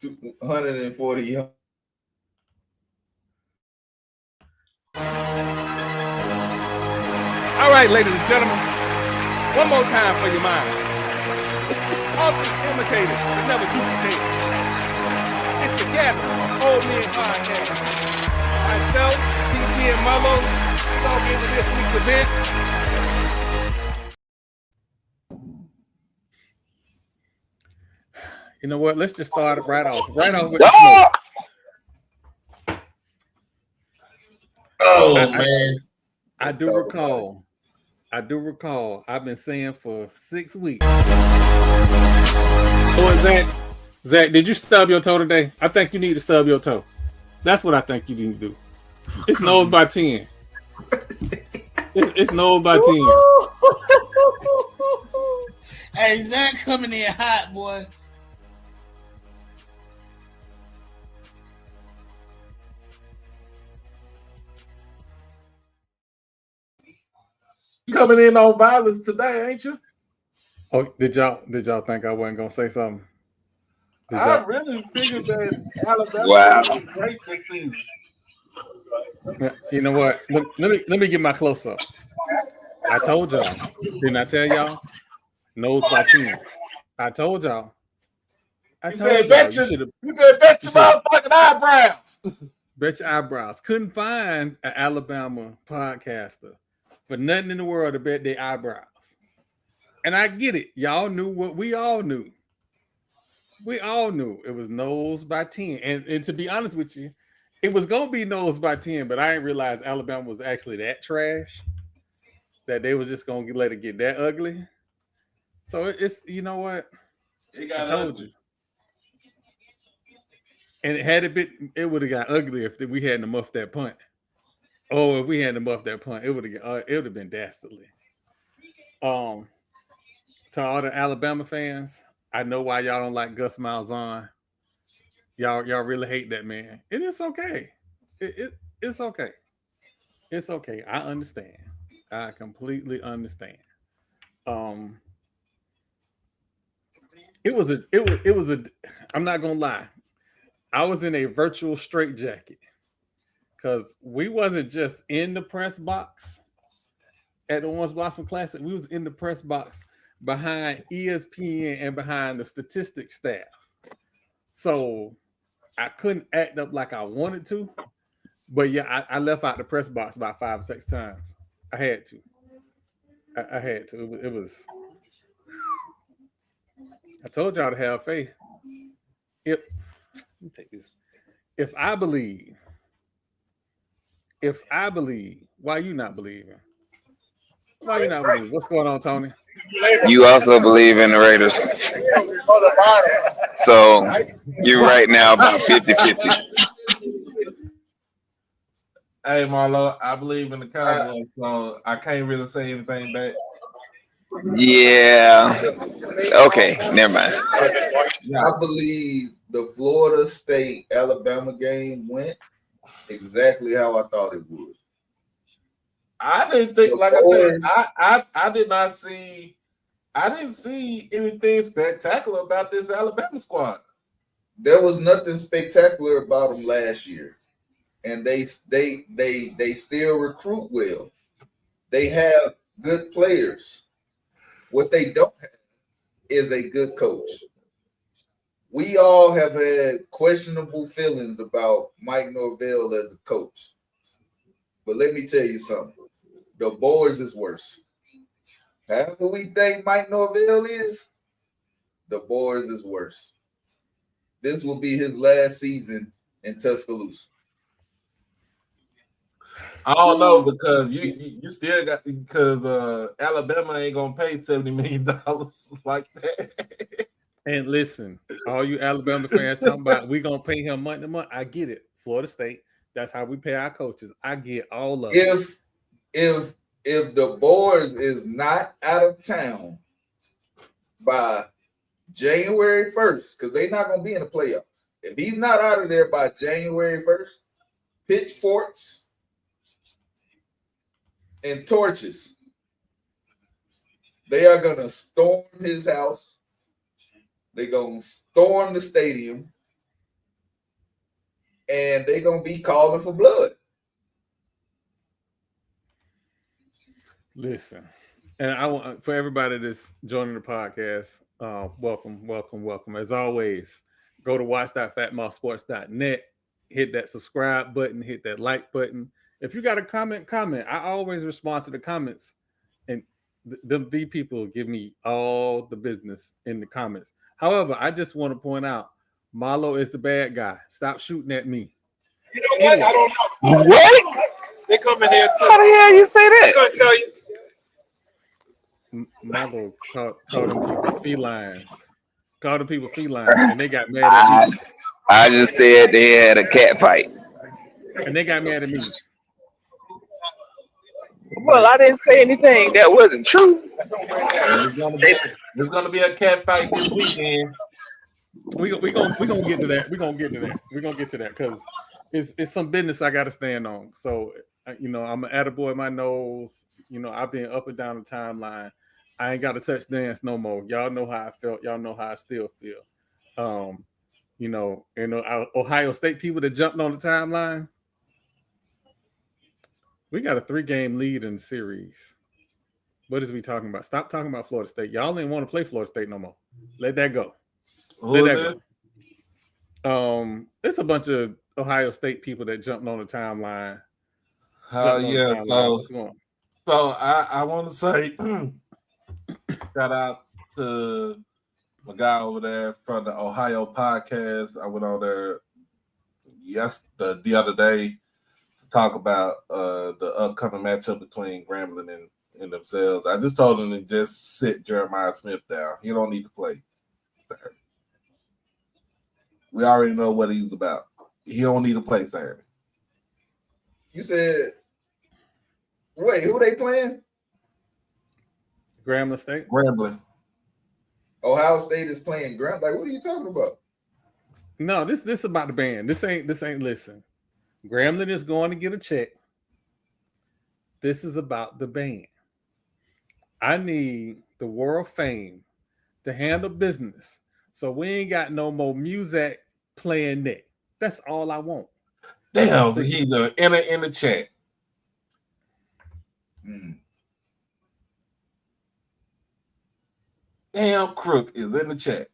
140 yards. All right, ladies and gentlemen, one more time for your mind. Often imitated, but never duplicated. It's the gathering of Old Men Podcast. Myself, TC, and Mullo, talk into this week's event. You know what? Let's just start it right off with the smoke. Oh, man. I do recall. I've been saying for 6 weeks. Oh, Zach, did you stub your toe today? I think you need to stub your toe. That's what I think you need to do. It's nose by 10. It's nose by 10. Hey, Zach coming in hot, boy. You coming in on violence today, ain't you? Oh, did y'all think I wasn't gonna say something? I really figured that Alabama was great this season. You know what? Let me get my close up. I told y'all. Didn't I tell y'all? Nose by 10. I told y'all. You said bet your motherfucking eyebrows. Bet your eyebrows. Couldn't find an Alabama podcaster for nothing in the world to bet their eyebrows. And I get it. Y'all knew what we all knew. We all knew it was nose by 10. And to be honest with you, it was going to be nose by 10, but I didn't realize Alabama was actually that trash, that they was just going to let it get that ugly. So it's, you know what? I told you. And it would have got ugly if we hadn't muffed that punt. Oh, if we hadn't muffed that punt, it would have been dastardly. To all the Alabama fans, I know why y'all don't like Gus Malzahn. Y'all really hate that man. And it's okay. It's okay. It's okay. I understand. I completely understand. It was a I'm not gonna lie. I was in a virtual straitjacket because we wasn't just in the press box at the Orange Blossom Classic. We was in the press box behind ESPN and behind the statistics staff. So I couldn't act up like I wanted to. But yeah, I left out the press box about 5 or 6 times. I had to. I had to. It was. I told y'all to have faith. Let me take this. If I believe, why you not believing? Why you not believing? What's going on, Tony? You also believe in the Raiders. So you're right now about 50-50. Hey, Marlo, I believe in the Cowboys, so I can't really say anything back. Yeah. Okay, never mind. I believe the Florida State Alabama game went exactly how I thought it would. I didn't think, like I said, I didn't see anything spectacular about this Alabama squad. There was nothing spectacular about them last year, and they still recruit well. They have good players. What they don't have is a good coach. We all have had questionable feelings about Mike Norvell as a coach. But let me tell you something. The boys is worse. However we think Mike Norvell is, the boys is worse. This will be his last season in Tuscaloosa. I don't know because you still got because Alabama ain't gonna pay $70 million like that. And listen, all you Alabama fans talking about we gonna pay him month to month. I get it. Florida State, that's how we pay our coaches. I get all of it. If the boys is not out of town by January 1st, because they're not gonna be in the playoffs. If he's not out of there by January 1st, pitchforks and torches. They are going to storm his house. They're going to storm the stadium. and they're gonna be calling for blood. Listen, and I want for everybody that's joining the podcast, welcome. As always, go to watch.fatmouthsports.net, hit that subscribe button, hit that like button. If you got a comment. I always respond to the comments, and the people give me all the business in the comments. However, I just want to point out, Marlo is the bad guy. Stop shooting at me. You know what? Anyway. I don't know. What? They come in here. How the hell you say I'm that? gonna tell you. Marlo called them people felines. Called them people felines, and they got mad at me. I just said they had a cat fight. And they got mad at me. Well, I didn't say anything that wasn't true. There's gonna be a cat fight this weekend. We gonna get to that. We're gonna get to that because it's some business I got to stand on. So I'm an attaboy in my nose. I've been up and down the timeline. I ain't got to touch dance no more. Y'all know how I felt. Y'all know how I still feel. Our Ohio State people that jumped on the timeline. We got a 3-game lead in the series. What is we talking about? Stop talking about Florida State. Y'all didn't want to play Florida State no more. Let that go. Who is this? It's a bunch of Ohio State people that jumped on the timeline. Yeah. What's going on? So I want to say shout out to my guy over there from the Ohio podcast. I went on there the other day to talk about the upcoming matchup between Grambling and themselves. I just told him to just sit Jeremiah Smith down. He don't need to play. Saturday. We already know what he's about. He don't need to play Saturday. You said, wait, who they playing? Grambling State. Grambling. Ohio State is playing Grambling. Like, what are you talking about? No, this is about the band. This ain't. Listen, Grambling is going to get a check. This is about the band. I need the world fame to handle business, so we ain't got no more music playing that. That's all I want. Damn, he's in the chat. Damn, Crook is in the chat.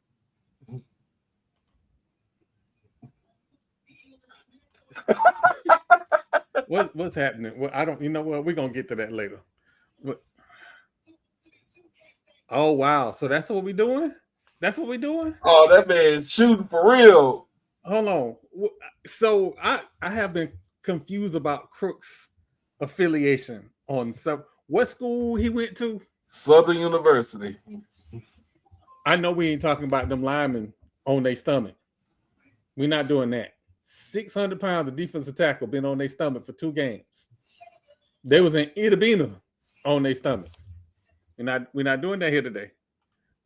What's happening? Well, I don't. You know what? We're gonna get to that later. Oh wow! So that's what we're doing. That's what we're doing. Oh, that man shooting for real. Hold on. So I have been confused about Crook's affiliation on what school he went to. Southern University. I know we ain't talking about them linemen on their stomach. We're not doing that. 600 pounds of defensive tackle been on their stomach for 2 games. They was in Itabena on their stomach. We're not doing that here today.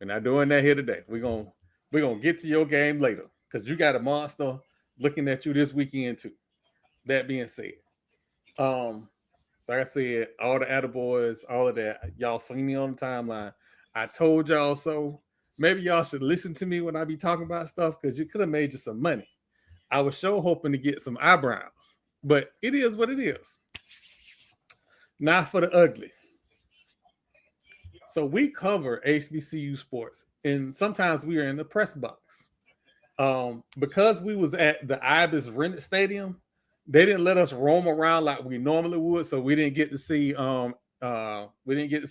We're not doing that here today. We're gonna get to your game later because you got a monster looking at you this weekend too. That being said, like I said, all the attaboys, all of that, y'all seen me on the timeline. I told y'all so. Maybe y'all should listen to me when I be talking about stuff because you could have made you some money. I was sure hoping to get some eyebrows, but it is what it is. Not for the ugly. So we cover HBCU sports, and sometimes we are in the press box. Because we was at the Ibis rented stadium, they didn't let us roam around like we normally would, so we didn't get to see E. We didn't get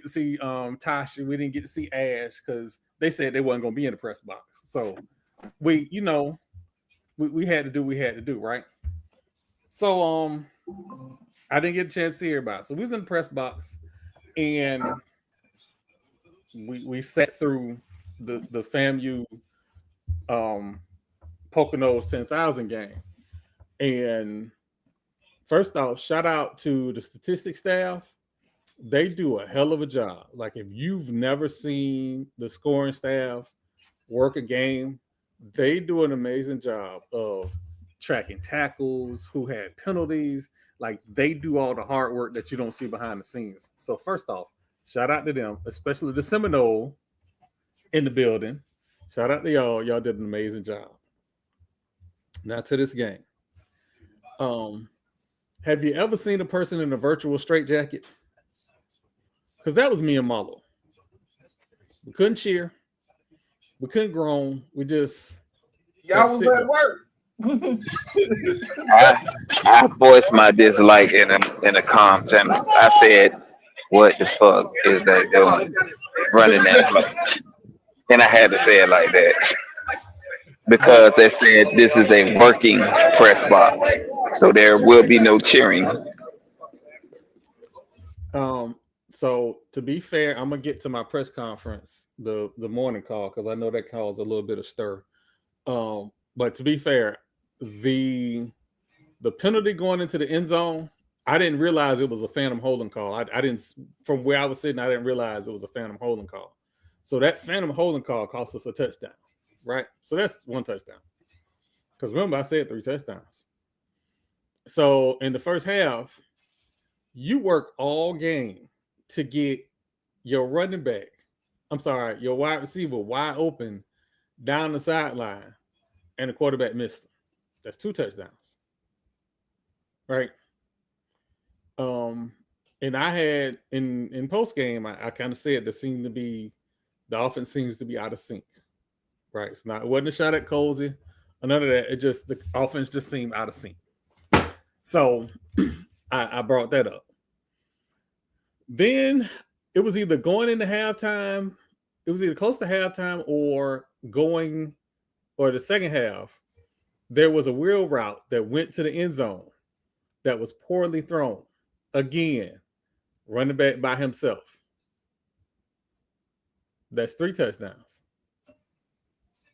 to see Tasha. We didn't get to see Ash because they said they wasn't gonna be in the press box. So we had to do what we had to do, right? So I didn't get a chance to see everybody. So we was in the press box and we sat through the FAMU Poconos 10,000 game. And first off, shout out to the statistics staff. They do a hell of a job. Like if you've never seen the scoring staff work a game, they do an amazing job of tracking tackles, who had penalties. Like they do all the hard work that you don't see behind the scenes. So first off, shout out to them, especially the Seminole in the building. Shout out to y'all. Y'all did an amazing job. Not to this game. Have you ever seen a person in a virtual straitjacket? Because that was me and Marlo. We couldn't cheer. We couldn't groan. We just Y'all was sit at there. work. I voiced my dislike in a calm tenor. I said, "What the fuck is that doing? Running that play?" And I had to say it like that because they said this is a working press box, so there will be no cheering. So to be fair, I'm gonna get to my press conference, the morning call, because I know that caused a little bit of stir. But to be fair, the penalty going into the end zone, I didn't realize it was a phantom holding call. I didn't, from where I was sitting, I didn't realize it was a phantom holding call. So that phantom holding call cost us a touchdown, right? So that's one touchdown. Because remember, I said 3 touchdowns. So in the first half, you work all game to get your running back, your wide receiver wide open down the sideline, and the quarterback missed him. That's 2 touchdowns. Right. And I had in post game, I kind of said the offense seems to be out of sync. Right. It wasn't a shot at Cozy or none of that. It just, the offense just seemed out of sync. So I brought that up. Then it was either going into halftime, it was either close to halftime or the second half. There was a wheel route that went to the end zone that was poorly thrown. Again, running back by himself. That's 3 touchdowns.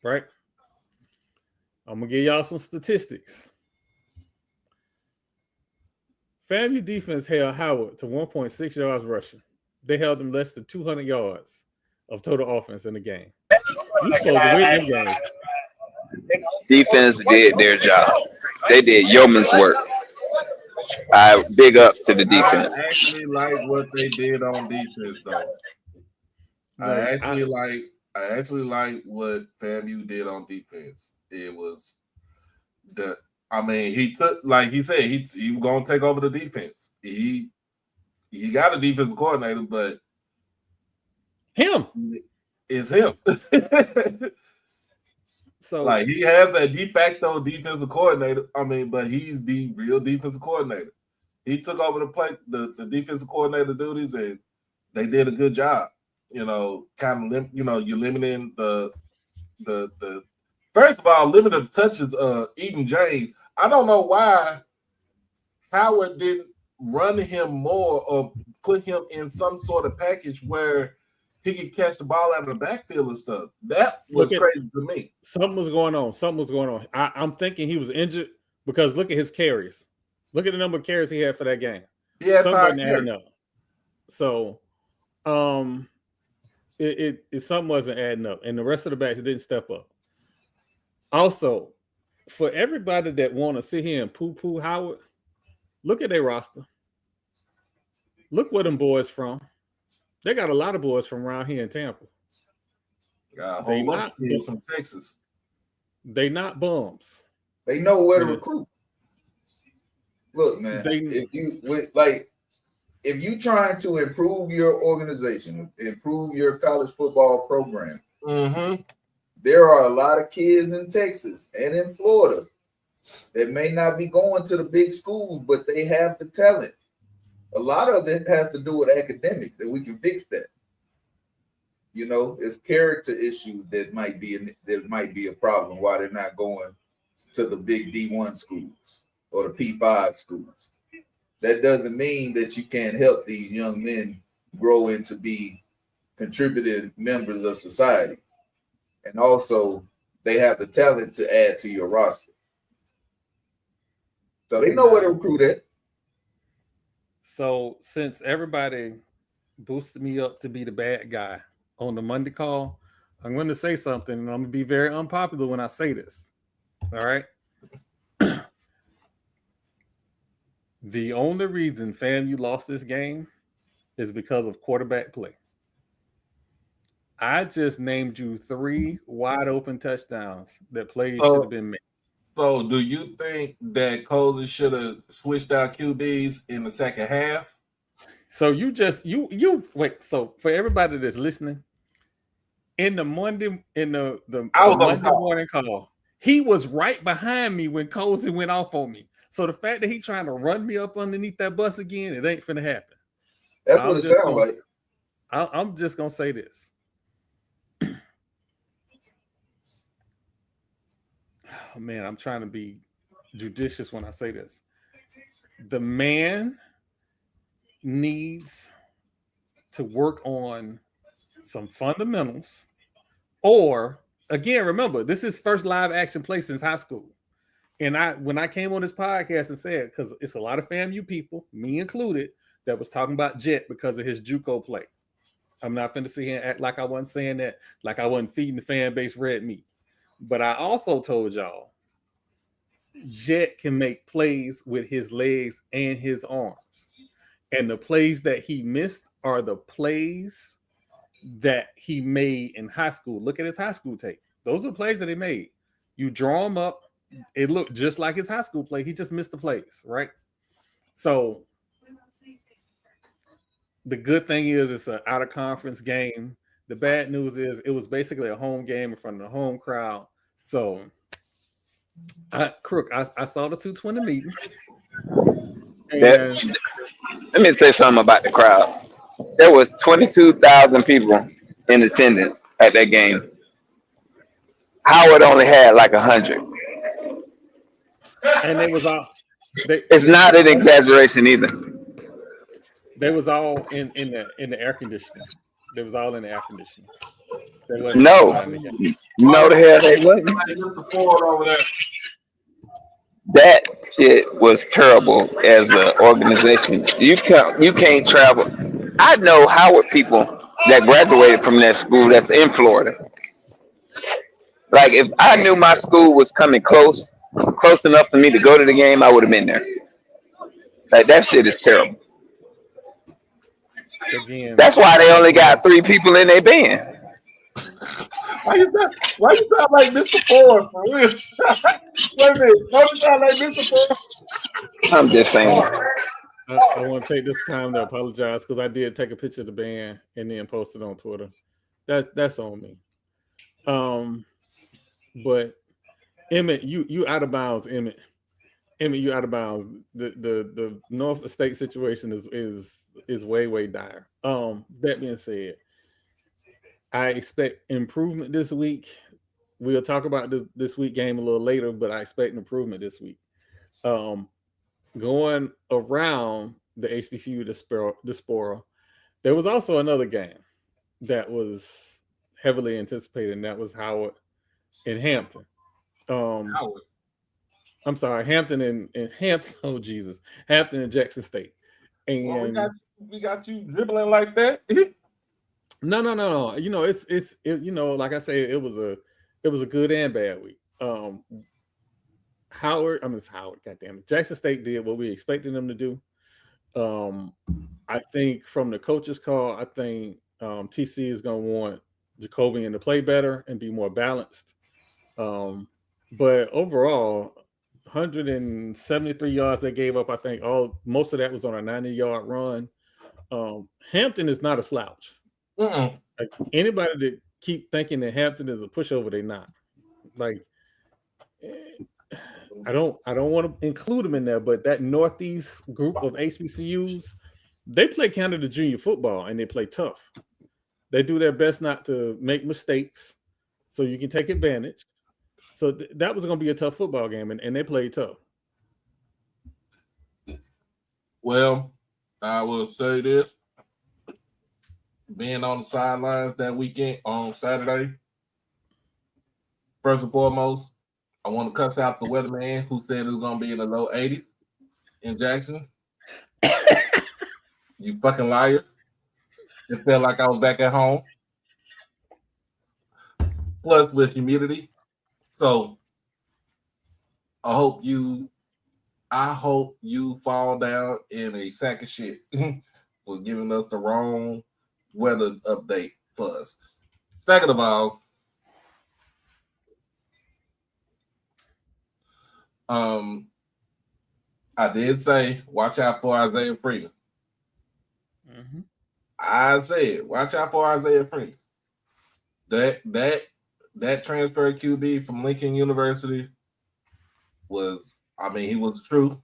Right? I'm going to give y'all some statistics. FAMU defense held Howard to 1.6 yards rushing. They held them less than 200 yards of total offense in the game. You supposed to win them games. Defense did their job. They did yeoman's work. I big up to the defense. I actually like what they did on defense, though. I actually like what FAMU did on defense. It was he took, like he said, he was gonna take over the defense. He got a defensive coordinator, but it's him. So like, he has a de facto defensive coordinator. But he's the real defensive coordinator. He took over the defensive coordinator duties, and they did a good job. You're limiting the first of all, limited touches. Eden James. I don't know why Howard didn't run him more or put him in some sort of package where he could catch the ball out of the backfield and stuff. That was crazy to me. Something was going on. I'm thinking he was injured because look at his carries. Look at the number of carries he had for that game. Yeah, something wasn't adding up. So, something wasn't adding up, and the rest of the backs didn't step up. Also, for everybody that want to sit here and poo-poo Howard, look at their roster. Look where them boys from. They got a lot of boys from around here in Tampa. They not from Texas. They not bums. They know where to recruit. Look, man, if you trying to improve your organization, improve your college football program, there are a lot of kids in Texas and in Florida that may not be going to the big schools, but they have the talent. A lot of it has to do with academics, and we can fix that. It's character issues that might be a problem why they're not going to the big D1 schools or the P5 schools. That doesn't mean that you can't help these young men grow into be contributing members of society. And also, they have the talent to add to your roster. So they know where to recruit at. So since everybody boosted me up to be the bad guy on the Monday call, I'm going to say something, and I'm going to be very unpopular when I say this. All right? The only reason FAMU lost this game is because of quarterback play. I just named you 3 wide open touchdowns that plays should have been made. So, do you think that Cozy should have switched out QBs in the second half? So you wait. So for everybody that's listening, in the Monday I was on the Monday call. morning call, he was right behind me when Cozy went off on me. So the fact that he trying to run me up underneath that bus again, it ain't finna happen. That's what it sounds like. I'm just gonna say this. Oh, man, I'm trying to be judicious when I say this. The man needs to work on some fundamentals, or again, remember, this is first live action play since high school. And when I came on this podcast and said, because it's a lot of FAMU people, me included, that was talking about Jet because of his JUCO play. I'm not finna sit here and act like I wasn't saying that, like I wasn't feeding the fan base red meat. But I also told y'all, Jet can make plays with his legs and his arms. And the plays that he missed are the plays that he made in high school. Look at his high school tape. Those are plays that he made. You draw them up. It looked just like his high school play. He just missed the plays, right? So the good thing is it's an out-of-conference game. The bad news is it was basically a home game in front of the home crowd. So, I saw the 220 meeting. And Let me say something about the crowd. There was 22,000 people in attendance at that game. Howard only had like 100. and they was all It's not an exaggeration either. they was all in the air conditioning. They was all in the air conditioning. They wasn't No, inside the game. no, the hell they wasn't. Hey, Mr. Ford over there. That shit was terrible as an organization. You can't travel. I know Howard people that graduated from that school that's in Florida. Like if I knew my school was coming close enough for me to go to the game, I would have been there. Like that shit is terrible. Again, That's why they only got 3 people in their band. Why you sound like Mr. Ford for real? Wait a minute. Don't you sound like Mr. Ford? I'm just saying. I want to take this time to apologize because I did take a picture of the band and then post it on Twitter. That's on me. But Emmett, you out of bounds, Emmett, you out of bounds. The North State situation is way dire. That being said, I expect improvement this week. We'll talk about this week game a little later, but I expect an improvement this week. Going around the HBCU diaspora, there was also another game that was heavily anticipated, and that was Howard and Hampton. Howard. I'm sorry, Hampton and Hampton. Oh Jesus, Hampton and Jackson State. And Well, we got you dribbling like that. No. You know, it's like I say, it was a good and bad week. Howard, goddamn it. Jackson State did what we expected them to do. I think from the coach's call, I think TC is going to want Jacobian to play better and be more balanced. But overall, 173 yards they gave up. I think most of that was on a 90-yard run. Hampton is not a slouch. Mm-mm. Like anybody that keep thinking that Hampton is a pushover, they not. Like I don't want to include them in there, but that Northeast group of HBCUs, they play Canada junior football and they play tough. They do their best not to make mistakes so you can take advantage. So that was going to be a tough football game, and they played tough. Well, I will say this. Being on the sidelines that weekend on Saturday, first and foremost, I want to cuss out the weatherman who said it was going to be in the low 80s in Jackson. You fucking liar. It felt like I was back at home. Plus with humidity. So I hope you fall down in a sack of shit for giving us the wrong weather update for us. Second of all, I did say watch out for Isaiah Freeman. Mm-hmm. I said watch out for Isaiah Freeman. That transfer QB from Lincoln University was, I mean, he was true.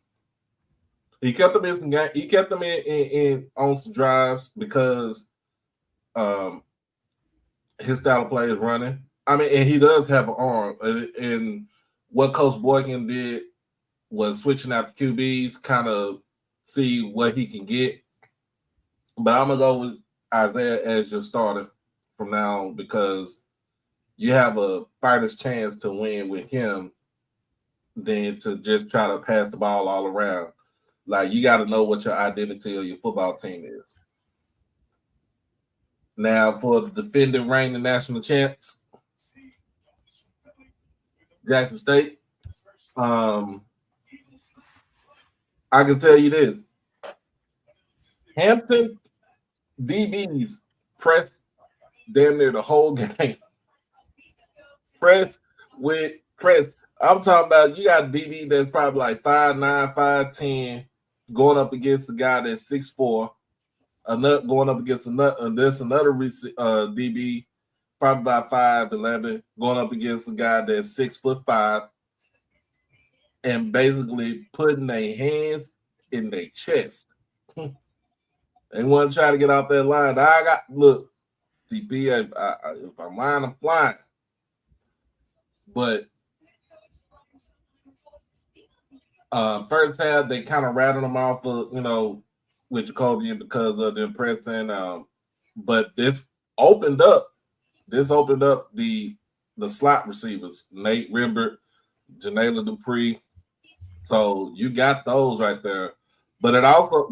He kept them in some game. He kept them in on some drives because his style of play is running. I mean, and he does have an arm. And what Coach Boykin did was switching out the QBs, kind of see what he can get. But I'm gonna go with Isaiah as your starter from now on because you have a fighter's chance to win with him than to just try to pass the ball all around. Like, you got to know what your identity of your football team is. Now, for the defending reigning national champs, Jackson State, I can tell you this. Hampton DBs press damn near the whole game. Press. I'm talking about you got a DB that's probably like 5'9", 5'10", going up against a guy that's 6'4", going up against another DB, probably about 5'11", going up against a guy that's 6'5", and basically putting their hands in their chest. They want to try to get out that line. Look, TP, if I'm lying, I'm flying. But first half, they kind of rattled them off, with Jacoby because of the pressing. But this opened up the slot receivers, Nate Rimbert, Janela Dupree. So you got those right there. But it also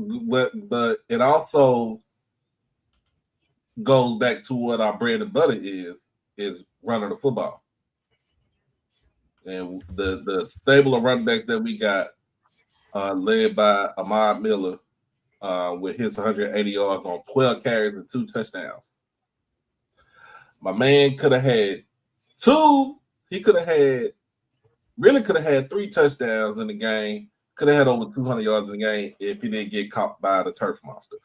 goes back to what our bread and butter is running the football. And the stable of running backs that we got, led by Ahmad Miller, with his 180 yards on 12 carries and 2 touchdowns. My man could have had 2. He could have had 3 touchdowns in the game. Could have had over 200 yards in the game if he didn't get caught by the turf monster.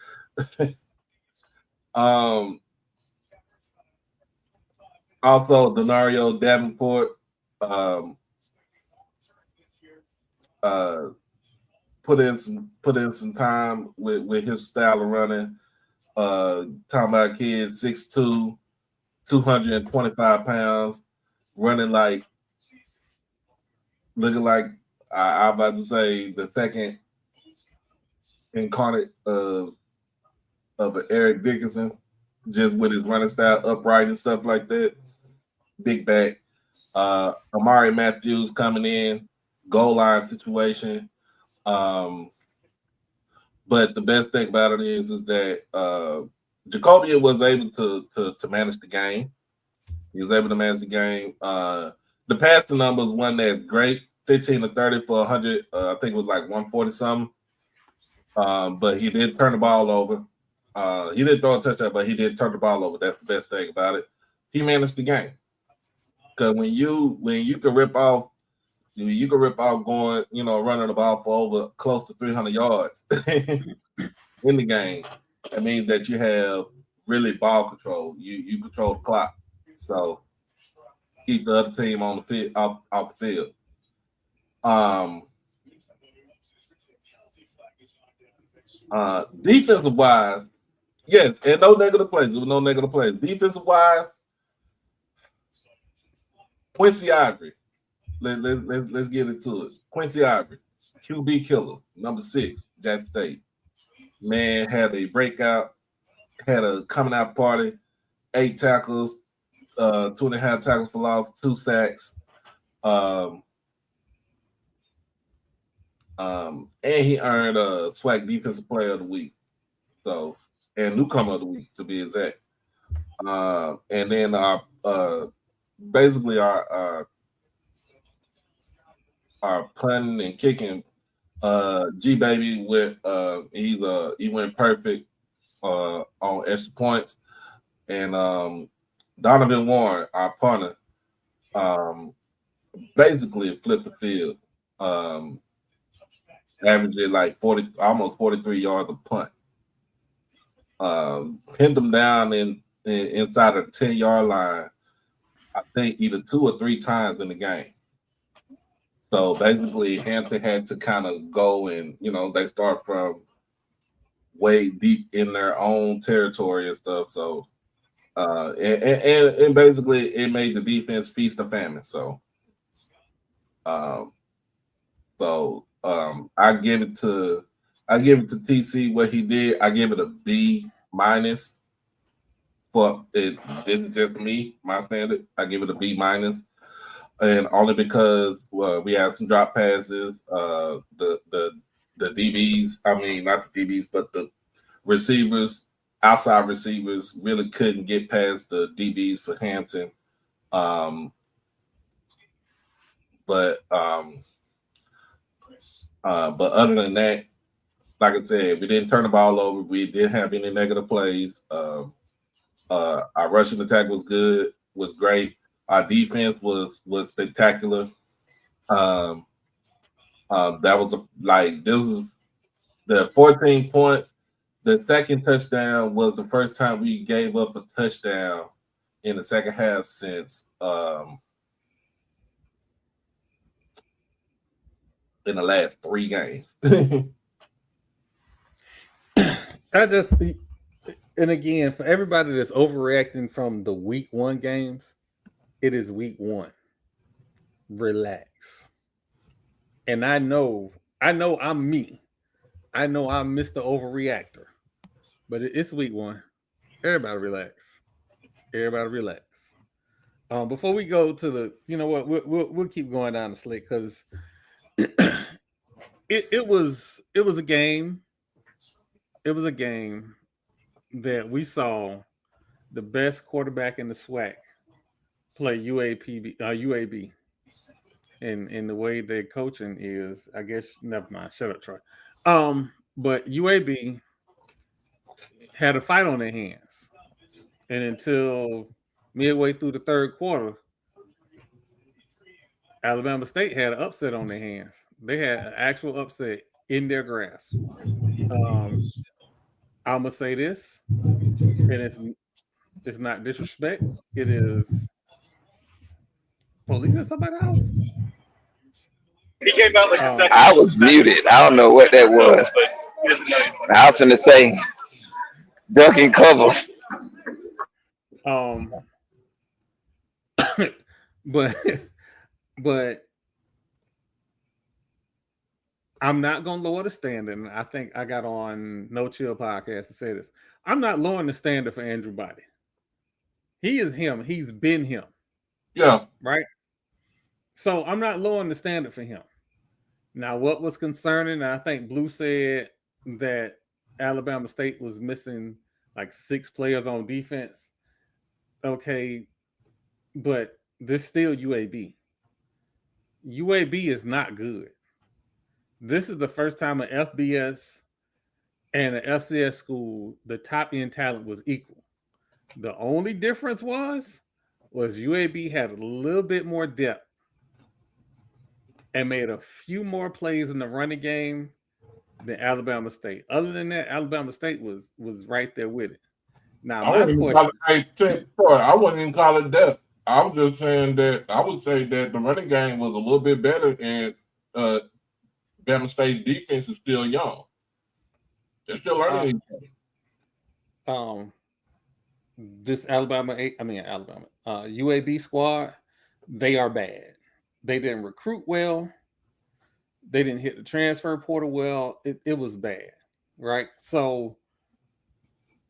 Also, Denario Davenport put in some time with his style of running. Talking about kids 6'2", 225 pounds, looking like I'm about to say the second incarnate of Eric Dickinson, just with his running style, upright and stuff like that. Big back. Amari Matthews coming in, goal line situation. But the best thing about it is that Jacoby was able to manage the game. He was able to manage the game. The passing numbers one that's great, 15 to 30 for 100. I think it was like 140 something. But he did turn the ball over. He didn't throw a touchdown, but he did turn the ball over. That's the best thing about it. He managed the game. Because when you can rip off going, running the ball for over close to 300 yards in the game, that means that you have really ball control. You control the clock. So keep the other team on the field, off the field. Defensive wise, yes, and no negative plays. Defensive wise, Quincy Ivory. Let's get into it. Quincy Ivory, QB killer, number 6, Jackson State. Man had a breakout, had a coming out party, 8 tackles, 2.5 tackles for loss, 2 sacks. And he earned a SWAC Defensive Player of the Week, and Newcomer of the Week to be exact. And then our punting and kicking, G Baby he went perfect on extra points, and Donovan Warren, our punter, basically flipped the field. averaging like 40, almost 43 yards a punt. Pinned them down inside of the 10-yard line, I think either 2 or 3 times in the game. So basically, Hampton had to kind of go and, they start from way deep in their own territory and stuff. So, and basically, it made the defense feast or famine. So, I give it to TC what he did. I give it a B-. For it, this is just me, my standard. I give it a B-, and only because we had some drop passes. The DBs, I mean not the DBs, but the receivers, outside receivers, really couldn't get past the DBs for Hampton. But other than that, like I said, we didn't turn the ball over. We didn't have any negative plays. Our rushing attack was good, was great. Our defense was spectacular. That was this is the 14 points. The second touchdown was the first time we gave up a touchdown in the second half since in the last 3 games. And again, for everybody that's overreacting from the week 1 games, it is week 1. Relax. And I know I'm me. I know I'm Mr. Overreactor. But it's week 1. Everybody relax. Before we go to the, we'll keep going down the slate because it was a game. It was a game that we saw the best quarterback in the SWAC play UAB. And the way their coaching is, I guess, never mind. Shut up, Troy. But UAB had a fight on their hands. And until midway through the third quarter, Alabama State had an upset on their hands. They had an actual upset in their grasp. I'm gonna say this, and it's not disrespect. It is police at somebody's house. He came out like a second. I was muted. I don't know what that was. I was gonna say duck and cover. But I'm not gonna lower the standard. And I think I got on No Chill podcast to say this. I'm not lowering the standard for Andrew Body. He is him. He's been him. Yeah. Right. So I'm not lowering the standard for him. Now, what was concerning, I think Blue said that Alabama State was missing like 6 players on defense. Okay, but this still UAB. UAB is not good. This is the first time an FBS and an FCS school, the top end talent was equal. The only difference was UAB had a little bit more depth and made a few more plays in the running game than Alabama State. Other than that, Alabama State was right there with it. Now, I wouldn't even call it depth. I was just saying that I would say that the running game was a little bit better, and Alabama State's defense is still young. They're still learning. This UAB squad, they are bad. They didn't recruit well. They didn't hit the transfer portal well. It was bad, right? So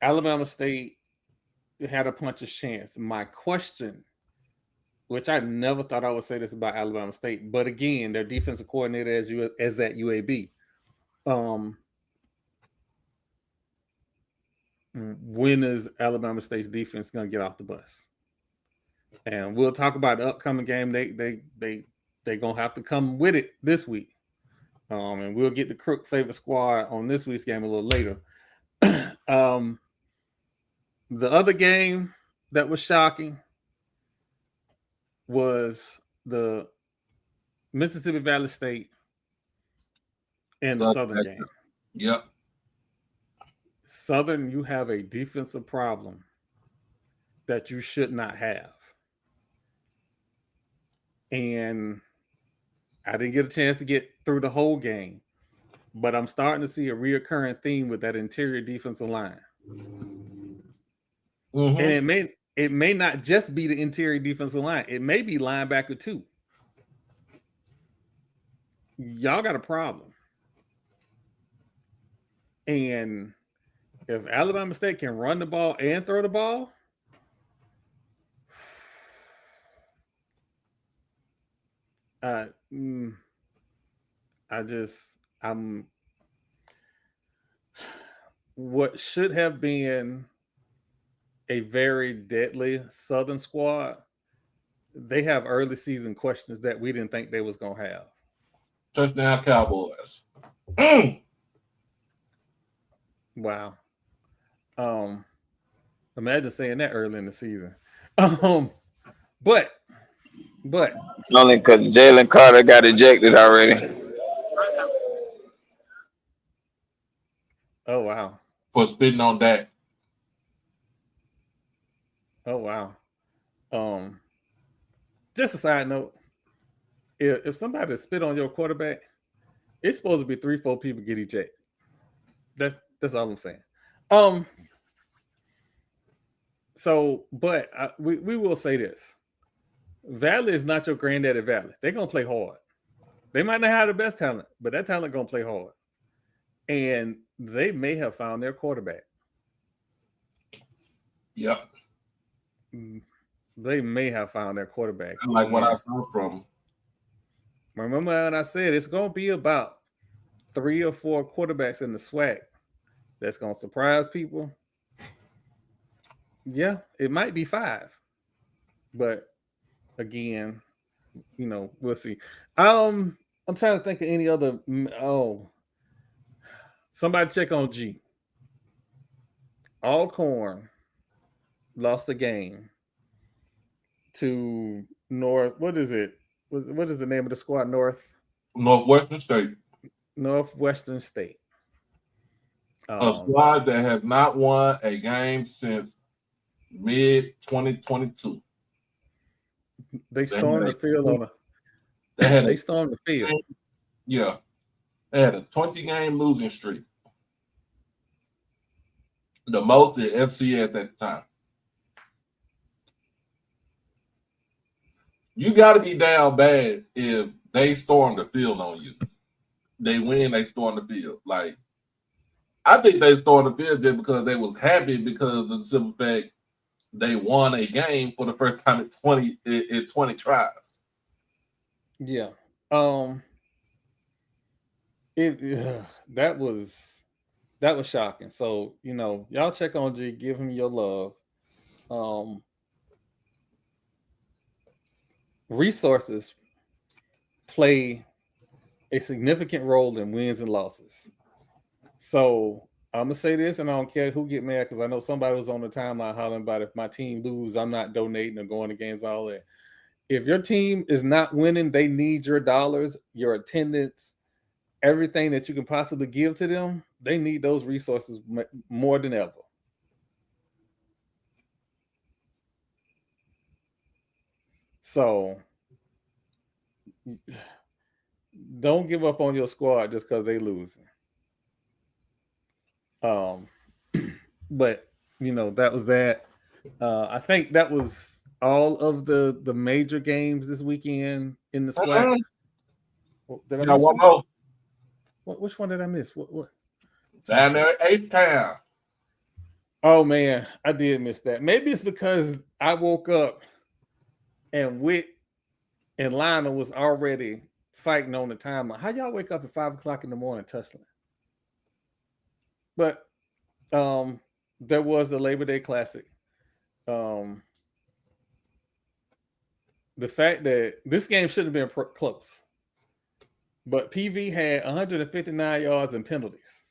Alabama State had a puncher's chance. My question, which I never thought I would say this about Alabama State, but again, their defensive coordinator as at UAB. When is Alabama State's defense going to get off the bus? And we'll talk about the upcoming game. They're going to have to come with it this week. And we'll get the Crook favorite squad on this week's game a little later. The other game that was shocking was the Mississippi Valley State and the Southern game. Yep. Southern, you have a defensive problem that you should not have. And I didn't get a chance to get through the whole game, but I'm starting to see a reoccurring theme with that interior defensive line. Mm-hmm. And it may not just be the interior defensive line. It may be linebacker too. Y'all got a problem. And if Alabama State can run the ball and throw the ball, what should have been a very deadly Southern squad, they have early season questions that we didn't think they was going to have. Touchdown Cowboys. Wow. Imagine saying that early in the season. But only because Jalen Carter got ejected already. oh wow. For spitting on that. Oh wow. Just a side note. If somebody spit on your quarterback, it's supposed to be 3-4 people get ejected. That's all I'm saying. So, but we will say this. Valley is not your granddaddy Valley. They're going to play hard. They might not have the best talent, but that talent going to play hard. And they may have found their quarterback. Yep. They may have found their quarterback. I like what I saw from. Remember when I said it's going to be about 3 or 4 quarterbacks in the SWAC that's going to surprise people? Yeah, it might be 5. But again, we'll see. I'm trying to think of any other. Somebody check on G. Alcorn lost the game to North. What is it? What is the name of the squad? Northwestern State. Northwestern State. A squad that has not won a game since mid-2022. They stormed the field on They stormed the field. Yeah. They had a 20-game losing streak. The most at FCS at the time. You got to be down bad if they storm the field on you. They win, they storm the field. Like, I think they stormed the field just because they was happy because of the simple fact they won a game for the first time in 20 tries. Yeah. That was shocking. So, y'all check on G, give him your love. Resources play a significant role in wins and losses. So I'm gonna say this, and I don't care who get mad because I know somebody was on the timeline hollering about if my team lose, I'm not donating or going to games, all that. If your team is not winning, they need your dollars, your attendance, everything that you can possibly give to them. They need those resources more than ever. So don't give up on your squad just because they losing. But that was that. I think that was all of the major games this weekend in the SWAC. Did I miss one more? Which one did I miss? What? Down there at H-Town. Oh man, I did miss that. Maybe it's because I woke up and Witt and Lionel was already fighting on the timeline. How y'all wake up at 5 o'clock in the morning tussling? But there was the Labor Day Classic. The fact that this game shouldn't have been close, but PV had 159 yards and penalties.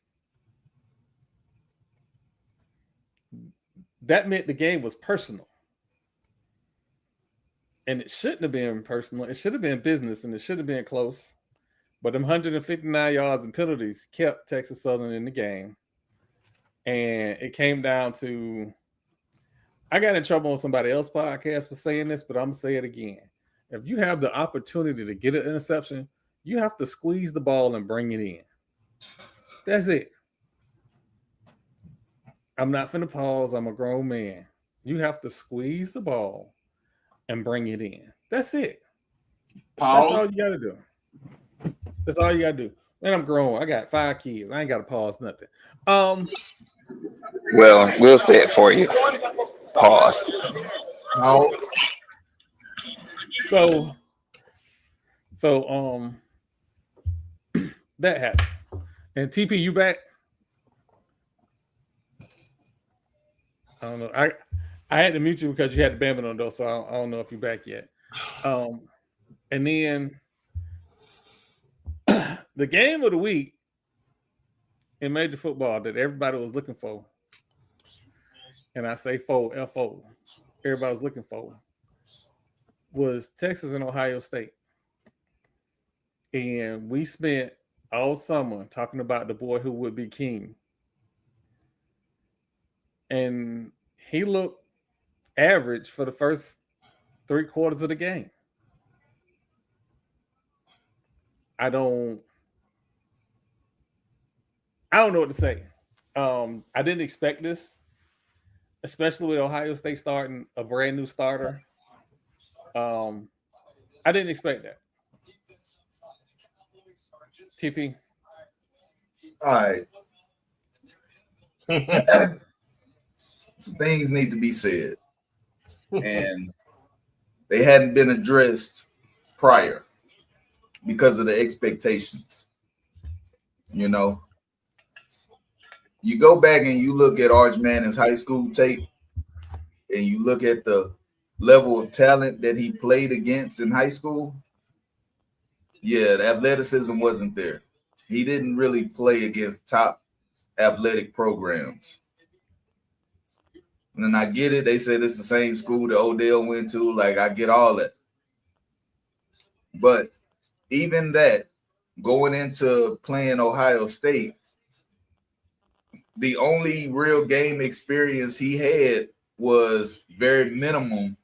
That meant the game was personal. And it shouldn't have been personal. It should have been business, and it should have been close. But them 159 yards and penalties kept Texas Southern in the game. And it came down to, I got in trouble on somebody else's podcast for saying this, but I'm going to say it again. If you have the opportunity to get an interception, you have to squeeze the ball and bring it in. That's it. I'm not finna pause. I'm a grown man. You have to squeeze the ball and bring it in. That's it. Paul. That's all you got to do. That's all you got to do. Man, I'm grown. I got 5 kids. I ain't got to pause nothing. Well, we'll say it for you. Pause. No. So that happened. And TP, you back? I don't know. I had to mute you because you had the Bambino though, so I don't know if you're back yet. And then the game of the week in Major Football that everybody was looking for, and I say FO, everybody was looking for, was Texas and Ohio State. And we spent all summer talking about the boy who would be king. And he looked average for the first 3 quarters of the game. I don't know what to say. I didn't expect this, especially with Ohio State starting a brand new starter. I didn't expect that. TP. All right. Some things need to be said, and they hadn't been addressed prior because of the expectations. You know, you go back and you look at Arch Manning's high school tape, and you look at the level of talent that he played against in high school. Yeah, the athleticism wasn't there. He didn't really play against top athletic programs. And I get it. They said it's the same school that Odell went to. Like, I get all that. But even that, going into playing Ohio State, the only real game experience he had was very minimum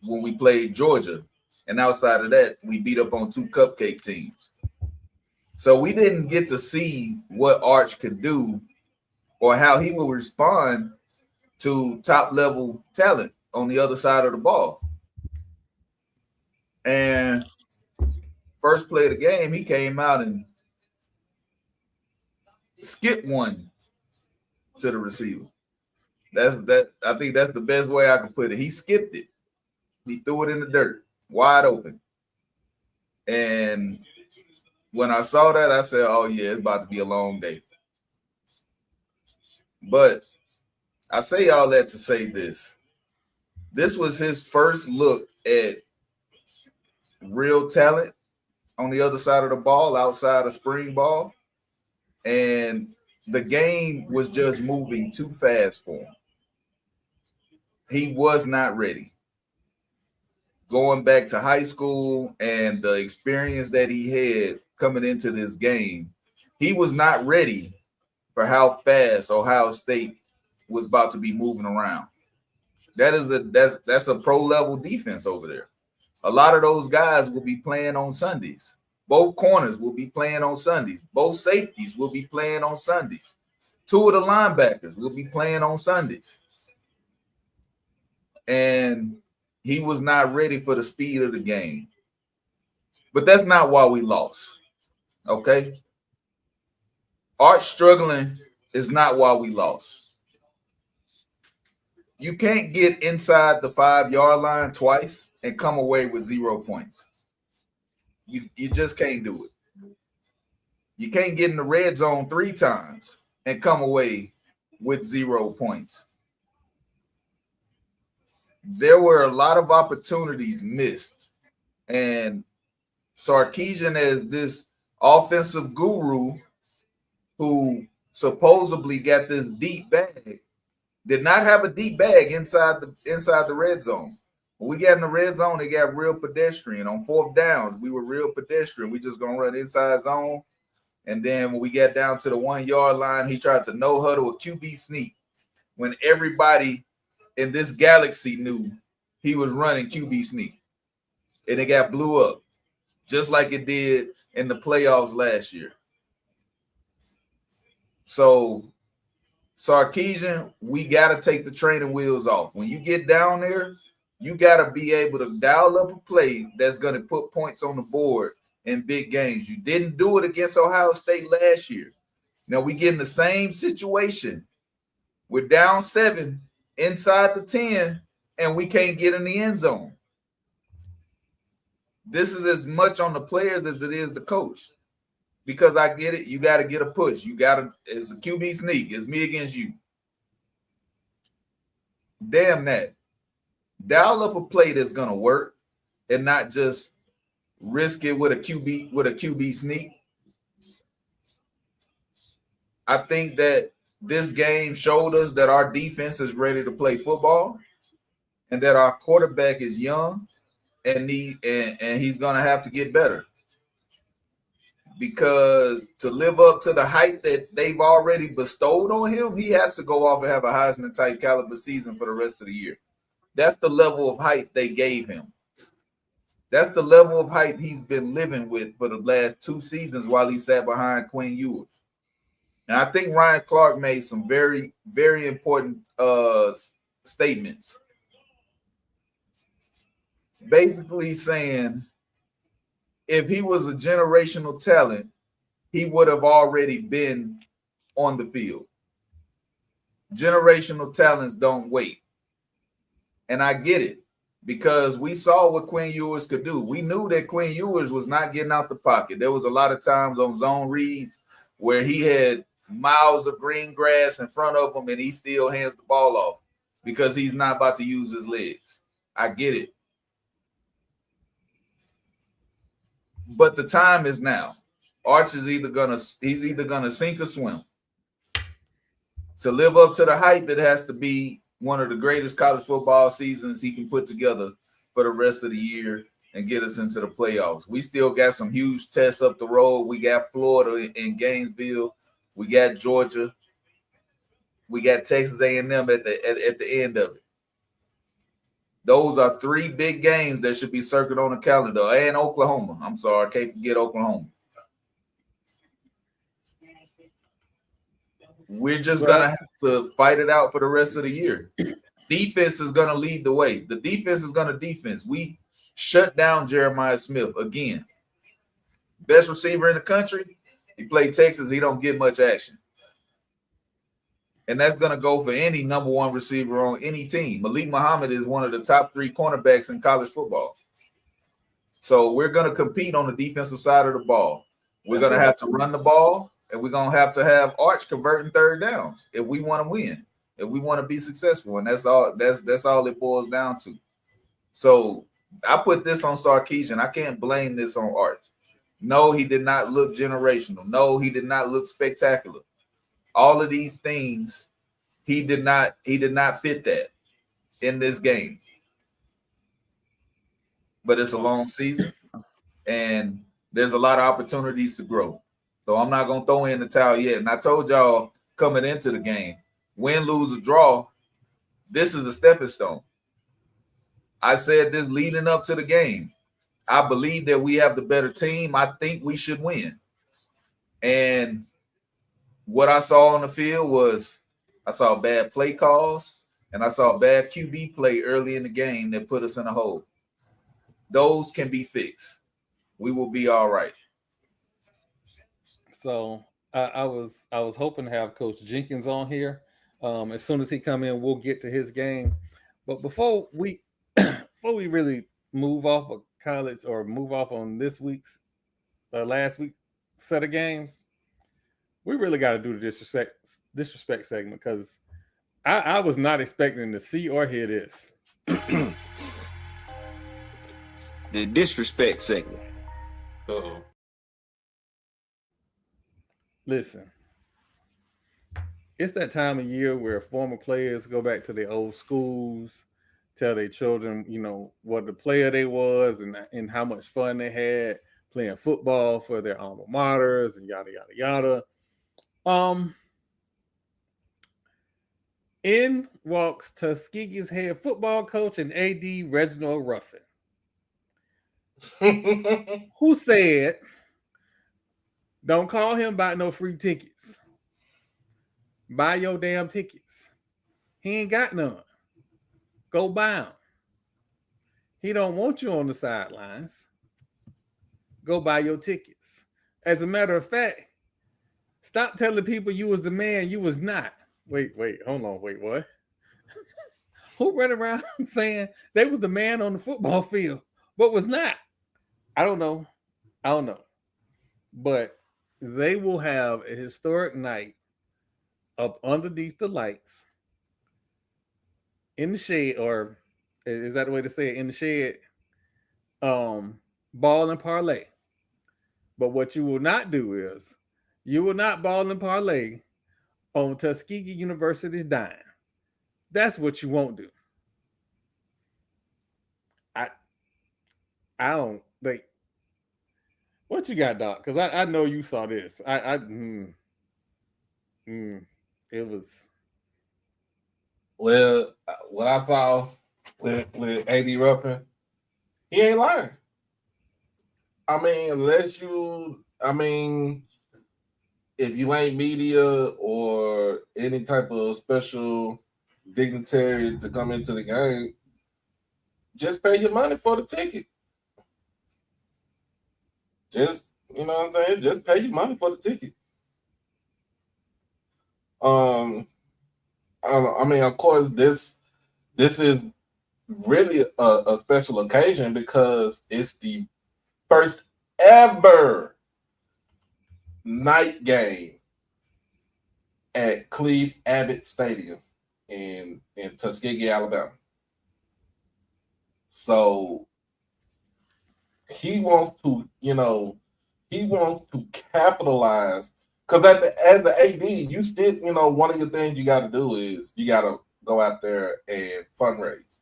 when we played Georgia. And outside of that, we beat up on 2 cupcake teams. So we didn't get to see what Arch could do or how he will respond to top-level talent on the other side of the ball. And first play of the game, he came out and skipped one to the receiver. I think that's the best way I can put it. He skipped it. He threw it in the dirt, wide open. And when I saw that, I said, oh, yeah, it's about to be a long day. But I say all that to say this. This was his first look at real talent on the other side of the ball, outside of spring ball. And the game was just moving too fast for him. He was not ready. Going back to high school and the experience that he had coming into this game, he was not ready for how fast Ohio State was about to be moving around. That's a pro-level defense over there. A lot of those guys will be playing on Sundays. Both corners will be playing on Sundays. Both safeties will be playing on Sundays. 2 of the linebackers will be playing on Sundays. And he was not ready for the speed of the game. But that's not why we lost. Okay? Arch struggling is not why we lost. You can't get inside the 5-yard line twice and come away with 0 points. You just can't do it. You can't get in the red zone 3 times and come away with 0 points. There were a lot of opportunities missed. And Sarkisian, as this offensive guru who supposedly got this deep bag, did not have a deep bag inside the red zone. When we got in the red zone, they got real pedestrian. On fourth downs, we were real pedestrian. We just gonna run inside zone. And then when we got down to the 1 yard line, he tried to no huddle a QB sneak when everybody in this galaxy knew he was running QB sneak. And it got blew up just like it did in the playoffs last year. So Sarkisian, we got to take the training wheels off. When you get down there, you got to be able to dial up a play that's going to put points on the board in big games. You didn't do it against Ohio State last year. Now we get in the same situation. We're down 7 inside the 10, and we can't get in the end zone. This is as much on the players as it is the coach. Because I get it, you got to get a push. You got to, it's a QB sneak. It's me against you. Damn that. Dial up a play that's going to work and not just risk it with a QB sneak. I think that this game showed us that our defense is ready to play football and that our quarterback is young and he's going to have to get better. Because to live up to the height that they've already bestowed on him, he has to go off and have a Heisman-type caliber season for the rest of the year. That's the level of height they gave him. That's the level of height he's been living with for the last 2 seasons while he sat behind Quinn Ewers. And I think Ryan Clark made some very, very important statements. Basically saying, if he was a generational talent, he would have already been on the field. Generational talents don't wait. And I get it because we saw what Quinn Ewers could do. We knew that Quinn Ewers was not getting out the pocket. There was a lot of times on zone reads where he had miles of green grass in front of him and he still hands the ball off because he's not about to use his legs. I get it. But the time is now. Arch is either gonna sink or swim. To live up to the hype, it has to be one of the greatest college football seasons he can put together for the rest of the year and get us into the playoffs. We still got some huge tests up the road. We got Florida in Gainesville. We got Georgia. We got Texas A&M at the end of it. Those are 3 big games that should be circled on the calendar. And Oklahoma. I'm sorry, I can't forget Oklahoma. We're just going to have to fight it out for the rest of the year. Defense is going to lead the way. The defense is going to defense. We shut down Jeremiah Smith again. Best receiver in the country. He played Texas. He don't get much action. And that's going to go for any number 1 receiver on any team. Malik Muhammad is one of the top 3 cornerbacks in college football. So we're going to compete on the defensive side of the ball. We're going to have to run the ball, and we're going to have Arch converting 3rd downs if we want to win, if we want to be successful. And that's all it boils down to. So I put this on Sarkisian. I can't blame this on Arch. No, he did not look generational. No, he did not look spectacular. All of these things, he did not fit that in this game. But it's a long season, and there's a lot of opportunities to grow. So I'm not going to throw in the towel yet. And I told y'all coming into the game, win, lose, or draw, this is a stepping stone. I said this leading up to the game. I believe that we have the better team. I think we should win. And what I saw on the field was I saw bad play calls and I saw bad QB play early in the game that put us in a hole. Those can be fixed. We will be all right. So I was hoping to have Coach Jenkins on here. As soon as he come in, we'll get to his game. But before we really move off of college or move off on this week's last week's set of games, we really got to do the disrespect segment because I was not expecting to see or hear this. The disrespect segment. Uh-oh. Listen, it's that time of year where former players go back to their old schools tell their children, what the player they was and how much fun they had playing football for their alma maters and yada yada yada. In walks Tuskegee's head football coach and AD Reginald Ruffin, who said, "Don't call him about no free tickets. Buy your damn tickets. He ain't got none. Go buy them. He don't want you on the sidelines. Go buy your tickets. As a matter of fact, stop telling people you was the man you was not." Wait, hold on, wait, what? Who ran around saying they was the man on the football field, but was not? I don't know. But they will have a historic night up underneath the lights in the shade, or is that the way to say it? In the shed, ball and parlay. But what you will not do is you will not ball and parlay on Tuskegee University's dime. That's what you won't do. I don't think. What you got, Doc? Because I know you saw this. It was. Well, what I saw with AD Ruffin, he ain't lying. If you ain't media or any type of special dignitary to come into the game, just pay your money for the ticket. Just, you know what I'm saying? Just pay your money for the ticket. I don't know. I mean, of course, this is really a special occasion because it's the first ever night game at Cleve Abbott Stadium in Tuskegee, Alabama. So he wants to capitalize, because as the AD, you still, one of your things you got to do is you got to go out there and fundraise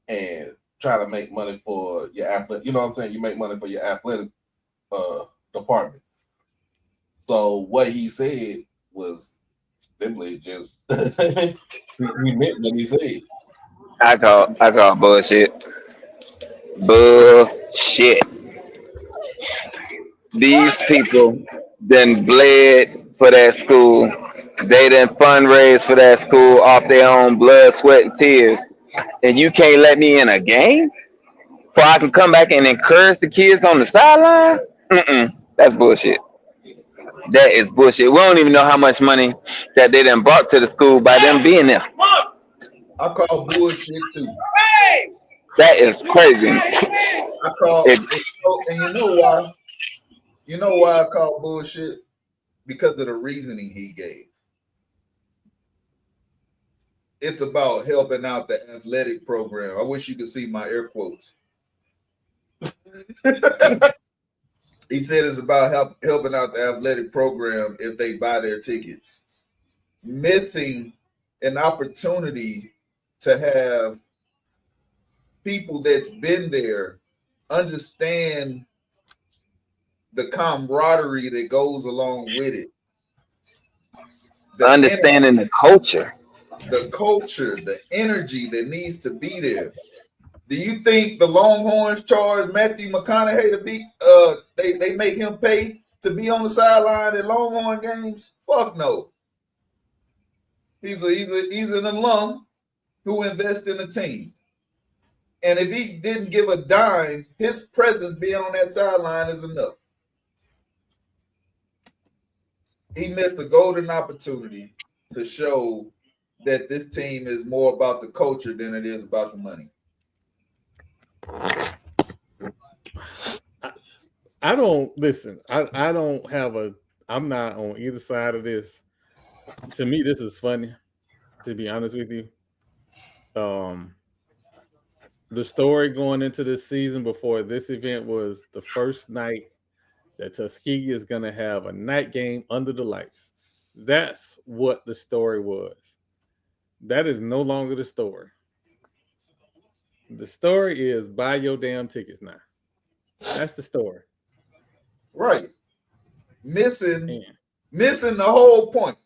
and try to make money for your athlete. You know what I'm saying? You make money for your athletic department. So what he said was simply just he meant what he said. I call bullshit. Bullshit. These people then bled for that school. They done fundraise for that school off their own blood, sweat, and tears. And you can't let me in a game? So I can come back and encourage the kids on the sideline? That's bullshit. That is bullshit. We don't even know how much money that they done brought to the school by them being there. I call bullshit too. That is crazy. I call it, and you know why? You know why I call bullshit? Because of the reasoning he gave. It's about helping out the athletic program. I wish you could see my air quotes. He said it's about helping out the athletic program if they buy their tickets. Missing an opportunity to have people that's been there understand the camaraderie that goes along with it. Understanding the culture. The culture, the energy that needs to be there. Do you think the Longhorns charge Matthew McConaughey to be they make him pay to be on the sideline at Longhorn games? Fuck no. He's an alum who invests in the team. And if he didn't give a dime, his presence being on that sideline is enough. He missed a golden opportunity to show that this team is more about the culture than it is about the money. I don't listen. I don't have I'm not on either side of this. To me, this is funny, to be honest with you. The story going into this season before this event was the first night that Tuskegee is going to have a night game under the lights. That's what the story was. That is no longer the story. The story is buy your damn tickets now. That's the story. Right. Missing Yeah. the whole point.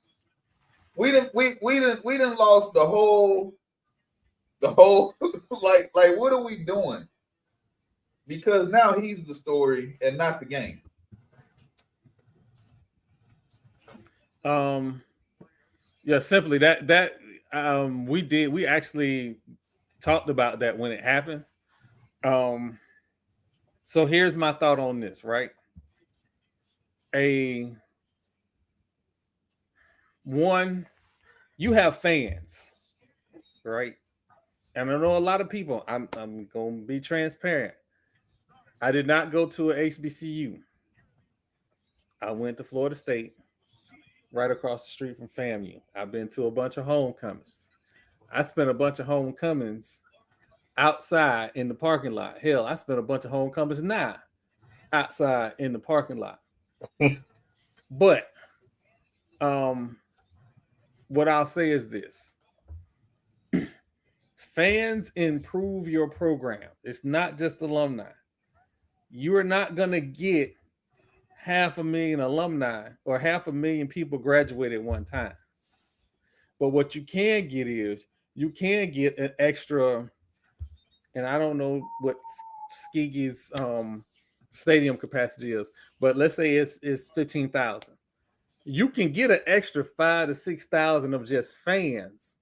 We didn't lost the whole like what are we doing? Because now he's the story and not the game. Yeah, simply that we actually talked about that when it happened. So here's my thought on this, right? You have fans, right? And I know a lot of people. I'm gonna be transparent. I did not go to a HBCU. I went to Florida State, right across the street from FAMU. I've been to a bunch of homecomings. I spent a bunch of homecomings outside in the parking lot. Hell, I spent a bunch of homecomings now outside in the parking lot. But what I'll say is this. Fans improve your program. It's not just alumni. You are not going to get 500,000 alumni or 500,000 people graduate at one time. But what you can get is you can get an extra, and I don't know what Tuskegee's stadium capacity is, but let's say it's 15,000. You can get an extra 5,000 to 6,000 of just fans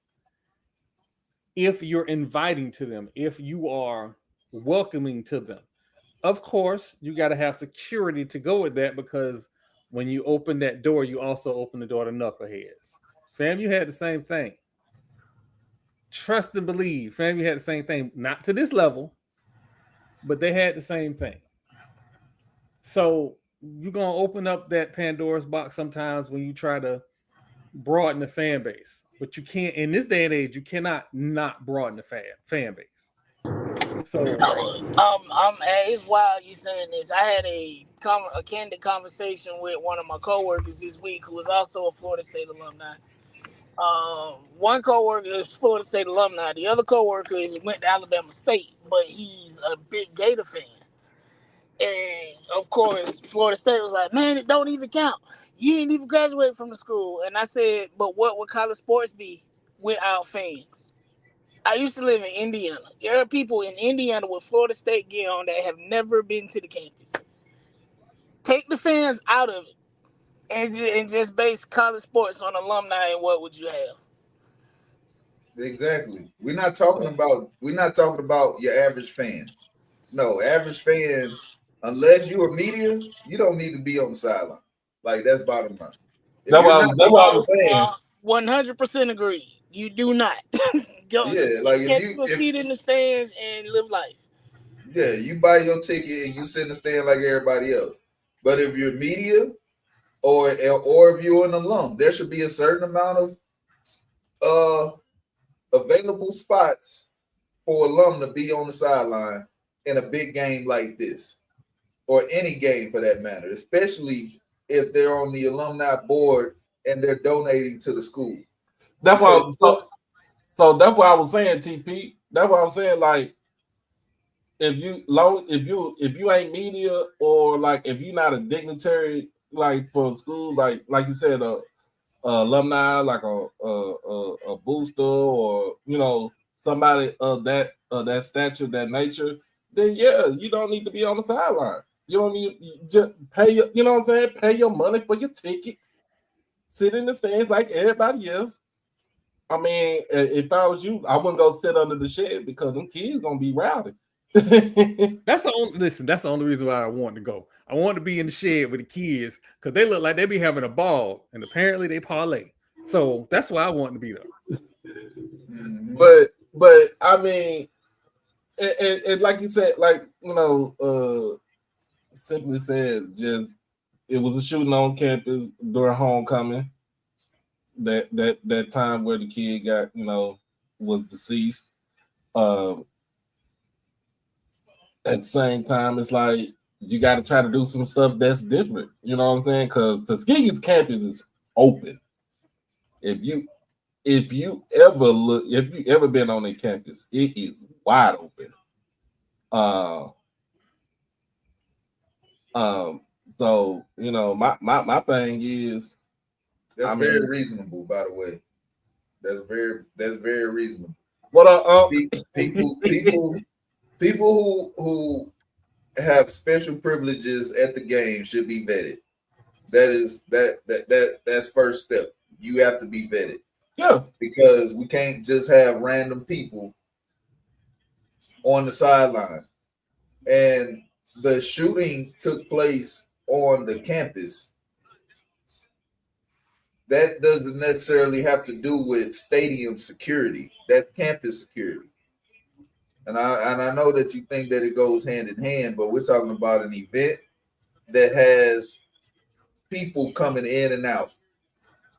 if you're inviting to them, if you are welcoming to them. Of course, you got to have security to go with that, because when you open that door, you also open the door to knuckleheads. FAMU had the same thing. Trust and believe. FAMU had the same thing, not to this level, but they had the same thing. So you're going to open up that Pandora's box sometimes when you try to broaden the fan base. But you can't, in this day and age, you cannot not broaden the fan base. So it's wild you saying this. I had a candid conversation with one of my coworkers this week who was also a Florida State alumni. One coworker is Florida State alumni. The other coworker went to Alabama State, but he's a big Gator fan. And of course, Florida State was like, "Man, it don't even count. You ain't even graduated from the school." And I said, "But what would college sports be without fans?" I used to live in Indiana. There are people in Indiana with Florida State gear on that have never been to the campus. Take the fans out of it and just base college sports on alumni, and what would you have? Exactly. We're not talking about your average fan. No, average fans, unless you're media, you don't need to be on the sideline. Like, that's bottom line. That's what I was saying. 100% agree. You do not. Get your seat in the stands and live life. Yeah, you buy your ticket and you sit in the stand like everybody else. But if you're media or if you're an alum, there should be a certain amount of available spots for alum to be on the sideline in a big game like this, or any game for that matter, especially if they're on the alumni board and they're donating to the school. That's why. So that's what I was saying, TP. That's what I was saying. Like, if you ain't media, or like if you're not a dignitary, like for school, like you said, alumni, like a booster, or somebody of that stature, that nature, then yeah, you don't need to be on the sideline. You don't need, just pay your, you know what I'm saying? Pay your money for your ticket. Sit in the stands like everybody else. I mean, if I was you, I wouldn't go sit under the shed, because them kids gonna be rowdy. That's the only reason why I wanted to go. I wanted to be in the shed with the kids, because they look like they be having a ball, and apparently they parlay. So that's why I wanted to be there. But I mean, and like you said, simply said, just it was a shooting on campus during homecoming. That time where the kid got was deceased. At the same time, it's like you got to try to do some stuff that's different. You know what I'm saying? Because Tuskegee's campus is open. If if you ever been on a campus, it is wide open. So my thing is, That's very reasonable, by the way. That's very reasonable. What up, people who have special privileges at the game should be vetted. That's first step. You have to be vetted. Yeah. Because we can't just have random people on the sideline. And the shooting took place on the campus. That doesn't necessarily have to do with stadium security. That's campus security. And I know that you think that it goes hand in hand, but we're talking about an event that has people coming in and out.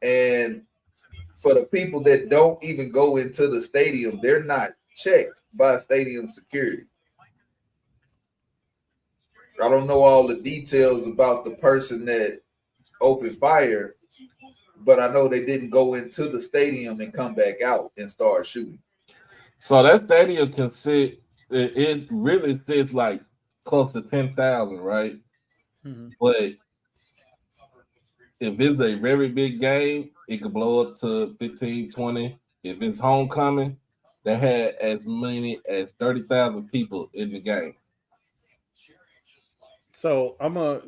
And for the people that don't even go into the stadium, they're not checked by stadium security. I don't know all the details about the person that opened fire, but I know they didn't go into the stadium and come back out and start shooting. So that stadium can sit, it really sits like close to 10,000, right? Mm-hmm. But if it's a very big game, it could blow up to 15, 20. If it's homecoming, they had as many as 30,000 people in the game. So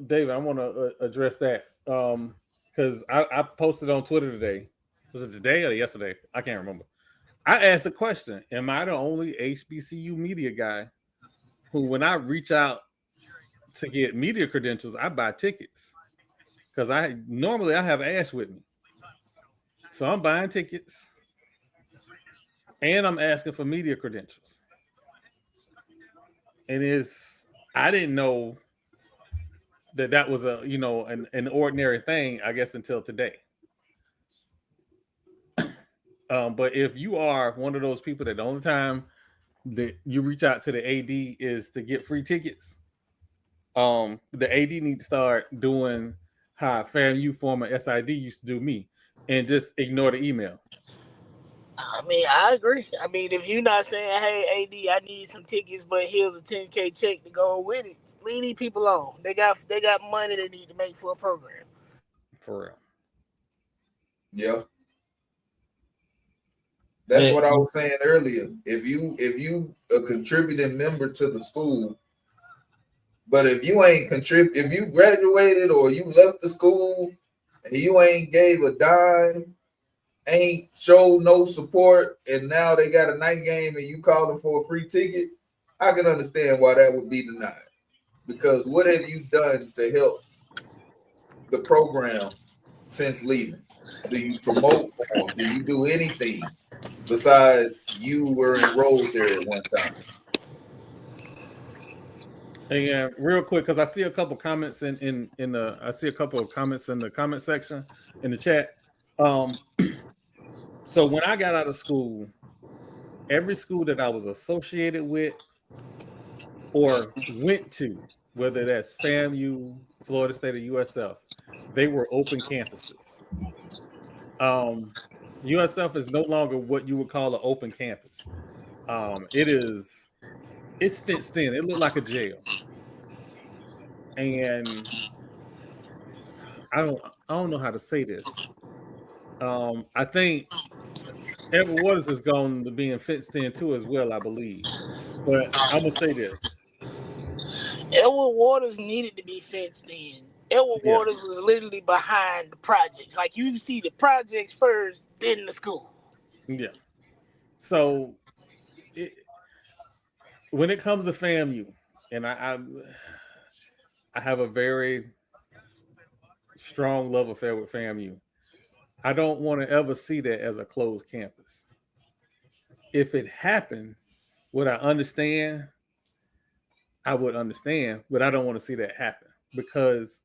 David, I want to address that because I posted on Twitter today. Was it today or yesterday? I can't remember. I asked the question: am I the only HBCU media guy who, when I reach out to get media credentials, I buy tickets? Because I have Ash with me, so I'm buying tickets and I'm asking for media credentials. And I didn't know that was an ordinary thing, I guess, until today. But if you are one of those people that the only time that you reach out to the AD is to get free tickets, the AD need to start doing how FAMU former SID used to do me and just ignore the email. I mean, I agree. I mean, if you're not saying, hey, AD, I need some tickets, but here's a $10K check to go with it, leave these people alone. They got money they need to make for a program. For real. Yeah. That's what I was saying earlier. If you a contributing member to the school, but if you ain't if you graduated or you left the school and you ain't gave a dime, ain't showed no support, and now they got a night game and you call them for a free ticket, I can understand why that would be denied. Because what have you done to help the program since leaving? Do you promote or do you do anything besides you were enrolled there at one time? And real quick, because I see a couple comments in the comment section in the chat. So when I got out of school, every school that I was associated with or went to, whether that's FAMU, Florida State, or USF, they were open campuses. USF is no longer what you would call an open campus. It's fenced in. It looked like a jail. And I don't know how to say this. I think Edward Waters is going to be fenced in too as well, I believe. But I'm gonna say this: Edward Waters needed to be fenced in. Edward Waters was literally behind the projects. Like, you see the projects first, then the school. Yeah. So when it comes to FAMU, and I have a very strong love affair with FAMU. I don't want to ever see that as a closed campus. If it happened, would I understand? I would understand, but I don't want to see that happen, because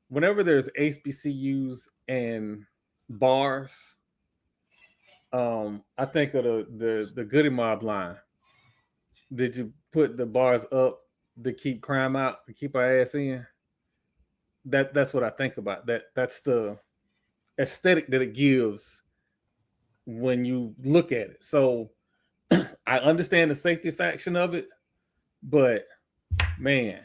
whenever there's HBCUs and bars, I think of the Goody Mob line. Did you put the bars up to keep crime out, to keep our ass in? That's what I think about. That's the aesthetic that it gives when you look at it. So I understand the safety faction of it, but man,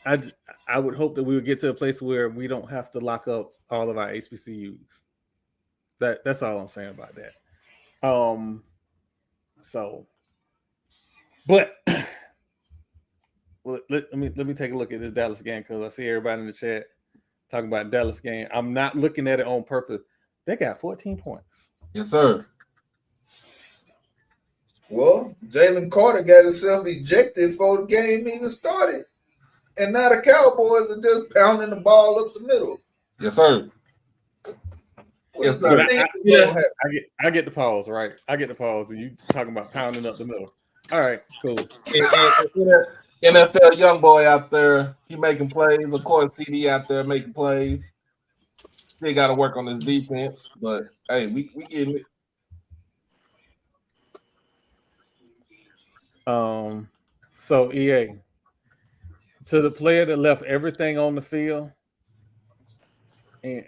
I would hope that we would get to a place where we don't have to lock up all of our HBCUs. That's all I'm saying about that. So, but well, let me take a look at this Dallas game because I see everybody in the chat talking about Dallas game. I'm not looking at it on purpose. They got 14 points. Yes, sir. Well, Jalen Carter got himself ejected before the game even started. And now the Cowboys are just pounding the ball up the middle. Yes, sir. Yes, sir. I get the pause, right? I get the pause, and you talking about pounding up the middle. All right, cool. NFL young boy out there, he making plays. Of course, CD out there making plays. Still got to work on his defense, but hey, we getting it. So EA, to the player that left everything on the field, and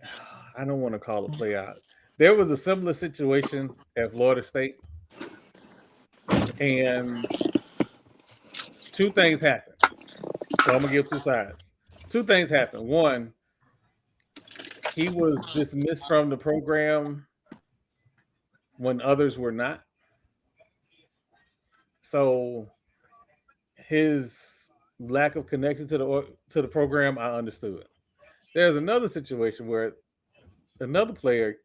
I don't want to call a play out. There was a similar situation at Florida State, and two things happened. So I'm gonna give two sides. Two things happened. One, he was dismissed from the program when others were not. So his lack of connection to the program, I understood. There's another situation where another player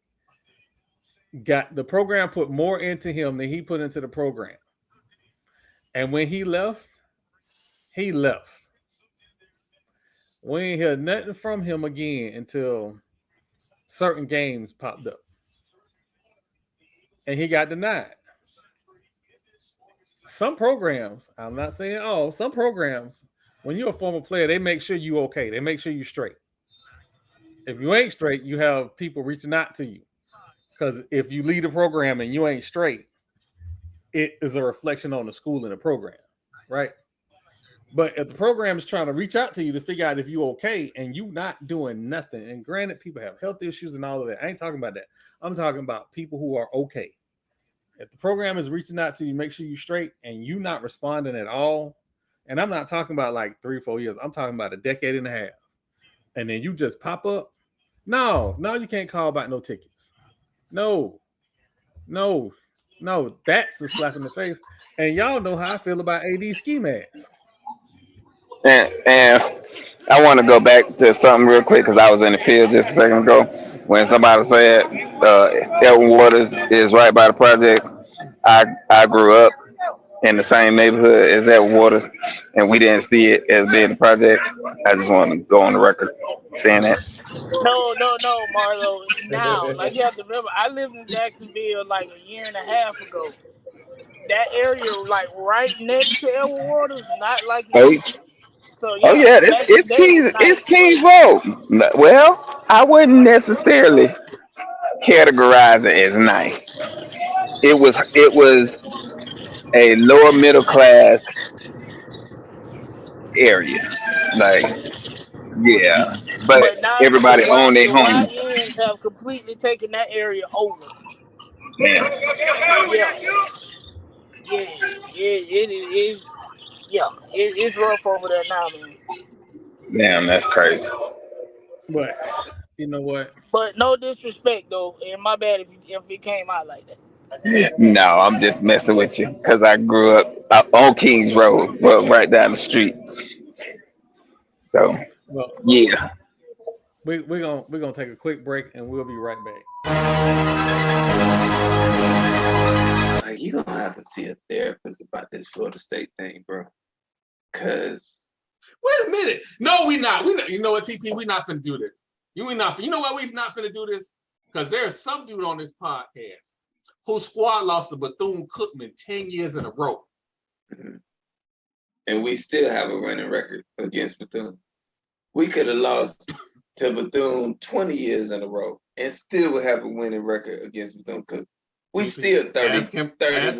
got the program put more into him than he put into the program. And when he left, he left. We ain't heard nothing from him again until certain games popped up. And he got denied. Some programs, I'm not saying all, some programs, when you're a former player, they make sure you're okay. They make sure you're straight. If you ain't straight, you have people reaching out to you. Because if you lead a program and you ain't straight, it is a reflection on the school and the program, right? But if the program is trying to reach out to you to figure out if you're okay and you not doing nothing, and granted, people have health issues and all of that. I ain't talking about that. I'm talking about people who are okay. If the program is reaching out to you, make sure you're straight and you not responding at all. And I'm not talking about like 3 or 4 years. I'm talking about a decade and a half. And then you just pop up. No, you can't call about no tickets. No, that's a slap in the face. And y'all know how I feel about AD ski masks. And I want to go back to something real quick because I was in the field just a second ago when somebody said Elton Waters is right by the projects. I grew up in the same neighborhood as Elton Waters, and we didn't see it as being the projects. I just want to go on the record saying that. No, Marlo. Now, like you have to remember, I lived in Jacksonville like a year and a half ago. That area, like right next to Elwood Waters, not like Oh, it. So oh yeah, yeah, back in the it's day, it was Kings, nice. it's Kings Road. Well, I wouldn't necessarily categorize it as nice. It was a lower middle class area. Like, yeah. But But now everybody owned their the home. YNs have completely taken that area over. Yeah. Yeah, it is. Yeah, it's rough over there now, man. Damn, that's crazy. But you know what? But no disrespect though, and my bad if it came out like that. No, I'm just messing with you because I grew up on Kings Road, well, right down the street. So, Well, yeah. we're gonna take a quick break and we'll be right back. Like, you gonna have to see a therapist about this Florida State thing, bro. Cause Wait a minute. No, we not. You know what, TP? We not finna do this. You know why we not finna do this? Because there's some dude on this podcast whose squad lost to Bethune-Cookman 10 years in a row. and we still have a running record against Bethune. We could have lost to Bethune 20 years in a row and still would have a winning record against Bethune-Cookman. We still 30 Ask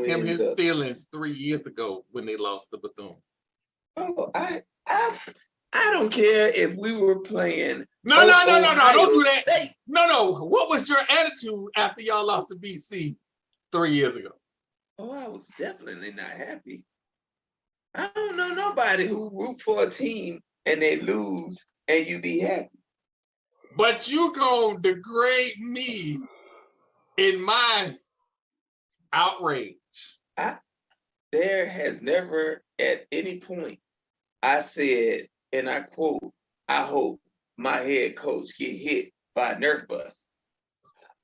him his up. feelings 3 years ago when they lost to Bethune. Oh, I don't care if we were playing. No, don't do that. State. No. What was your attitude after y'all lost to BC 3 years ago? Oh, I was definitely not happy. I don't know nobody who root for a team and they lose and you be happy. But you gonna degrade me in my outrage. There has never at any point I said, and I quote, I hope my head coach get hit by a Nerf bus.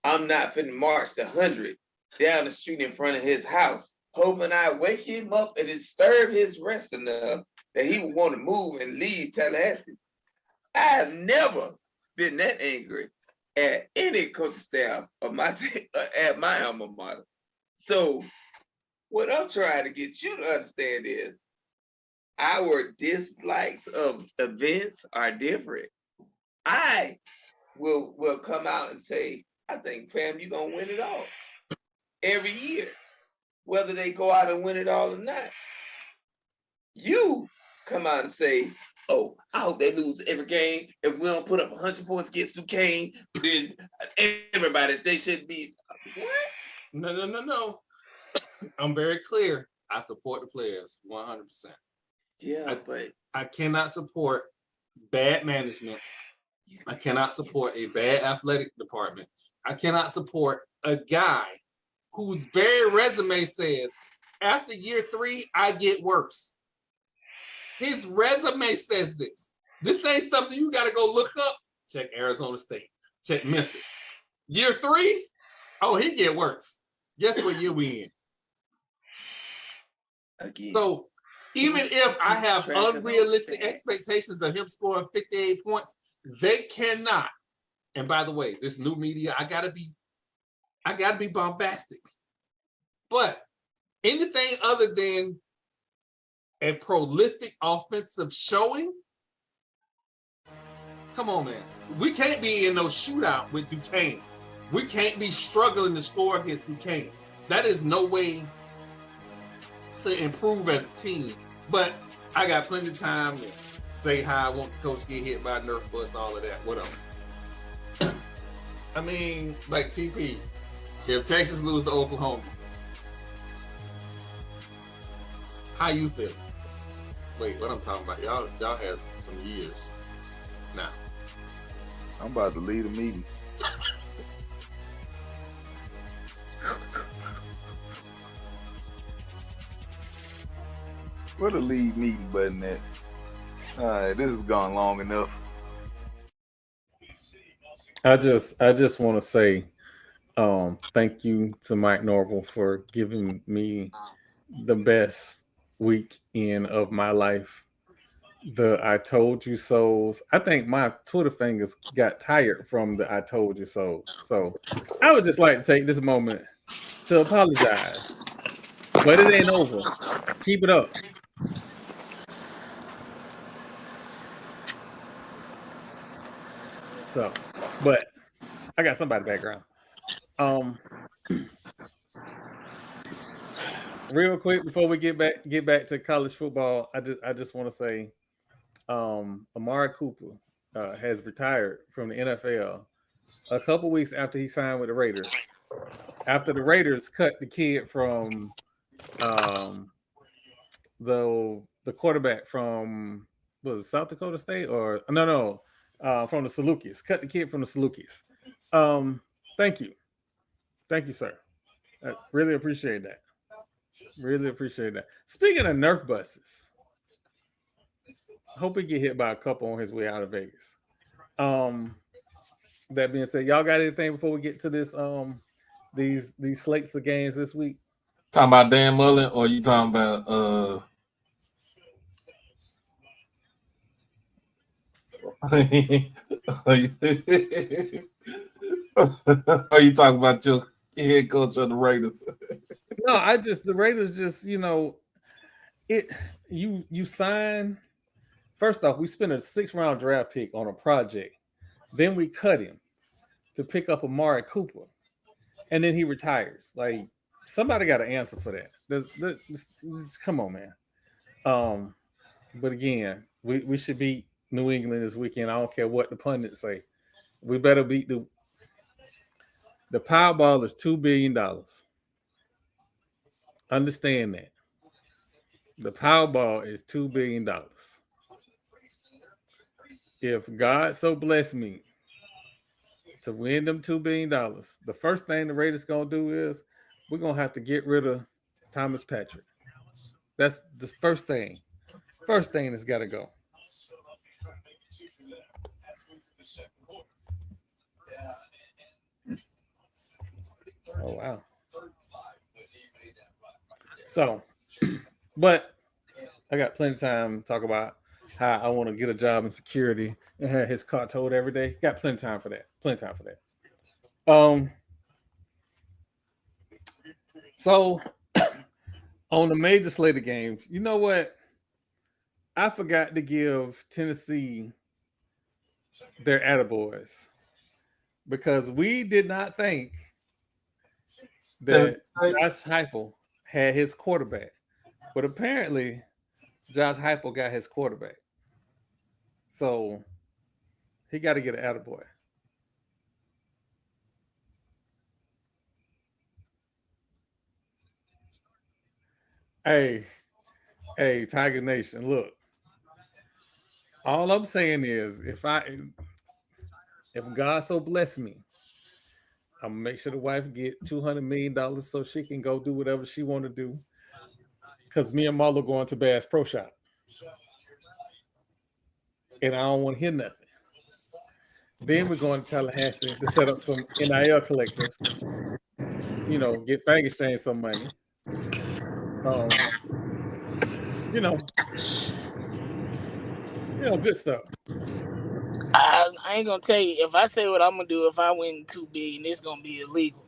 I'm not finna march the 100 down the street in front of his house, hoping I wake him up and disturb his rest enough that he would want to move and leave Tallahassee. I have never been that angry at any coach staff of my at my alma mater. So what I'm trying to get you to understand is our dislikes of events are different. I will come out and say, I think FAMU gonna win it all every year, whether they go out and win it all or not. You come out and say, oh, I hope they lose every game. If we don't put up 100 points against Duquesne, then they should be. What? No. I'm very clear. I support the players 100%. Yeah, but I cannot support bad management. I cannot support a bad athletic department. I cannot support a guy whose very resume says, after year 3, I get worse. His resume says this. This ain't something you got to go look up. Check Arizona State. Check Memphis. Year 3, oh, he get worse. Guess what year we in? Again. So even if I have unrealistic expectations of him scoring 58 points, they cannot. And by the way, this new media, I gotta be bombastic. But anything other than a prolific offensive showing, come on, man. We can't be in no shootout with Duquesne. We can't be struggling to score against Duquesne. That is no way to improve as a team. But I got plenty of time to say how I want the coach to get hit by a Nerf bus, all of that, whatever. I mean, like TP, if Texas lose to Oklahoma, how you feel? Wait, what I'm talking about? Y'all have some years now. I'm about to lead a meeting. Where the lead meeting button at? All right, this has gone long enough. I just want to say thank you to Mike Norville for giving me the best weekend of my life. The I told you so's. I think my Twitter fingers got tired from the I told you so. So I would just like to take this moment to apologize. But it ain't over. Keep it up. So, but I got somebody background. Real quick before we get back to college football, I just want to say, Amari Cooper has retired from the NFL a couple weeks after he signed with the Raiders. After the Raiders cut the kid from the quarterback from, was it South Dakota State or no from the Salukis. Cut the kid from the Salukis. Thank you, sir. I really appreciate that. Really appreciate that. Speaking of Nerf buses, hope he get hit by a couple on his way out of Vegas. That being said, y'all got anything before we get to this these slates of games this week? Talking about Dan Mullen, or you talking about are you talking about your head coach of the Raiders? No, the Raiders just, you sign. First off, we spent a 6th-round draft pick on a project. Then we cut him to pick up Amari Cooper. And then he retires. Like, somebody got to answer for that. Come on, man. But again, we should be New England this weekend. I don't care what the pundits say. We better beat the Powerball is $2 billion. Understand that. The Powerball is $2 billion. If God so bless me to win them $2 billion, the first thing the Raiders gonna do is we're gonna have to get rid of Thomas Patrick. That's the first thing. First thing that's gotta go. Oh wow. So, but I got plenty of time to talk about how I want to get a job in security and have his car towed every day. Got plenty of time for that. Plenty of time for that. So on the major slate of games, you know what? I forgot to give Tennessee their attaboys because we did not think that Josh Heupel had his quarterback, but apparently Josh Heupel got his quarterback, so he got to get an attaboy. Hey, Tiger Nation, look. All I'm saying is, if God so bless me, I'm gonna make sure the wife get $200 million so she can go do whatever she want to do. Because me and Marlo going to Bass Pro Shop, and I don't want to hear nothing. Then we're going to Tallahassee to set up some NIL collectors. You know, get bank exchange some money. You know, good stuff. I ain't gonna tell you, if I say what I'm gonna do if I win $2 billion, it's gonna be illegal.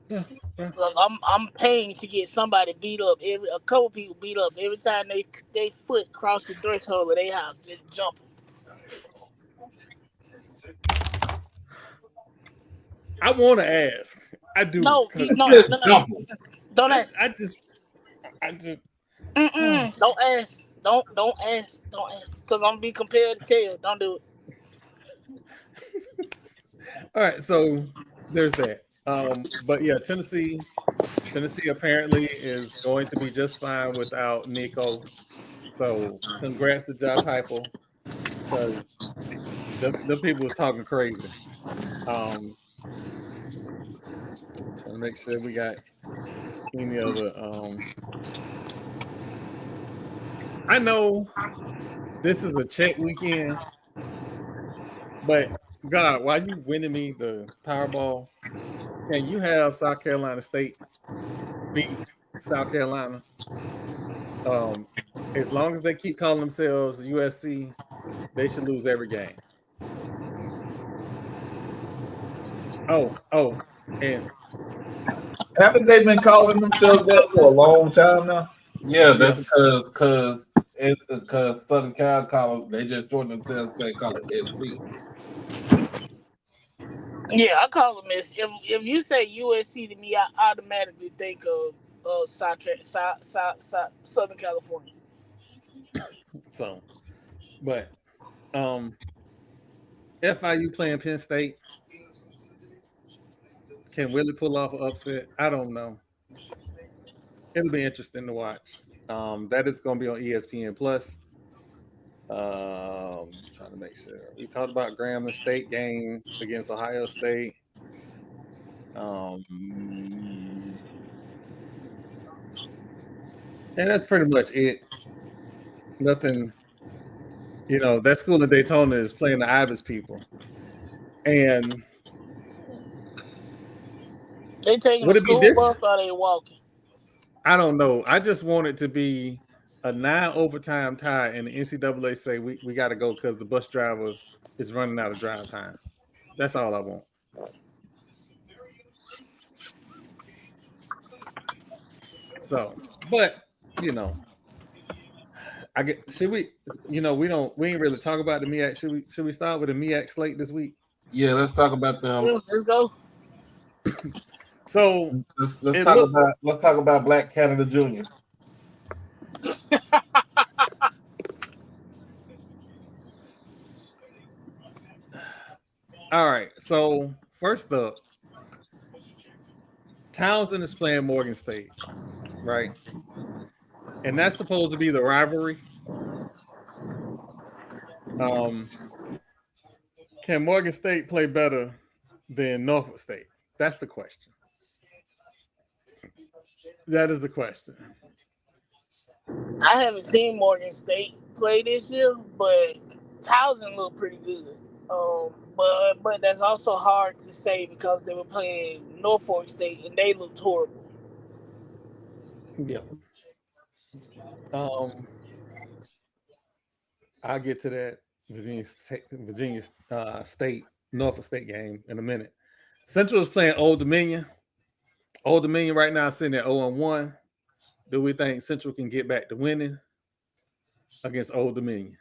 Yeah. Look, I'm paying to get somebody beat up, a couple people beat up every time they foot cross the threshold of their house, just jump them. I want to ask. I do. No. Don't ask. I just. Don't ask. Don't ask. Because I'm gonna be compelled to tell. Don't do it. All right, so there's that. But yeah, Tennessee apparently is going to be just fine without Nico. So congrats to Josh Heupel, because the people was talking crazy. Trying to make sure we got any other. I know this is a check weekend, but God, while you winning me the Powerball, can you have South Carolina State beat South Carolina? As long as they keep calling themselves USC, they should lose every game. Oh, and haven't they been calling themselves that for a long time now? Yeah, that's because Southern Cal College, they just shortened themselves to call it SC. Yeah, I call them Miss. If you say USC to me, I automatically think of Southern California. So, but FIU playing Penn State, can Willie pull off an upset? I don't know. It'll be interesting to watch. That is going to be on ESPN Plus. Trying to make sure we talked about Grambling State game against Ohio State. And that's pretty much it. Nothing. That school in Daytona is playing the Ibis people, and they taking a school bus or they walking? I don't know. I just want it to be a 9 overtime tie, and the NCAA say we got to go because the bus driver is running out of drive time. That's all I want. So, but should we? We ain't really talk about the MEAC. Should we start with the MEAC slate this week? Yeah, let's talk about them. Let's go. So let's talk about Black Canada Jr. All right. So first up, Townsend is playing Morgan State, right? And that's supposed to be the rivalry. Can Morgan State play better than Norfolk State? That's the question. That is the question. I haven't seen Morgan State play this year, but Townsend looked pretty good. But that's also hard to say because they were playing Norfolk State and they looked horrible. Yeah. I'll get to that Virginia State, Norfolk State game in a minute. Central is playing Old Dominion. Old Dominion right now is sitting at 0-1. Do we think Central can get back to winning against Old Dominion?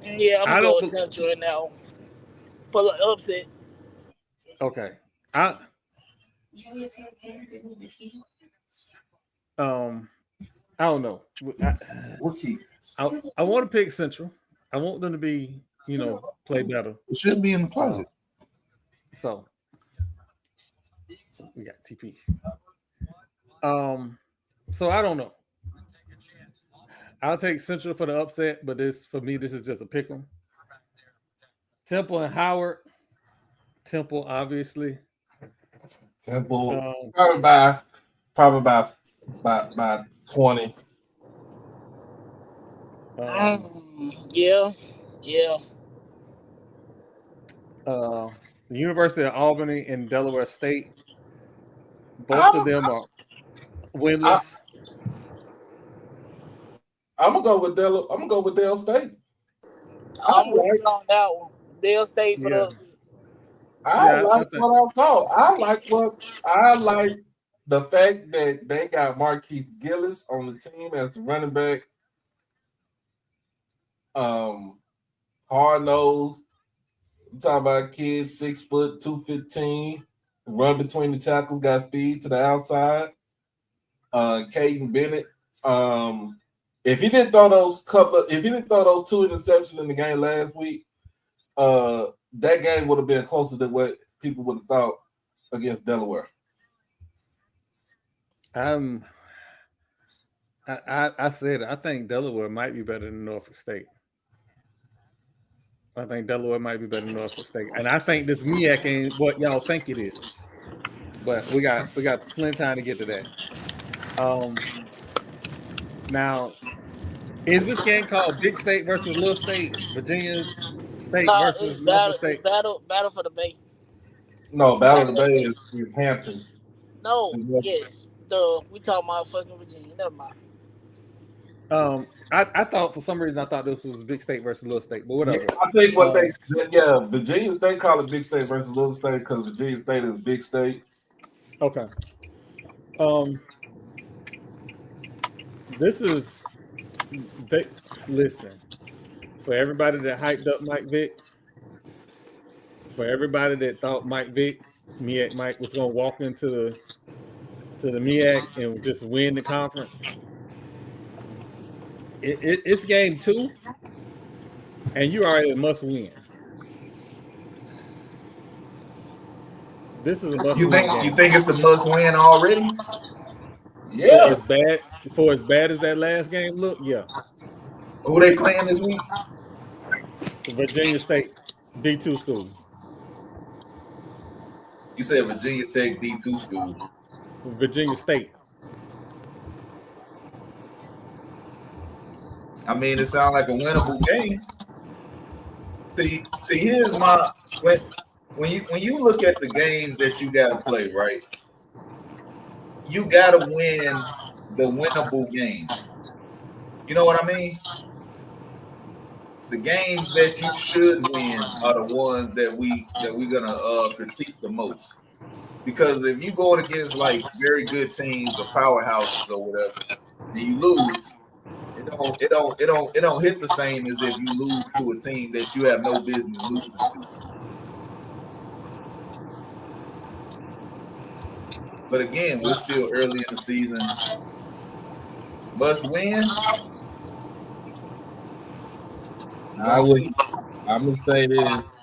Yeah, I'm going to go with Central right now. Pull an upset. Okay. I don't know. I want to pick Central. I want them to be, play better. It should be in the closet. So we got TP. So I don't know. I'll take Central for the upset, but for me, this is just a pick 'em. Temple and Howard. Temple, obviously. Temple, probably by 20. Yeah. The University of Albany and Delaware State. Both of them are winless. I'm gonna go with Dale State. I'm working on that one. Dale State for the. I like what I saw. I like the fact that they got Marquise Gillis on the team as the running back. Hard nose. You talk about kids 6 foot, 215, run between the tackles, got speed to the outside. Caden Bennett. If he didn't throw those 2 interceptions in the game last week, that game would have been closer than what people would have thought against Delaware. I said I think Delaware might be better than Norfolk State. I think Delaware might be better than Norfolk State, and I think this MEAC ain't what y'all think it is. But we got plenty of time to get to that. Now, is this game called Big State versus Little State? Virginia State versus Norfolk State? Battle for the Bay. No, Battle of the Bay is Hampton. No, yes. We talking about fucking Virginia. Never mind. I thought for some reason this was Big State versus Little State, but whatever. I think Virginia State call it Big State versus Little State because Virginia State is Big State. Okay. Listen, for everybody that hyped up Mike Vick, for everybody that thought Mike was going to walk into the MEAC and just win the conference, it's game 2, and you already must win. This is a must win. You think it's the must win already? Yeah. For as bad as that last game looked, yeah. Who they playing this week? Virginia State, D2 school. You said Virginia Tech D2 school. Virginia State. I mean, it sounds like a winnable game. See, here's my when you look at the games that you got to play, right? You got to win the winnable games. You know what I mean? The games that you should win are the ones that we're gonna critique the most. Because if you go against like very good teams or powerhouses or whatever, and you lose, it don't hit the same as if you lose to a team that you have no business losing to. But again, we're still early in the season. Must win. I'm gonna say this: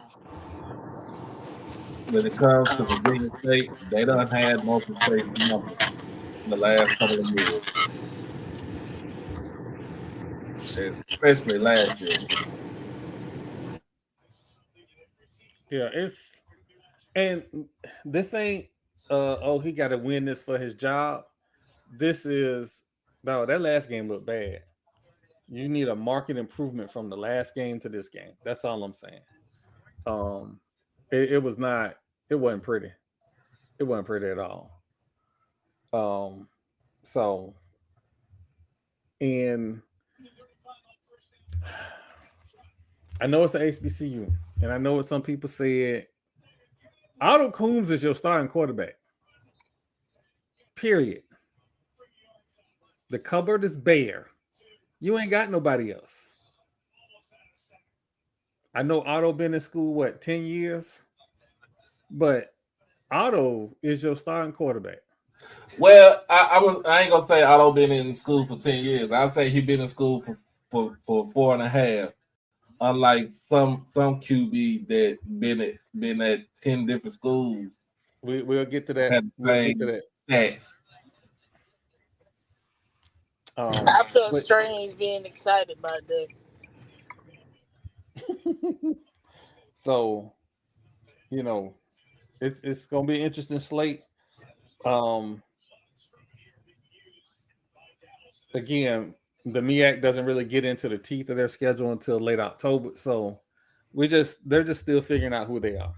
when it comes to Virginia State, they done had multi-state numbers in the last couple of years, especially last year. Yeah, and this ain't he got to win this for his job. This is no, that last game looked bad. You need a market improvement from the last game to this game. That's all I'm saying. Um, it was not. It wasn't pretty. It wasn't pretty at all. Um, so and I know it's an HBCU, and I know what some people said. Otto Coombs is your starting quarterback. Period. The cupboard is bare. You ain't got nobody else. I know Otto been in school, 10 years? But Otto is your starting quarterback. Well, I ain't gonna say Otto been in school for 10 years. I'll say he been in school for 4.5. Unlike some QB that been at 10 different schools. We'll get to that. We'll get to that. Stats. I feel strange being excited about that. So, it's gonna be an interesting slate. Again, the MEAC doesn't really get into the teeth of their schedule until late October, so they're just still figuring out who they are.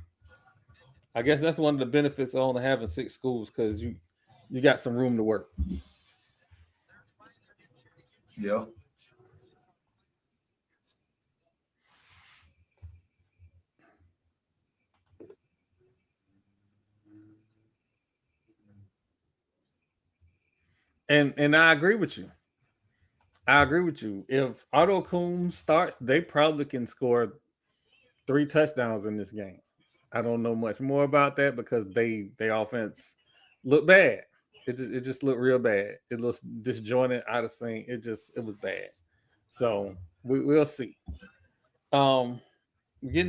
I guess that's one of the benefits of only having 6 schools, because you got some room to work. Yeah. And I agree with you. If Otto Coombs starts, they probably can score 3 touchdowns in this game. I don't know much more about that because they offense looked bad. It just looked real bad. It looks disjointed, out of sync. It was bad. So we'll see. Getting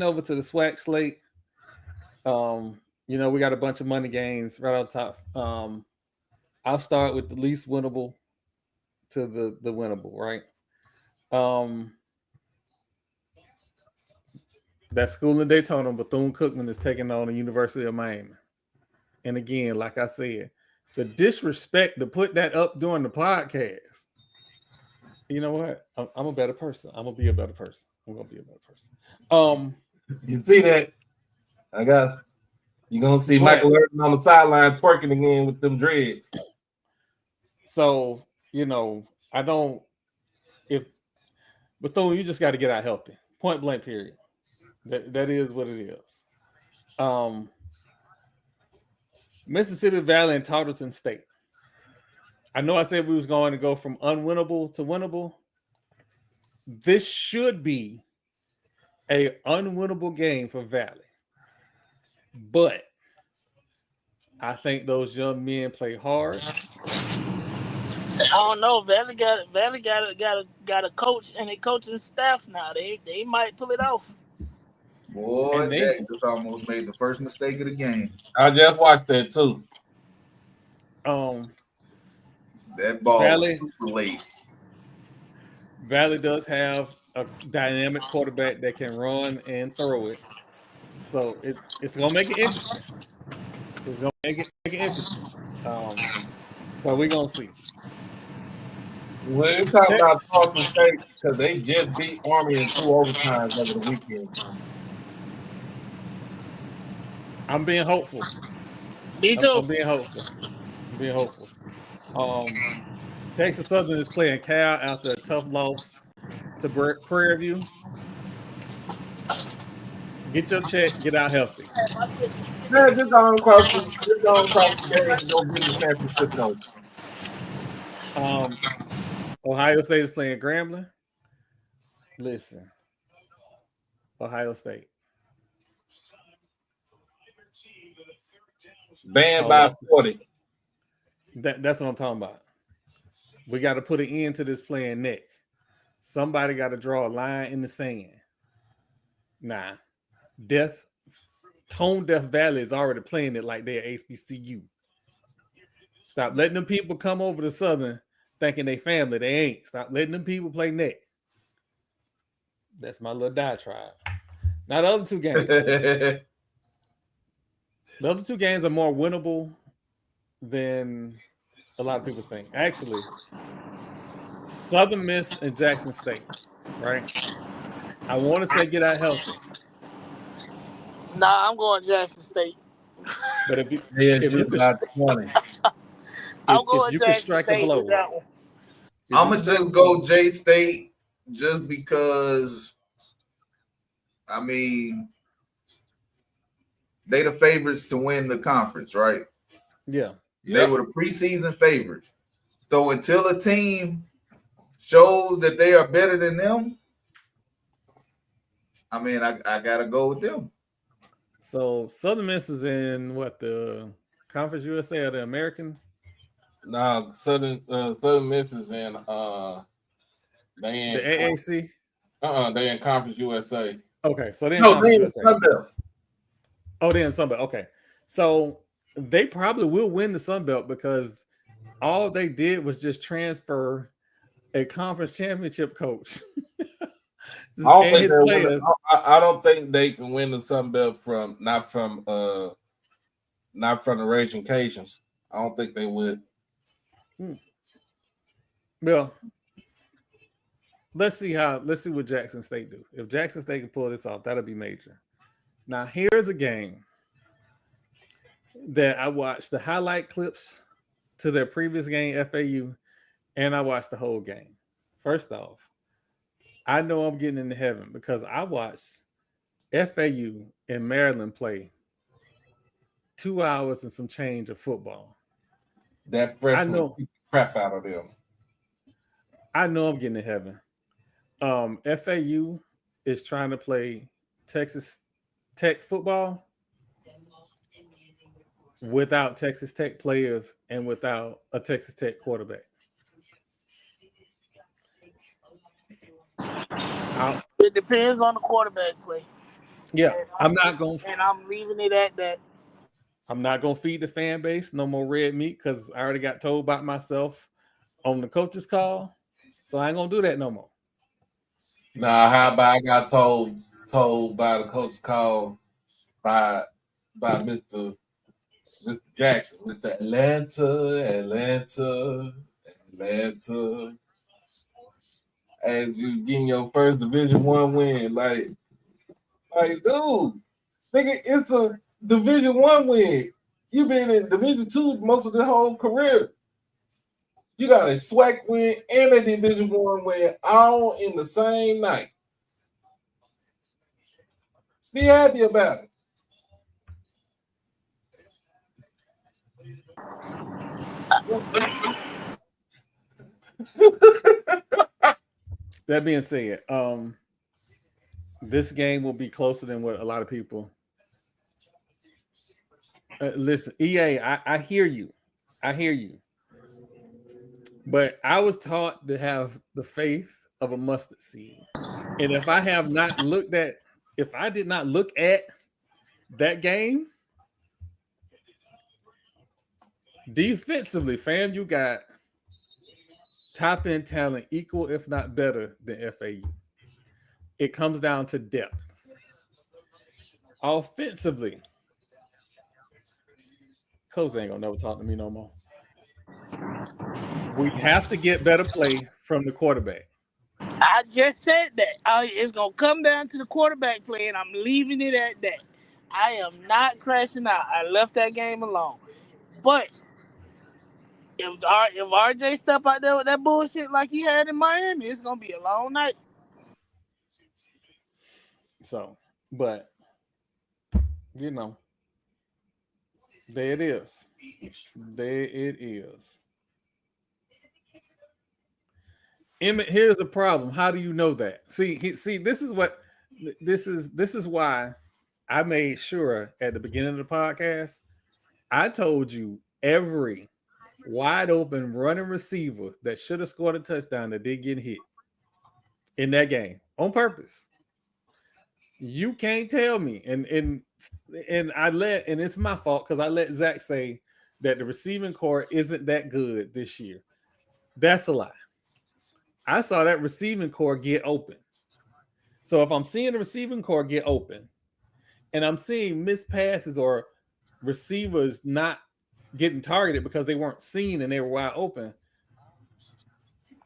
over to the SWAC slate. We got a bunch of money games right on top. I'll start with the least winnable to the winnable, right? That school in Daytona, Bethune-Cookman, is taking on the University of Miami. And again, like I said, the disrespect to put that up during the podcast. You know what? I'm a better person. I'm gonna be a better person. You see that? You're gonna see Michael Irvin on the sideline twerking again with them dreads. So, if Bethune, you just got to get out healthy. Point blank, period. That is what it is. Mississippi Valley and Tarleton State. I know I said we was going to go from unwinnable to winnable. This should be a unwinnable game for Valley. But I think those young men play hard. I don't know. Valley got a coach and a coaching staff now. They might pull it off. Boy, Dak just almost made the first mistake of the game. I just watched that too. That ball was super late. Valley does have a dynamic quarterback that can run and throw it. So it's gonna make it interesting. It's gonna make it interesting. So we're gonna see. We're talking about Tarleton State because they just beat Army in 2 overtimes over the weekend. I'm being hopeful. Me too. I'm being hopeful. Texas Southern is playing Cal after a tough loss to Prairie View. Get your check, get out healthy. Yeah, just go across the game and go beat San Francisco. Ohio State is playing Grambling. Listen, Ohio State. Banned by 40. That's what I'm talking about. We got to put an end to this playing neck. Somebody got to draw a line in the sand. Nah, Tone Death Valley is already playing it like they're HBCU. Stop letting them people come over to Southern thinking they family. They ain't. Stop letting them people play neck. That's my little diatribe. Now the other two games. The other two games are more winnable than a lot of people think. Actually, Southern Miss and Jackson State, right? I want to say get out healthy. Nah, I'm going Jackson State. But if you ASU could got 20. I'm if going you could Jackson strike a State blow, with that one. I'm gonna just go J State just because. I mean, they the favorites to win the conference, right? Yeah. They were the preseason favorite. So until a team shows that they are better than them, I mean, I gotta go with them. So Southern Miss is in what, the Conference USA or the American? No, Southern Miss is in they in The AAC? they in Conference USA. Okay, so they're in No, Conference they in USA. Sun Belt. Oh, they're in Sunbelt. Okay. So they probably will win the Sunbelt because all they did was just transfer a conference championship coach. And his players. I don't think they can win the Sun Belt not from the Raging Cajuns. I don't think they would. Well, let's see what Jackson State do. If Jackson State can pull this off, that'll be major. Now, here's a game that I watched the highlight clips to their previous game, FAU, and I watched the whole game. First off, I know I'm getting into heaven because I watched FAU and Maryland play 2 hours and some change of football. That freshman crap out of them. I know I'm getting to heaven. FAU is trying to play Texas Tech football without Texas Tech players and without a Texas Tech quarterback. It depends on the quarterback play. Yeah, and I'm leaving it at that. I'm not gonna feed the fan base no more red meat because I already got told about myself on the coach's call, so I ain't gonna do that no more. Nah, how about I got told by the coach's call by Mr. Jackson, Mr. Atlanta. As you getting your first Division I win, like, dude, nigga, it's a Division I win. You've been in Division II most of the whole career. You got a SWAC win and a Division I win all in the same night. Be happy about it. That being said, this game will be closer than what a lot of people. Listen, EA, I hear you. But I was taught to have the faith of a mustard seed. And if I did not look at that game, defensively, fam, you got top end talent equal, if not better, than FAU. It comes down to depth. Offensively, Coach ain't gonna never talk to me no more. We have to get better play from the quarterback. I just said that. It's gonna come down to the quarterback play, and I'm leaving it at that. I am not crashing out. I left that game alone. But if RJ step out there with that bullshit like he had in Miami, it's gonna be a long night. So, but you know, there it is. Emmett, here's the problem. How do you know that? See, this is why I made sure at the beginning of the podcast, I told you every wide open running receiver that should have scored a touchdown that did get hit in that game on purpose. You can't tell me, and it's my fault because I let Zach say that the receiving core isn't that good this year. That's a lie. I saw that receiving core get open. So if I'm seeing the receiving core get open, and I'm seeing missed passes or receivers not getting targeted because they weren't seen and they were wide open,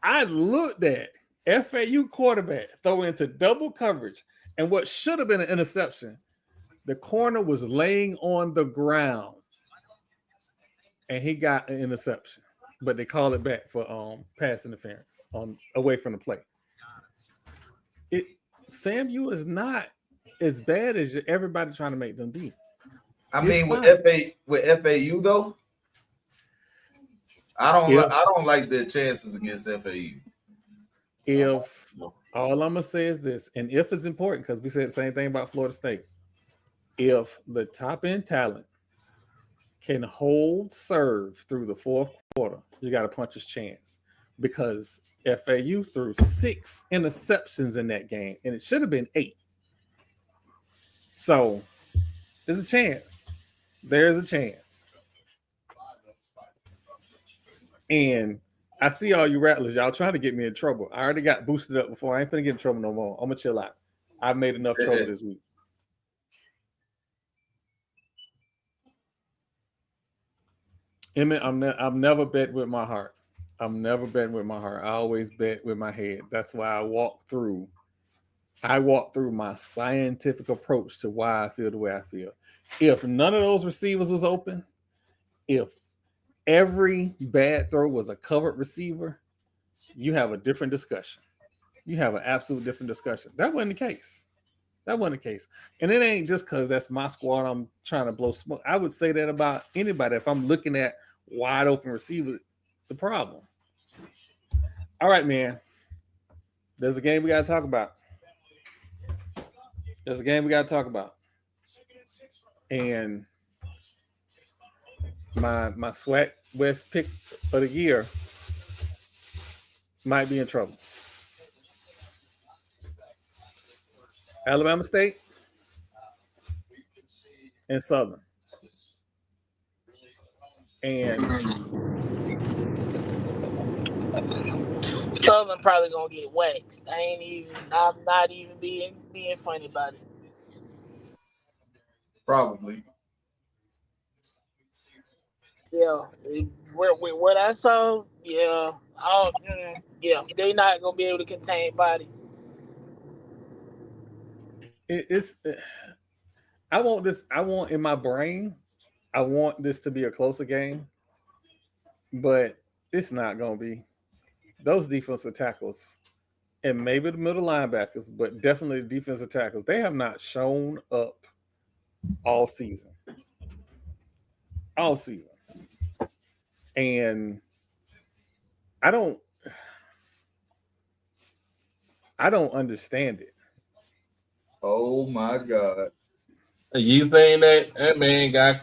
I looked at FAU quarterback throw into double coverage, and what should have been an interception, the corner was laying on the ground, and he got an interception, but they called it back for pass interference on away from the play. FAMU is not as bad as everybody trying to make them be. I It's mean, fine. with FAU though, I don't like their chances against FAU. If all I'm gonna say is this, and if it's important because we said the same thing about Florida State. If the top end talent can hold serve through the fourth quarter, you got a puncher's chance because FAU threw 6 interceptions in that game, and it should have been 8. So there's a chance. There's a chance. And I see all you rattlers, y'all trying to get me in trouble. I already got boosted up before. I ain't finna get in trouble no more. I'm gonna chill out. I've made enough trouble this week. Emmett, I'm never bet with my heart. I'm never betting with my heart. I always bet with my head. That's why I walk through my scientific approach to why I feel the way I feel. If none of those receivers was open, if every bad throw was a covered receiver, you have a different discussion. You have an absolute different discussion. That wasn't the case. And it ain't just because that's my squad I'm trying to blow smoke. I would say that about anybody if I'm looking at wide open receivers, the problem. All right, man. There's a game we got to talk about. And my SWAC West pick of the year might be in trouble. Alabama State and Southern. And Southern probably gonna get waxed. I'm not even being funny about it. Probably. Yeah, with what I saw, yeah, they're not gonna be able to contain body. I want in my brain, I want this to be a closer game, but it's not gonna be. Those defensive tackles and maybe the middle linebackers, but definitely the defensive tackles, they have not shown up all season. And I don't understand it. Oh my God. You saying that man got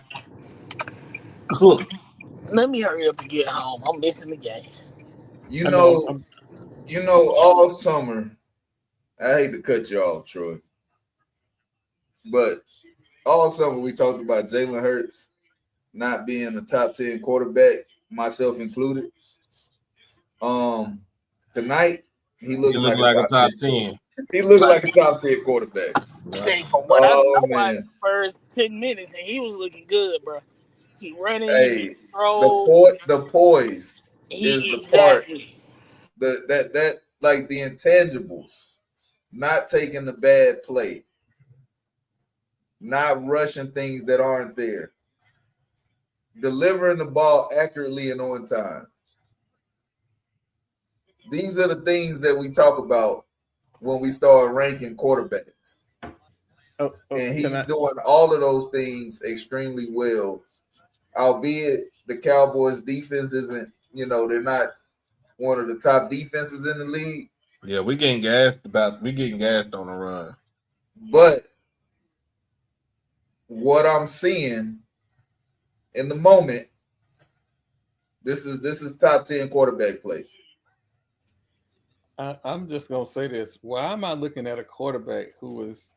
cooked? Let me hurry up and get home. I'm missing the game. You know, all summer, I hate to cut you off, Troy, but all summer we talked about Jalen Hurts not being a top 10 quarterback, myself included. Tonight he looked like a top 10. He looked like a top 10 quarterback. See, from what I watched the first 10 minutes, and he was looking good, bro. He running. Hey, throws. The poise is the part that like the intangibles, not taking the bad play, not rushing things that aren't there, delivering the ball accurately and on time. These are the things that we talk about when we start ranking quarterbacks. And he's doing all of those things extremely well, albeit the Cowboys defense isn't, they're not one of the top defenses in the league. Yeah, we getting gassed on the run. But what I'm seeing in the moment, this is top 10 quarterback play. I'm just gonna say this. Why am I looking at a quarterback who was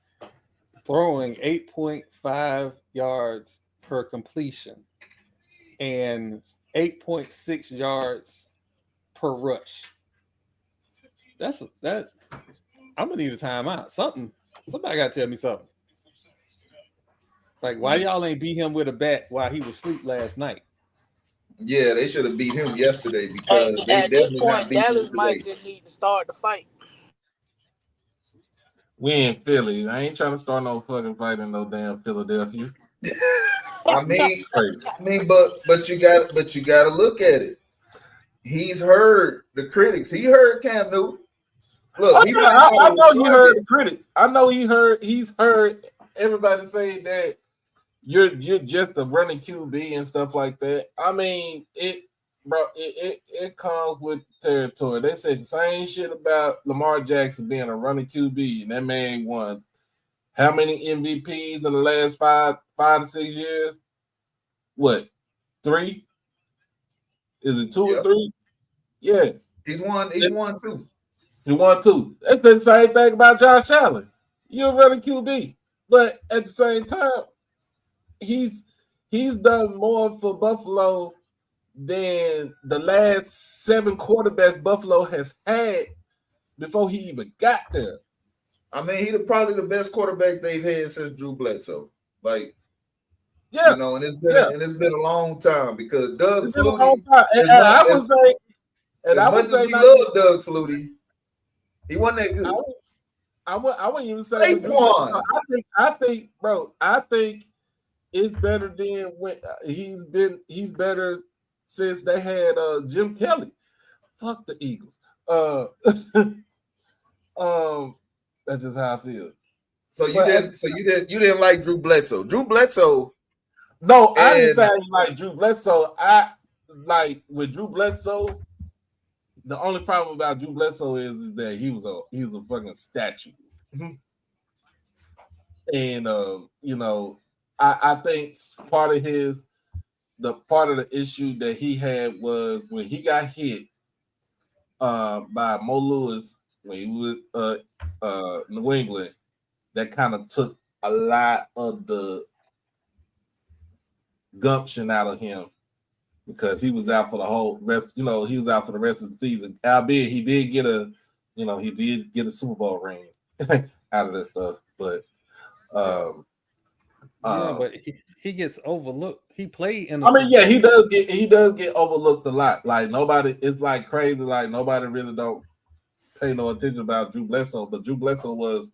throwing 8.5 yards per completion and 8.6 yards per rush. That's that. I'm gonna need a timeout. Somebody gotta tell me something. Like, why y'all ain't beat him with a bat while he was asleep last night? Yeah, they should have beat him yesterday because they At this definitely not point, beating him Dallas might today. just need to start the fight. We in Philly. I ain't trying to start no fucking fight in no damn Philadelphia. I mean, but you gotta look at it. He's heard the critics. He heard Cam Newton. Look, he might not I know you heard it. the critics. I know he's heard everybody say that you're just a running QB and stuff like that. I mean, it comes with territory. They said the same shit about Lamar Jackson being a running QB, and that man won how many MVPs in the last 5 to 6 years? What, 3? Is it 2 or 3? Yeah, He's won 2. He won 2. That's the same thing about Josh Allen. You're running QB, but at the same time, he's done more for Buffalo than the last 7 quarterbacks Buffalo has had before he even got there. I mean, he's probably the best quarterback they've had since Drew Bledsoe. Like, yeah, you know, and it's been a long time because Doug it's been a Flutie. long time. And I would say, as much as we love Doug Flutie, he wasn't that good. I wouldn't even say Saquon. I think it's better than when he's better since they had Jim Kelly. Fuck the Eagles. That's just how I feel. So you didn't like Drew Bledsoe. Drew Bledsoe. No, I didn't say I didn't like Drew Bledsoe. I like with Drew Bledsoe. The only problem about Drew Bledsoe is that he was a fucking statue. And you know, I think part of the issue that he had was when he got hit by Mo Lewis when he was New England, that kind of took a lot of the gumption out of him because he was out for the whole rest. You know, he was out for the rest of the season. Albeit he did get a Super Bowl ring out of this stuff, but but he gets overlooked. He played in. He does get overlooked a lot. Like nobody, it's like crazy. Like nobody really don't pay no attention about Drew Bledsoe, but Drew Bledsoe was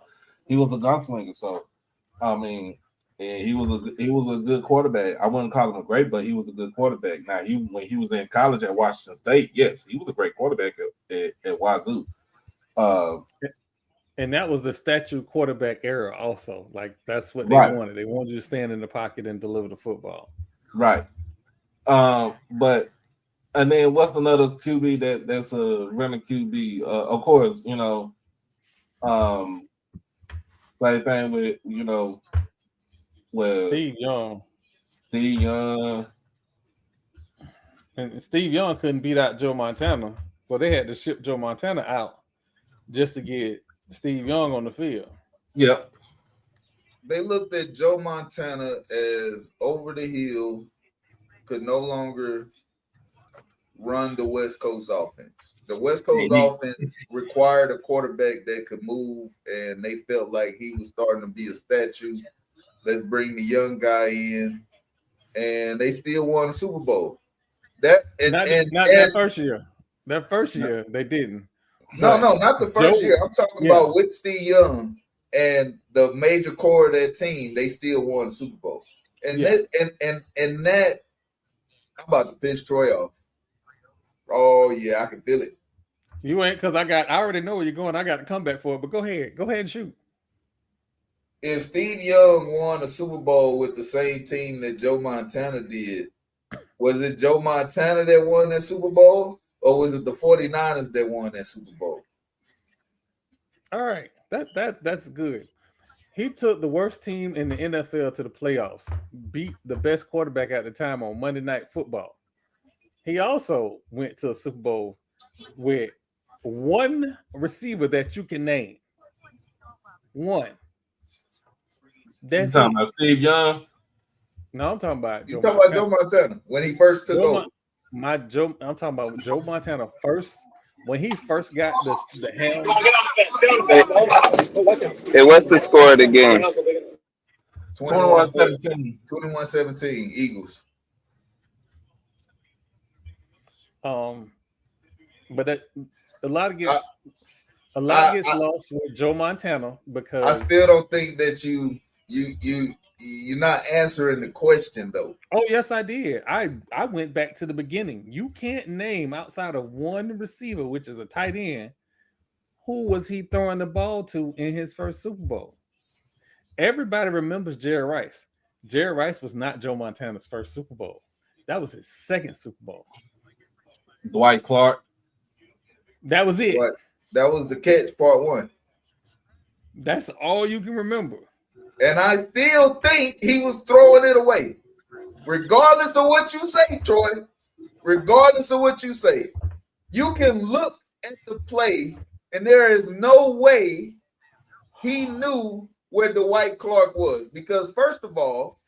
a gunslinger. So I mean, and he was a good quarterback. I wouldn't call him a great, but he was a good quarterback. Now when he was in college at Washington State, yes, he was a great quarterback at Wazoo. And that was the statue quarterback era also. Like, that's what they wanted. They wanted you to stand in the pocket and deliver the football. Right. But and then what's another QB that's a running QB? Of course, you know, same thing with, you know, with Steve Young. And Steve Young couldn't beat out Joe Montana. So they had to ship Joe Montana out just to get Steve Young on the field. Yep. They looked at Joe Montana as over the hill, could no longer run the West Coast offense. The West Coast offense required a quarterback that could move, and they felt like he was starting to be a statue. Let's bring the young guy in, and they still won a Super Bowl. Not that first year. That first year they didn't. No, not the first year. I'm talking about with Steve Young and the major core of that team. They still won the Super Bowl, and that I'm about to piss Troy off. Oh yeah, I can feel it. You ain't, because I already know where you're going. I got to come back for it, but go ahead and shoot. If Steve Young won a Super Bowl with the same team that Joe Montana did, was it Joe Montana that won that Super Bowl? Or was it the 49ers that won that Super Bowl? All right. That's good. He took the worst team in the NFL to the playoffs, beat the best quarterback at the time on Monday Night Football. He also went to a Super Bowl with one receiver that you can name. One. That's talking it. about Steve Young? No, I'm talking about You talking about Joe Montana when he first took over? I'm talking about Joe Montana first when he first got the helm. Hey, what's the score of the game? 21-17. 21-17 Eagles. But that a lot gets lost with Joe Montana because I still don't think that you're not answering the question though. Oh yes, I did. I went back to the beginning. You can't name outside of one receiver, which is a tight end, who was he throwing the ball to in his first Super Bowl? Everybody remembers Jerry Rice. Jerry Rice was not Joe Montana's first Super Bowl. That was his second Super Bowl. Dwight Clark. That was it. But that was the catch part one. That's all you can remember. And I still think he was throwing it away. Regardless of what you say, Troy, regardless of what you say, you can look at the play and there is no way he knew where Dwight Clark was. Because first of all,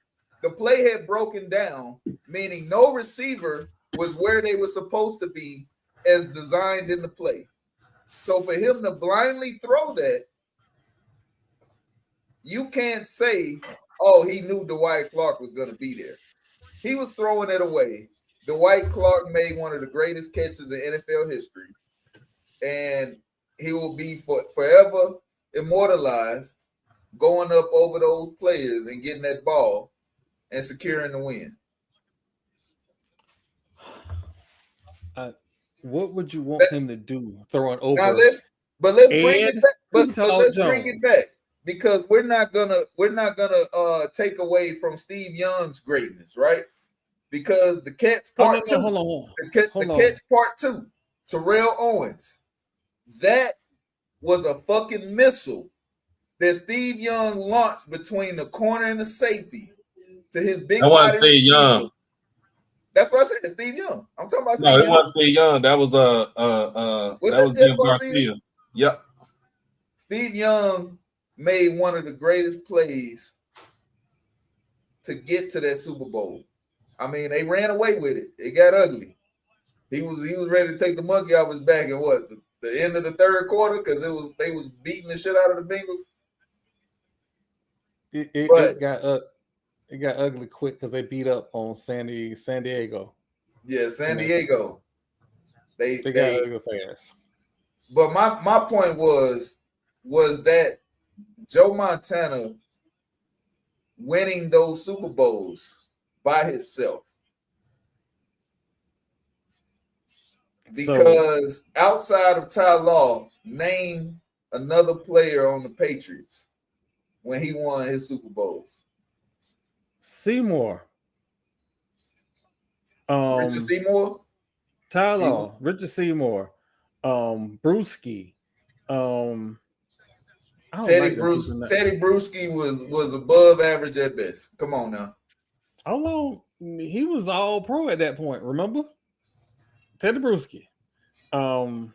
the play had broken down, meaning no receiver was where they were supposed to be as designed in the play. So for him to blindly throw that, you can't say, oh, he knew Dwight Clark was going to be there. He was throwing it away. Dwight Clark made one of the greatest catches in NFL history. And he will be forever immortalized going up over those players and getting that ball and securing the win. What would you want him to do? Throwing over? Now let's bring it back. But let's bring it back because we're not gonna take away from Steve Young's greatness, right? Because the catch part two, the catch part two, Terrell Owens, that was a fucking missile that Steve Young launched between the corner and the safety to his big body. That wasn't Steve Young. That's what I said, Steve Young. I'm talking about Steve Young. No, it wasn't Steve Young. That was Jim Garcia. Yep. Steve Young made one of the greatest plays to get to that Super Bowl. I mean, they ran away with it. It got ugly. He was ready to take the monkey off his back in what the end of the third quarter because they was beating the shit out of the Bengals. It got ugly quick because they beat up on San Diego. Yeah, San Diego. They got ugly fast. But my point was that Joe Montana winning those Super Bowls by himself. Because outside of Ty Law, name another player on the Patriots when he won his Super Bowls. Seymour. Richard Seymour? Ty Law, Richard Seymour, Brewski. Teddy Brewski was above average at best. Come on now. How long? He was all pro at that point, remember? Teddy Brewski. Oh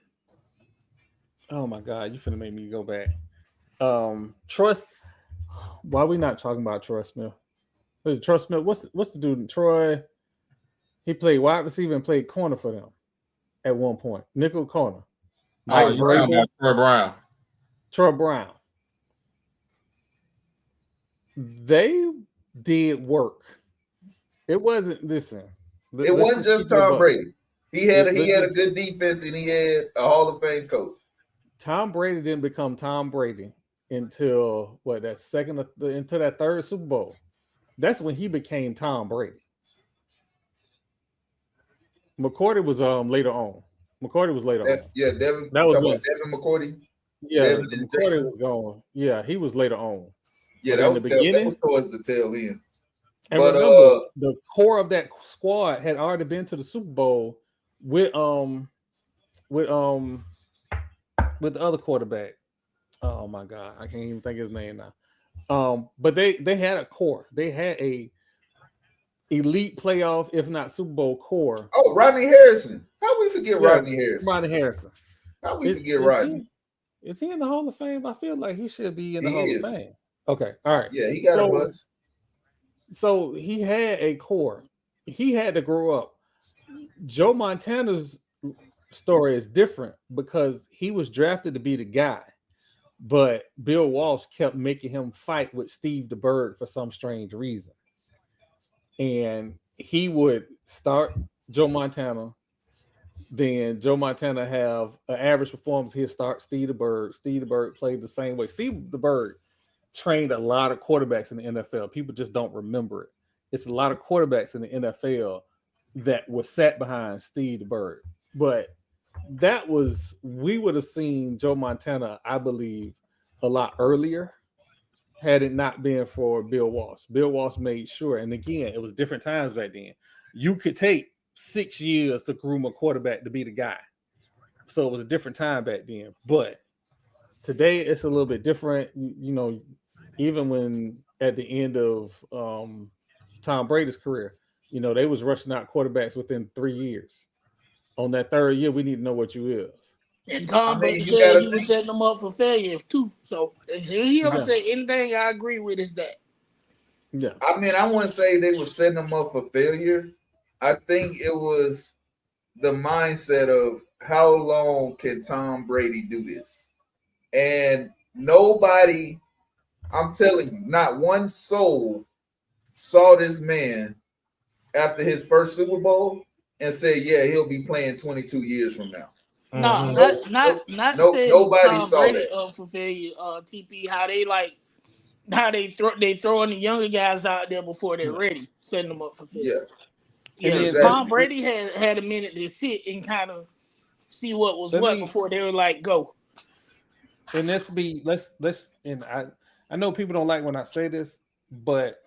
my God, you finna make me go back. Trust. Why are we not talking about Troy Smith? Troy Smith, what's the dude? Troy, he played wide receiver and played corner for them at one point. Nickel corner. Troy Brown. They did work. It wasn't it wasn't just Tom Brady. He had a good defense and he had a Hall of Fame coach. Tom Brady didn't become Tom Brady until into that third Super Bowl. That's when he became Tom Brady. McCourty was later on. Yeah, Devin. That was Devin McCourty. Yeah, McCourty was gone. Yeah, he was later on. Yeah, that was towards the tail end. And but remember, the core of that squad had already been to the Super Bowl with the other quarterback. Oh my God, I can't even think his name now. But they had a core. They had a elite playoff, if not Super Bowl core. Oh, Rodney Harrison. How we forget Rodney Harrison? Rodney Harrison. How we forget Rodney? Is he in the Hall of Fame? I feel like he should be in the Hall of Fame. Okay, all right. Yeah, he got a bus. So he had a core. He had to grow up. Joe Montana's story is different because he was drafted to be the guy, but Bill Walsh kept making him fight with Steve DeBerg for some strange reason. And he would start Joe Montana. Then Joe Montana have an average performance. He'll start Steve DeBerg. Steve DeBerg played the same way. Steve DeBerg trained a lot of quarterbacks in the NFL. People just don't remember it. It's a lot of quarterbacks in the NFL that were sat behind Steve DeBerg. But that was, we would have seen Joe Montana, I believe, a lot earlier had it not been for Bill Walsh. Bill Walsh made sure, and again, it was different times back then. You could take 6 years to groom a quarterback to be the guy. So it was a different time back then. But today it's a little bit different. You know, even when at the end of Tom Brady's career, you know, they was rushing out quarterbacks within 3 years. On that third year, we need to know what you is. And Tom Brady said he was setting them up for failure too. So if he ever said anything I agree with is that. Yeah. I mean, I wouldn't say they were setting them up for failure. I think it was the mindset of how long can Tom Brady do this? And nobody, I'm telling you, not one soul saw this man after his first Super Bowl and said, yeah, he'll be playing 22 years from now. No, not nobody Tom saw Brady that. up for failure. TP, how they throwing the younger guys out there before they're ready, setting them up for failure. Yeah, exactly. Tom Brady had a minute to sit and kind of see what was before they were like, go. And let's and I know people don't like when I say this, but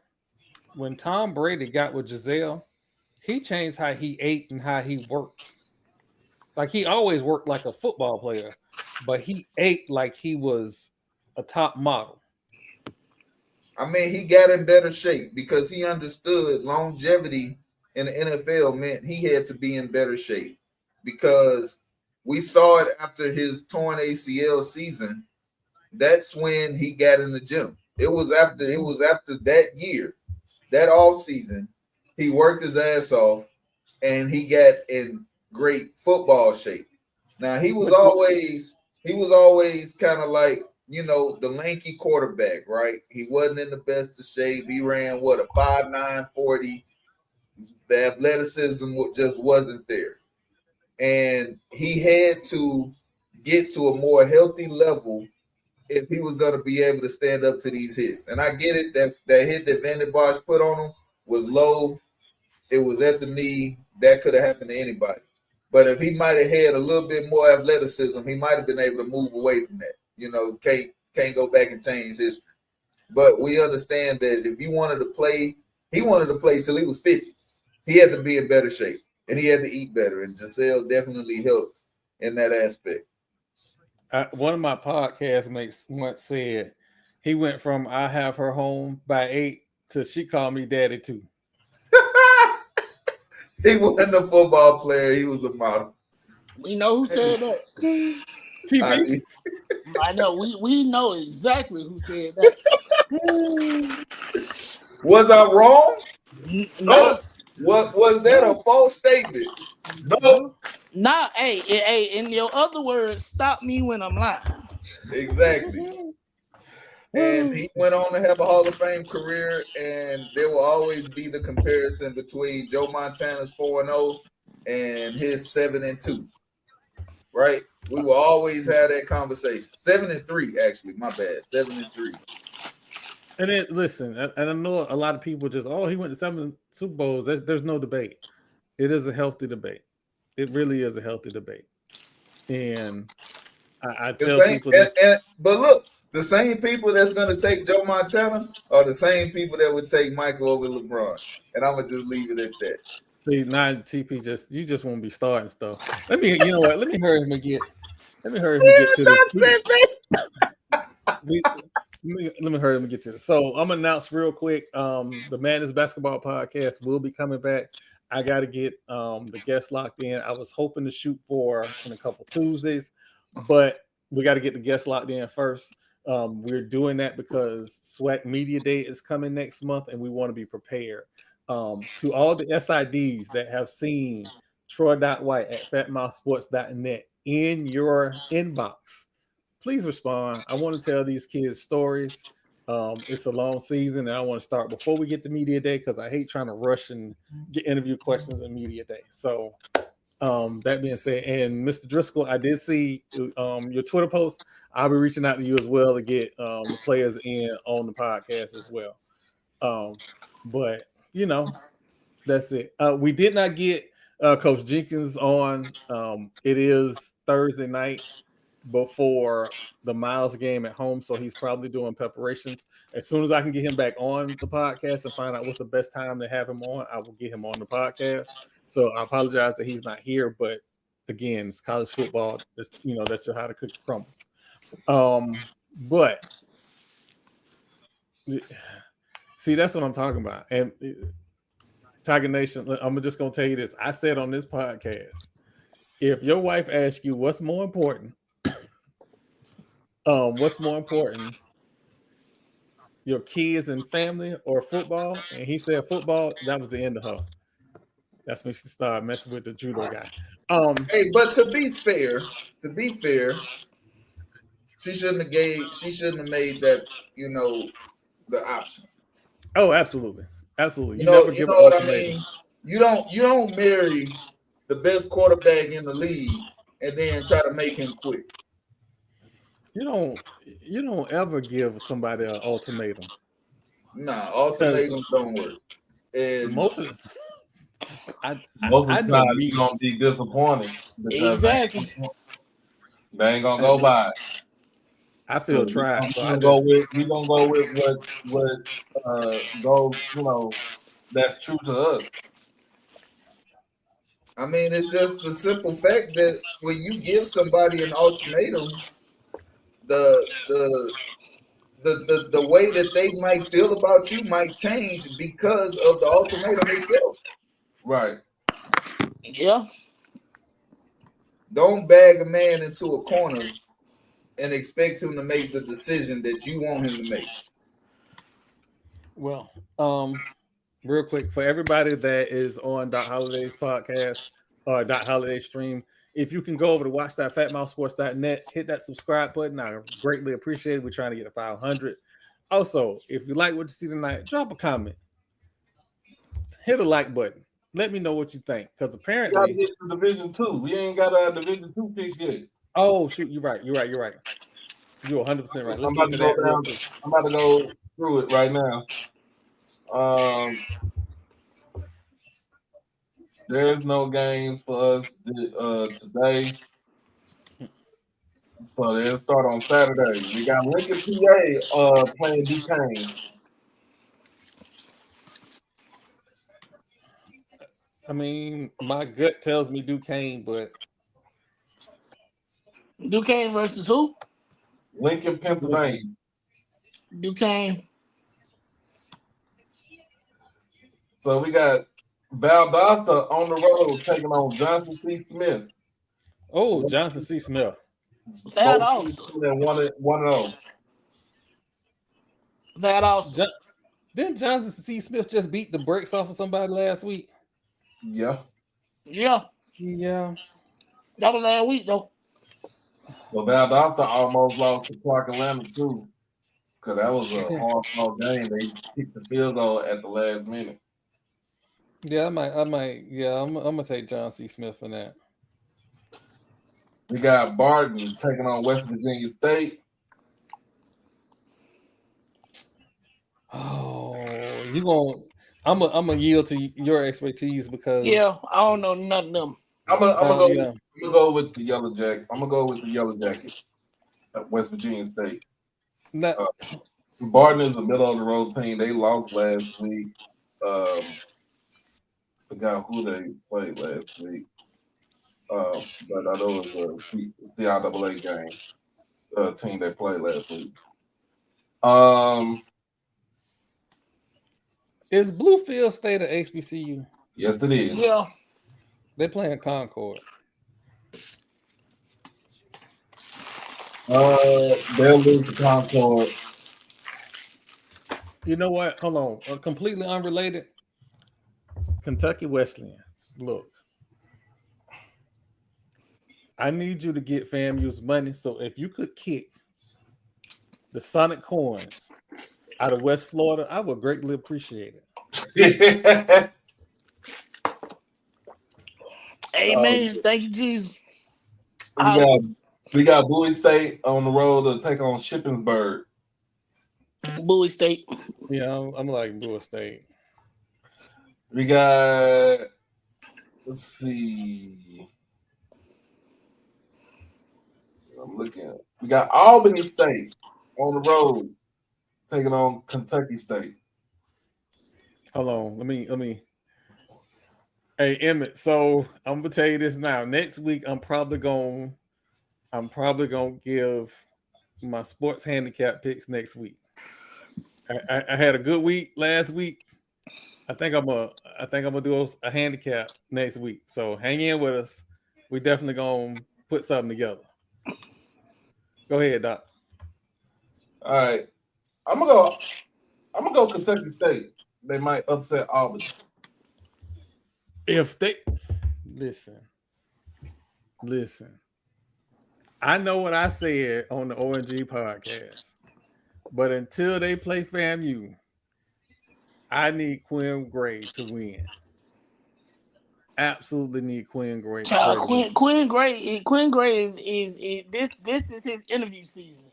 when Tom Brady got with Giselle, he changed how he ate and how he worked. Like, he always worked like a football player, but he ate like he was a top model. I mean, he got in better shape because he understood longevity in the NFL meant he had to be in better shape, because we saw it after his torn ACL season. That's when he got in the gym. It was after that year, that off season, he worked his ass off and he got in great football shape. Now he was always kind of like, you know, the lanky quarterback, right? He wasn't in the best of shape. He ran a 5.9 40. The athleticism just wasn't there. And he had to get to a more healthy level if he was going to be able to stand up to these hits. And I get it that hit that Van der Bosch put on him was low. It was at the knee. That could have happened to anybody. But if he might have had a little bit more athleticism, he might have been able to move away from that. You know, can't go back and change history. But we understand that if he wanted to play till he was 50. He had to be in better shape and he had to eat better. And Giselle definitely helped in that aspect. One of my podcast mates once said he went from I have her home by 8 to she called me daddy too. He wasn't a football player. He was a model. We know who said that. TV. I know. We know exactly who said that. Was I wrong? No. Was that a false statement? No. Nah, hey, in your other words, stop me when I'm lying. Exactly. And he went on to have a Hall of Fame career, and there will always be the comparison between Joe Montana's 4-0 and his 7-2. Right? We will always have that conversation. 7-3, actually. My bad. 7-3. And then listen, and I know a lot of people just, he went to 7 Super Bowls. There's no debate. It is a healthy debate. It really is a healthy debate. And I tell people this. But look, the same people that's going to take Joe Montana are the same people that would take Michael over LeBron. And I'm going to just leave it at that. See, now TP you just won't be starting stuff. Let me hurry him and get to this. Let me hurry him and get to this. So I'm gonna announce real quick. The Madness Basketball Podcast will be coming back. I got to get the guests locked in. I was hoping to shoot for in a couple Tuesdays, but we got to get the guests locked in first. We're doing that because SWAC Media Day is coming next month, and we want to be prepared. To all the SIDs that have seen Troy.White at fatmouthsports.net in your inbox, please respond. I want to tell these kids stories. It's a long season, and I want to start before we get to Media Day because I hate trying to rush and get interview questions in Media Day. So that being said, and Mr. Driscoll, I did see your Twitter post. I'll be reaching out to you as well to get the players in on the podcast as well. But you know, that's it. We did not get Coach Jenkins on. It is Thursday night before the Miles game at home, so he's probably doing preparations. As soon as I can get him back on the podcast and find out what's the best time to have him on, I will get him on the podcast. So I apologize that he's not here, but again, it's college football. It's, that's how to cook crumbles. But see, that's what I'm talking about. And Tiger Nation, I'm just gonna tell you this. I said on this podcast, if your wife asks you what's more important, your kids and family or football, and he said football, that was the end of her. That's when she started messing with the judo guy. Hey, but to be fair, she shouldn't have made that, the option. Oh, absolutely. Absolutely. You know what I mean? You don't marry the best quarterback in the league and then try to make him quit. You don't ever give somebody an ultimatum. Nah, ultimatums don't work. And most of the time you're gonna be disappointed because exactly. they ain't gonna go by. I feel trapped. So we're gonna go with what goes, that's true to us. I mean, it's just the simple fact that when you give somebody an ultimatum, the way that they might feel about you might change because of the ultimatum itself. Right. Yeah. Don't bag a man into a corner and expect him to make the decision that you want him to make. Well, real quick, for everybody that is on Doc Holliday's podcast or Doc Holliday stream, if you can go over to watch.fatmouthsports.net, hit that subscribe button. I greatly appreciate it. We're trying to get to 500. Also, if you like what you see tonight, drop a comment. Hit a like button. Let me know what you think. Because apparently, we gotta get to Division 2. We ain't got our Division 2 pick yet. Oh, shoot. You're right. You're 100% right. I'm about to go through it right now. There's no games for us today. So they'll start on Saturday. We got Lincoln, PA playing Duquesne. I mean, my gut tells me Duquesne, but Duquesne versus who? Lincoln, Pennsylvania. Duquesne. So we got Valdosta on the road taking on Johnson C. Smith. Oh, Johnson C. Smith. Valdosta. 1-0. Valdosta. Didn't Johnson C. Smith just beat the brakes off of somebody last week? Yeah. That was last week though. Well, Valdosta almost lost to Clark Atlanta too, because that was a hard game. They kicked the field goal at the last minute. Yeah, I might. Yeah, I'm gonna take John C. Smith for that. We got Barton taking on West Virginia State. Oh, I'm gonna yield to your expertise because I don't know none of them. I'm gonna go with the Yellow Jacket. I'm gonna go with the Yellow Jackets at West Virginia State. Barton is a middle of the road team. They lost last week. Forgot who they played last week. But I know it was a CIAA game. Team they played last week. Is Bluefield State an HBCU? Yes, it is. Yeah. They playing Concord. They'll lose to Concord. You know what? Hold on. Completely unrelated. Kentucky Wesleyan. Look, I need you to get FAMU's money. So if you could kick the Sonic Coins out of West Florida, I would greatly appreciate it. Amen. Thank you, Jesus. We got Bowie State on the road to take on Shippensburg. Bowie State. Yeah, I'm like Bowie State. We got, let's see. I'm looking. We got Albany State on the road taking on Kentucky State. Hold on. Let me. Hey Emmett, so I'm gonna tell you this now. Next week, I'm probably gonna give my sports handicap picks next week. I had a good week last week. I think I'm gonna do a handicap next week. So hang in with us. We definitely gonna put something together. Go ahead, Doc. All right, I'm gonna go Kentucky State. They might upset Albany. If they listen, I know what I said on the ONG podcast, but until they play FAMU, I need Quinn Gray to win. Absolutely need Quinn Gray. Quinn Gray is this is his interview season.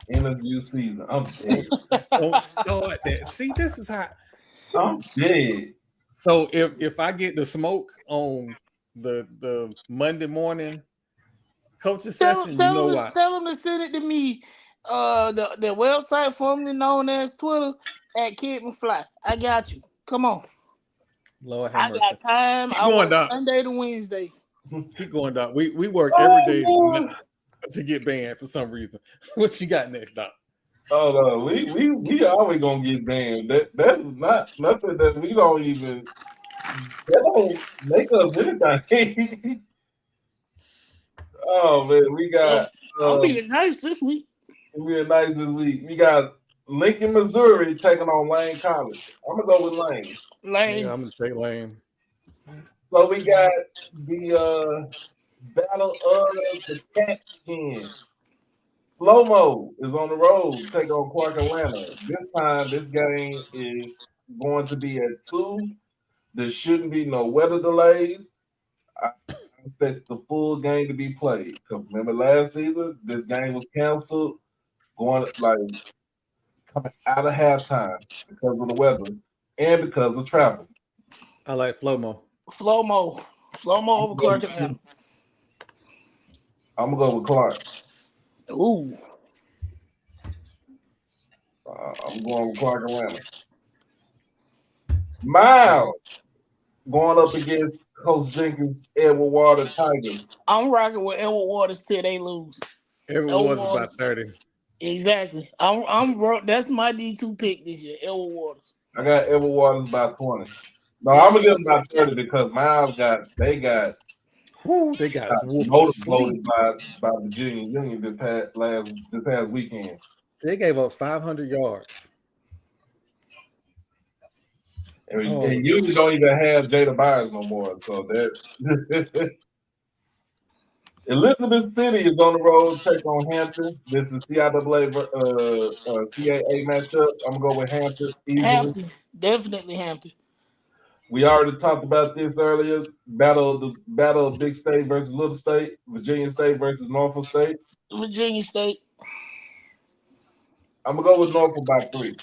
Interview season. I'm dead. Don't start that. See, this is how I'm dead. So if I get the smoke on the Monday morning coaching session, you know why. Tell him to send it to me. The website formerly known as Twitter at Kid McFly. I got you. Come on. Lord have mercy. I got time. Keep going, Doc. Sunday to Wednesday. Keep going, Doc. We work every day to get banned for some reason. What you got next, Doc? Oh no, we always gonna get banned. That is not nothing that we don't even. That don't make us anything. Oh man, we got. I'm being nice this week. We're nice this week. We got Lincoln, Missouri taking on Lane College. I'm gonna go with Lane. Yeah, I'm gonna take Lane. So we got the battle of the cat skin. Flomo is on the road to take on Clark Atlanta. This time, this game is going to be at 2. There shouldn't be no weather delays. I expect the full game to be played. Because remember last season, this game was canceled, coming out of halftime because of the weather and because of travel. I like Flomo. Flomo over Clark Atlanta. I'm gonna go with Clark. Ooh. I'm going with Clark Atlanta. Miles going up against Coach Jenkins' Edward Water Tigers. I'm rocking with Edward Waters till they lose. Edward Waters about 30. Exactly. That's my D2 pick this year. Edward Waters. I got Edward Waters by 20. No, I'm gonna give them by 30 because Miles they got motor by Virginia Union this past weekend. They gave up 500 yards. And they usually don't even have Jada Byers no more. So that Elizabeth City is on the road to take on Hampton. This is CIAA CAA matchup. I'm gonna go with Hampton easily. Hampton, definitely Hampton. We already talked about this earlier. Battle of Big State versus Little State. Virginia State versus Norfolk State. Virginia State. I'm gonna go with Norfolk by 3.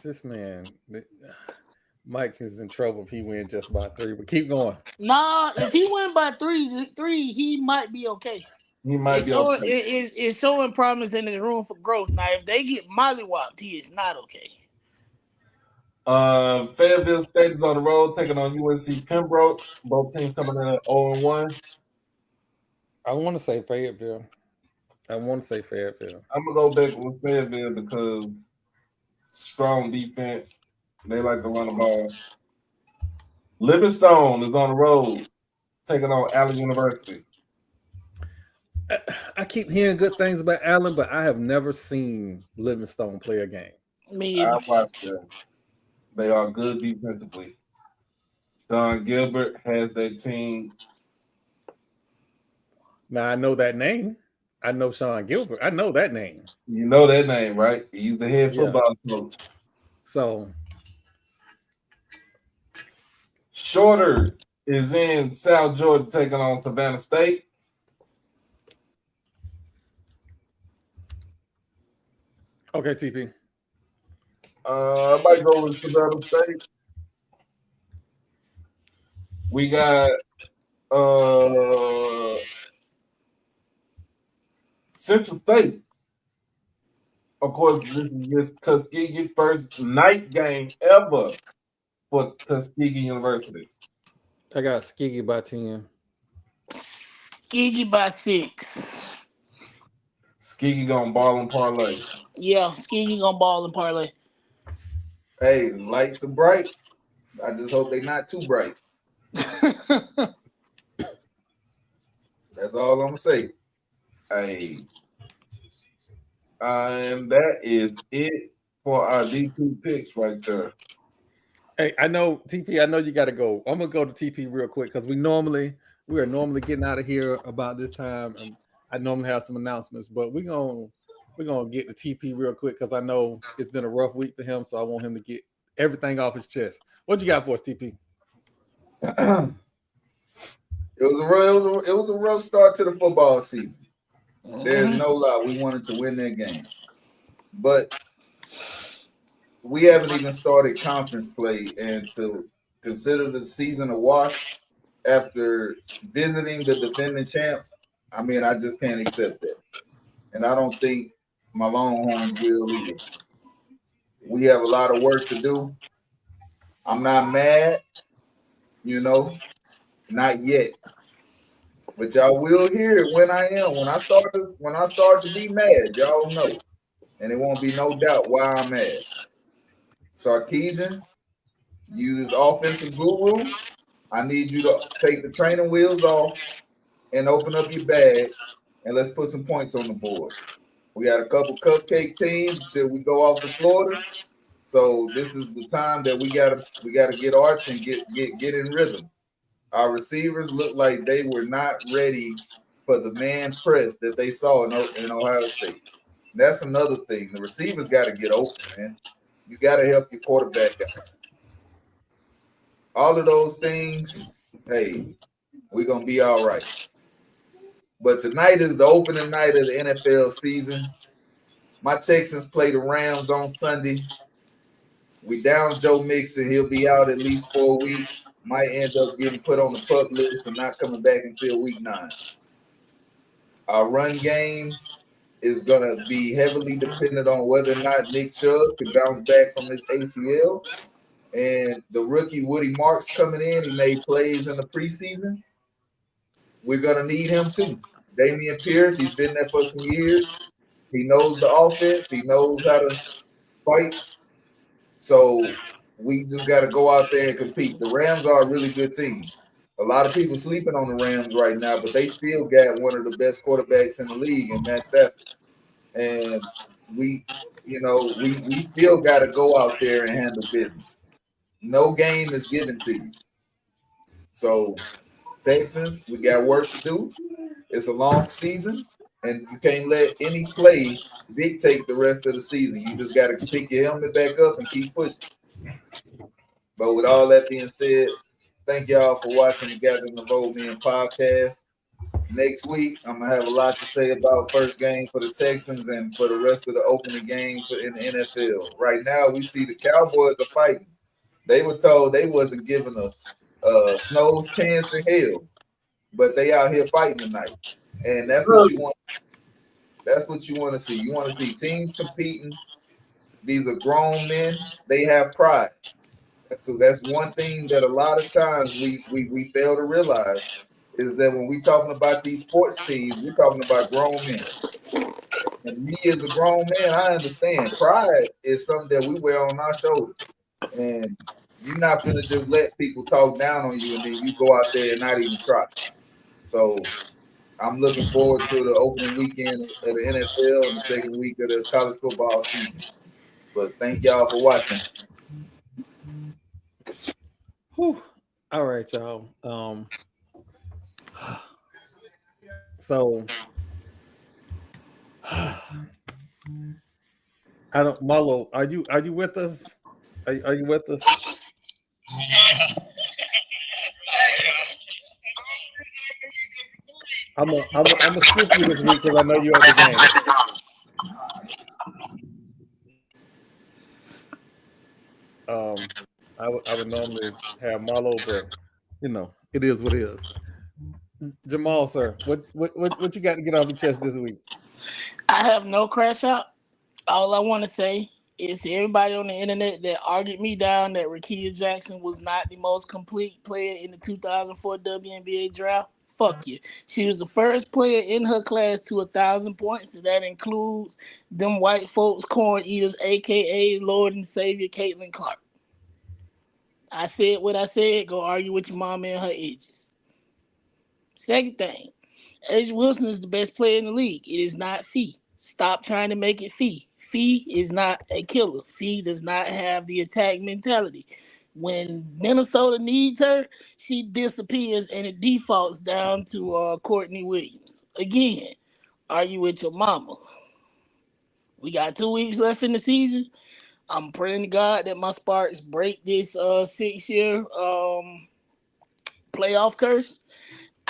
This man, Mike is in trouble if he wins just by 3. But keep going. Nah, if he win by 3, he might be okay. He might be okay. It's showing promise and there's room for growth. Now, if they get mollywopped, he is not okay. Fayetteville State is on the road taking on UNC Pembroke. Both teams coming in at 0-1. I want to say Fayetteville. I'm gonna go back with Fayetteville because strong defense. They like to run the ball. Livingstone is on the road taking on Allen University. I keep hearing good things about Allen, but I have never seen Livingstone play a game. Me I either. watched them. They are good defensively. Don Gilbert has that team. Now I know that name. I know Sean Gilbert. I know that name. You know that name, right? He's the head Yeah. football coach. So Shorter is in South Georgia taking on Savannah State. okay, TP. I might go with Savannah State. We got Central State. Of course, this is this Tuskegee first night game ever for Tuskegee University. I got Tuskegee by 10. Tuskegee by 6. Tuskegee gonna ball and parlay. Yeah, Tuskegee gonna ball and parlay. Hey, the lights are bright. I just hope they're not too bright. That's all I'm gonna say. Hey. And that is it for our D2 picks right there. Hey, I know TP. I know you got to go. I'm gonna go to TP real quick because we are normally getting out of here about this time, and I normally have some announcements, but we're gonna get to TP real quick because I know it's been a rough week for him, so I want him to get everything off his chest. What you got for us, TP? It was a rough start to the football season. There's no lie. We wanted to win that game. But we haven't even started conference play, and to consider the season a wash after visiting the defending champ, I mean, I just can't accept that. And I don't think my Longhorns will either. We have a lot of work to do. I'm not mad, not yet. But y'all will hear it when I am. When I start to be mad, y'all know. And it won't be no doubt why I'm mad. Sarkeesian, you this offensive guru, I need you to take the training wheels off and open up your bag and let's put some points on the board. We got a couple cupcake teams until we go off to Florida. So this is the time that we gotta get Arch and get in rhythm. Our receivers look like they were not ready for the man press that they saw in Ohio State. That's another thing. The receivers got to get open, man. You got to help your quarterback out. All of those things, hey, we're going to be all right. But tonight is the opening night of the NFL season. My Texans play the Rams on Sunday. We down Joe Mixon. He'll be out at least 4 weeks. Might end up getting put on the PUP list and not coming back until week 9. Our run game is going to be heavily dependent on whether or not Nick Chubb can bounce back from his ACL. And the rookie Woody Marks coming in, he made plays in the preseason. We're going to need him too. Damian Pierce, he's been there for some years. He knows the offense. He knows how to fight. So we just got to go out there and compete. The Rams are a really good team. A lot of people sleeping on the Rams right now, but they still got one of the best quarterbacks in the league in Matt Stafford. And we still got to go out there and handle business. No game is given to you. So Texans, we got work to do. It's a long season, and you can't let any play dictate the rest of the season. You just got to pick your helmet back up and keep pushing. But with all that being said, thank y'all for watching the Gathering of Old Men podcast. Next week, I'm going to have a lot to say about first game for the Texans and for the rest of the opening games in the NFL. Right now, we see the Cowboys are fighting. They were told they wasn't given a snow's chance in hell, but they out here fighting tonight. And that's what you want. That's what you want to see. You want to see teams competing. These are grown men. They have pride. So that's one thing that a lot of times we fail to realize is that when we talking about these sports teams, we're talking about grown men. And me as a grown man, I understand. Pride is something that we wear on our shoulders. And you're not gonna just let people talk down on you and then you go out there and not even try. So I'm looking forward to the opening weekend of the NFL and the second week of the college football season. But thank y'all for watching. Whew. All right, y'all. So I don't, Marlo, are you with us? Are you with us? I'm gonna skip you this week because I know you're at the game. I would normally have Marlo, but you know it is what it is. Jamal, sir, what you got to get off your chest this week? I have no crash out. All I want to say is to everybody on the internet that argued me down that Rakia Jackson was not the most complete player in the 2004 WNBA draft. Fuck you. She was the first player in her class to 1,000 points, and that includes them white folks corn eaters, aka Lord and Savior Caitlin Clark. I said what I said. Go argue with your mama and her edges. Second thing, Asia Wilson is the best player in the league. It is not Fee. Stop trying to make it Fee. Fee is not a killer. Fee does not have the attack mentality. When Minnesota needs her, she disappears and it defaults down to Courtney Williams. Again, argue with your mama. We got 2 weeks left in the season. I'm praying to God that my Sparks break this 6-year playoff curse.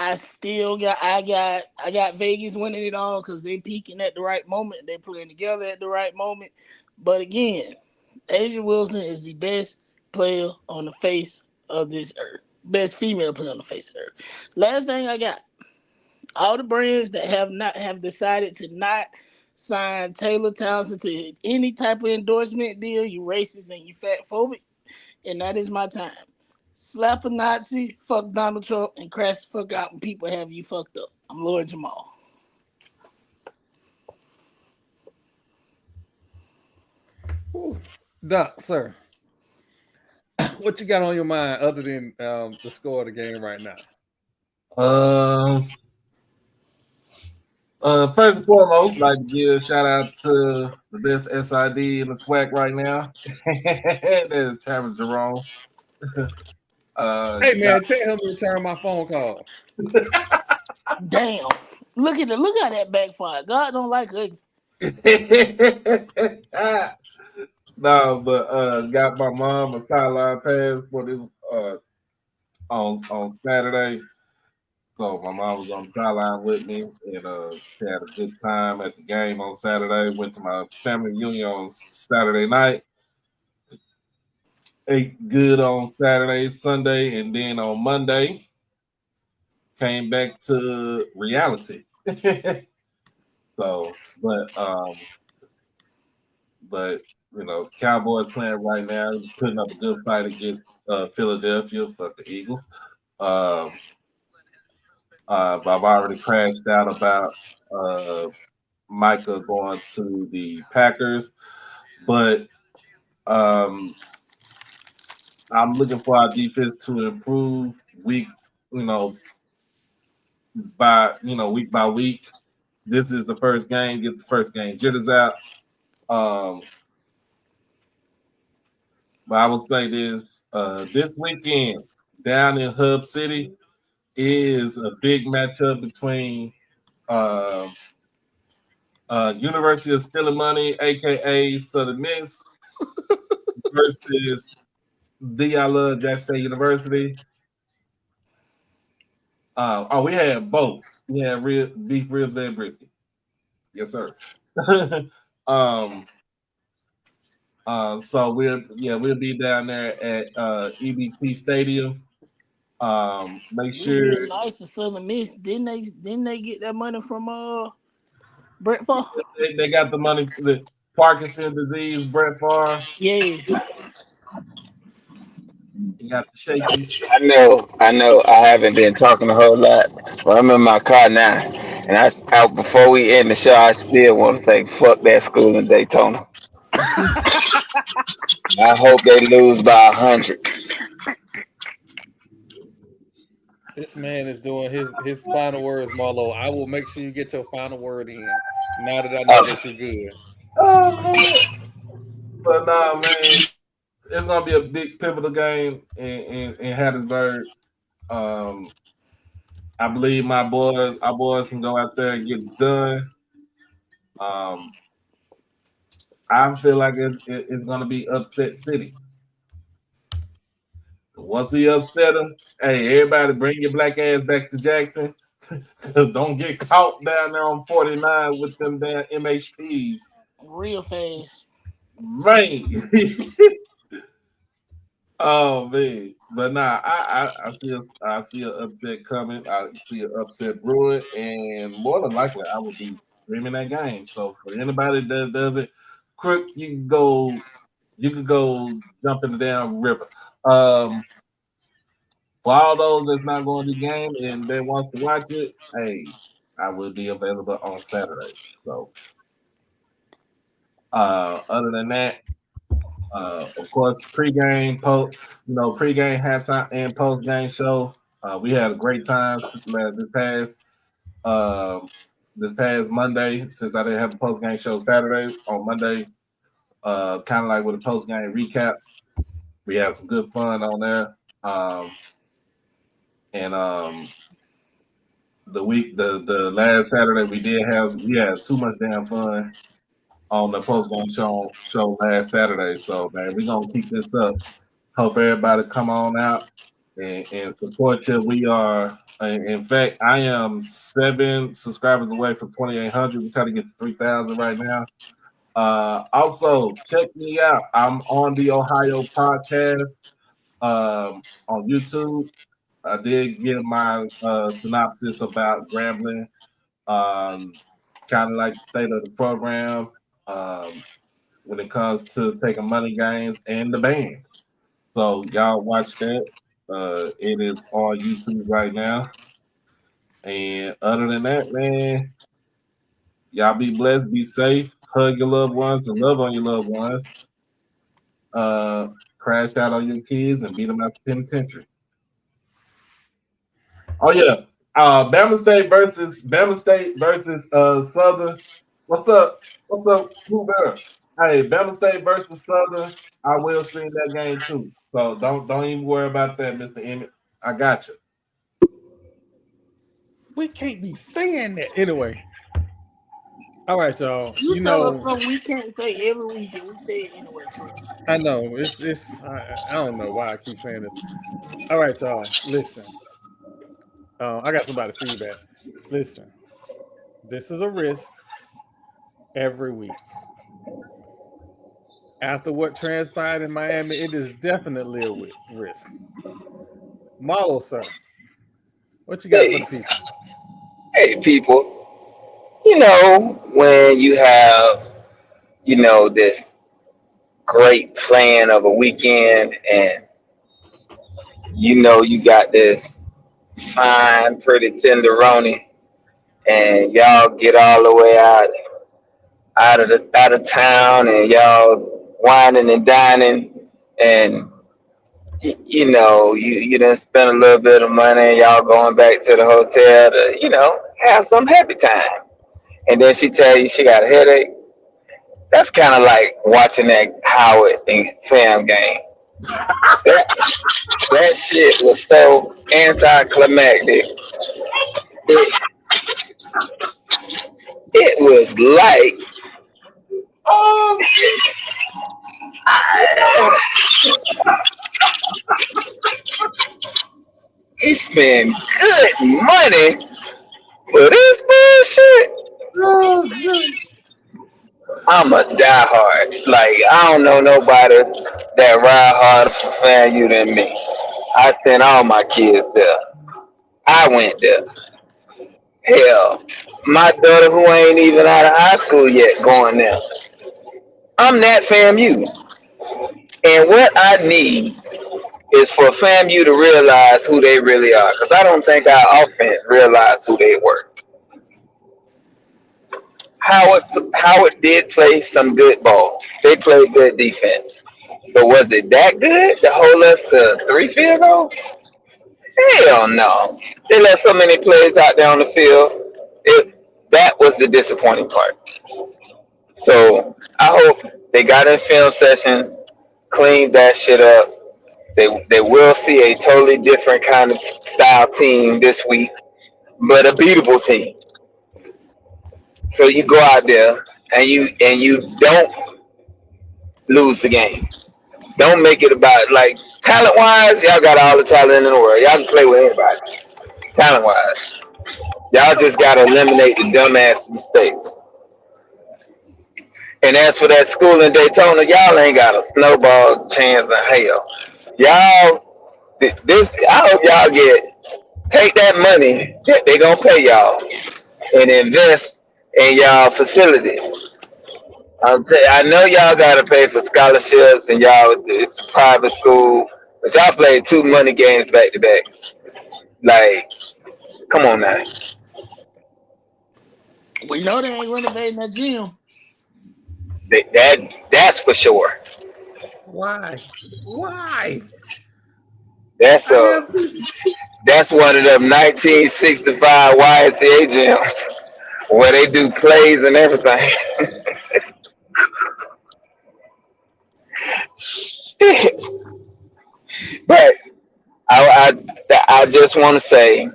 I got Vegas winning it all because they peaking at the right moment. They playing together at the right moment. But again, Asia Wilson is the best player on the face of this earth. Best female player on the face of the earth. Last thing I got, all the brands that have decided to not sign Taylor Townsend to any type of endorsement deal, you racist and you fat phobic, and that is my time. Slap a Nazi, fuck Donald Trump, and crash the fuck out when people have you fucked up. I'm Lord Jamal. Ooh, Doc, sir, what you got on your mind other than the score of the game right now? First and foremost, I'd like to give a shout out to the best SID in the SWAC right now. That is Travis Jerome. Hey man, tell him to return my phone call. Damn. Look how that backfired. God don't like ugly. No, but got my mom a sideline pass for this on Saturday. So my mom was on the sideline with me, and she had a good time at the game on Saturday. Went to my family reunion on Saturday night. Ate good on Saturday, Sunday, and then on Monday came back to reality. So, but you know, Cowboys playing right now, putting up a good fight against Philadelphia. Fuck the Eagles. But I've already crashed out about Micah going to the Packers, but I'm looking for our defense to improve week by week. This is the first game. Get the first game jitters out. But I will say this: this weekend down in Hub City is a big matchup between University of Stealing Money, aka Southern Miss, versus I Love Jack State University. We have both. We have beef ribs and brisket. Yes, sir. So we'll be down there at EBT Stadium. Make sure. Nice to Southern Miss. Didn't they get that money from Brett Favre? They got the money for the Parkinson's disease, Brett Favre. Yeah. You got the shakies. I know. I haven't been talking a whole lot, but I'm in my car now. And before we end the show, I still want to say, fuck that school in Daytona. I hope they lose by 100. This man is doing his final words, Marlo. I will make sure you get your final word in. Now that I know that you're good. But nah, man, it's gonna be a big pivotal game in Hattiesburg. I believe our boys can go out there and get it done. Um, I feel like it's gonna be upset city. Once we upset them, hey, everybody bring your black ass back to Jackson. Don't get caught down there on 49 with them damn MHPs. Real fast. Right. Oh man. But nah, I see an upset coming. I see an upset brewing, and more than likely I will be streaming that game. So for anybody that does it, quick, you can go jump in the damn river. For all those that's not going to the game and that wants to watch it, hey, I will be available on Saturday. So other than that, of course, pregame, halftime, and post-game show. We had a great time this past Monday, since I didn't have a post-game show Saturday. On Monday, kind of like with a post-game recap. We had some good fun on there. And the last Saturday we had too much damn fun on the post-game show last Saturday. So man, we're gonna keep this up. Hope everybody come on out and support you. We are, in fact, I am 7 subscribers away from 2,800. We're trying to get to 3,000 right now. Also, check me out. I'm on the Ohio podcast on YouTube. I did give my synopsis about Grambling, kind of like the state of the program when it comes to taking money games and the band. So y'all watch that. It is on YouTube right now. And other than that, man, y'all be blessed, be safe, hug your loved ones, and love on your loved ones. Crash out on your kids and beat them out the penitentiary. Oh yeah, Bama State versus Southern. What's up? What's up? Who better? Hey, Bama State versus Southern. I will stream that game too. So don't even worry about that, Mr. Emmett. I got you. We can't be saying that anyway. All right, y'all. You tell us something we can't say every week, and we say it anyway, Troy. I know I don't know why I keep saying this. All right, y'all. Listen. I got somebody feedback. Listen. This is a risk every week. After what transpired in Miami, it is definitely a risk. Marlo, sir, what you got for the people? Hey, people. When you have, this great plan of a weekend and you got this fine, pretty tenderoni and y'all get all the way out of town and y'all whining and dining and you done spend a little bit of money and y'all going back to the hotel to, have some happy time. And then she tell you she got a headache. That's kind of like watching that Howard and Fam game. That shit was so anticlimactic. It was like, he spent good money for this bullshit. I'm a diehard. Like, I don't know nobody that ride harder for FAMU than me. I sent all my kids there. I went there. Hell, my daughter who ain't even out of high school yet going there. I'm that FAMU. And what I need is for FAMU to realize who they really are. Because I don't think our offense realized who they were. Howard did play some good ball. They played good defense. But was it that good to hold us to 3 field goals? Hell no. They left so many plays out there on the field. That was the disappointing part. So I hope they got in film session, cleaned that shit up. They will see a totally different kind of style team this week, but a beatable team. So you go out there and you don't lose the game. Don't make it about like talent wise. Y'all got all the talent in the world. Y'all can play with anybody. Talent wise, y'all just gotta eliminate the dumbass mistakes. And as for that school in Daytona, y'all ain't got a snowball chance in hell. Y'all, this I hope y'all take that money that they gonna pay y'all and invest in y'all facilities. I know y'all gotta pay for scholarships and y'all it's a private school, but y'all played 2 money games back to back. Like, come on now. We know they ain't renovating that gym. That's for sure. Why? Why? That's I have that's one of them 1965 YMCA gyms where they do plays and everything. But I just want to say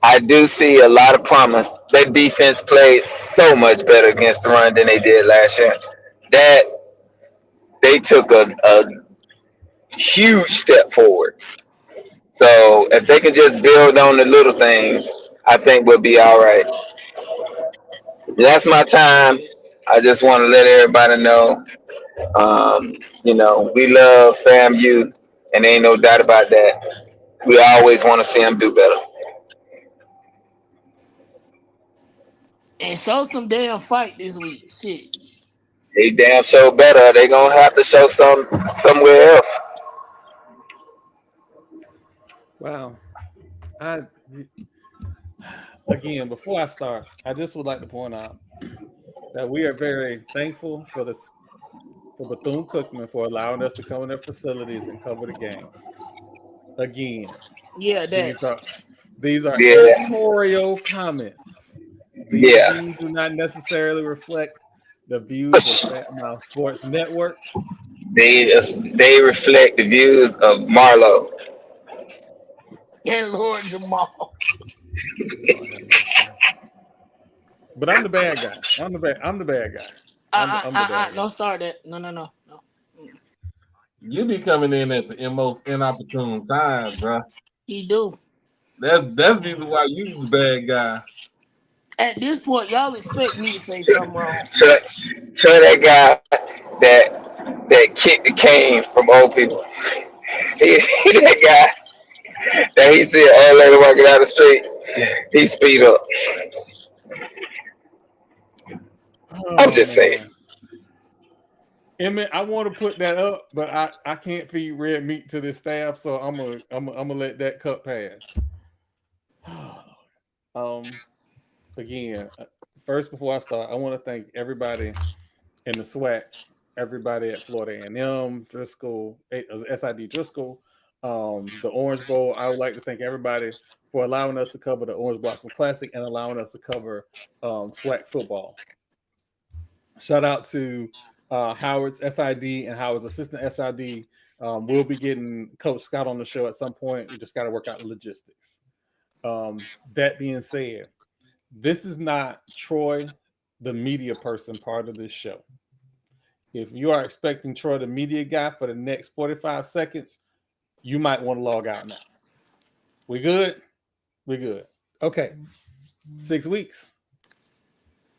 I do see a lot of promise. Their defense played so much better against the run than they did last year. That they took a huge step forward. So if they can just build on the little things, I think we'll be all right. That's my time. I just want to let everybody know, we love FAMU, and ain't no doubt about that. We always want to see them do better. And show some damn fight this week. Shit. They damn show better. They gonna have to show somewhere else. wow. I again before I start, I just would like to point out that we are very thankful for Bethune-Cookman for allowing us to come in their facilities and cover the games. Again, Yeah, that. these are Yeah, editorial comments. These yeah. views do not necessarily reflect the views of FAMU Sports Network. They reflect the views of Marlo. And Lord Jamal. Lord have mercy. But I'm the bad guy. I'm the bad guy. I'm the bad guy. Don't start that. No. You be coming in at the most inopportune times, bro. He do. That's the reason why you the bad guy. At this point, y'all expect me to say something wrong. Show that guy that kicked the cane from old people. That guy that he see an old lady walking down the street. He speed up. I'm Oh just saying. man. Emmett, I want to put that up, but I can't feed red meat to this staff, so I'm gonna let that cut pass. Again, first before I start, I want to thank everybody in the SWAC, everybody at Florida A&M, Driscoll, SID Driscoll, the Orange Bowl. I would like to thank everybody for allowing us to cover the Orange Blossom Classic and allowing us to cover SWAC football. Shout out to Howard's SID and Howard's assistant SID. We'll be getting Coach Scott on the show at some point. We just got to work out the logistics. That being said, this is not Troy, the media person, part of this show. If you are expecting Troy, the media guy, for the next 45 seconds, you might want to log out now. We good? We good. Okay. 6 weeks.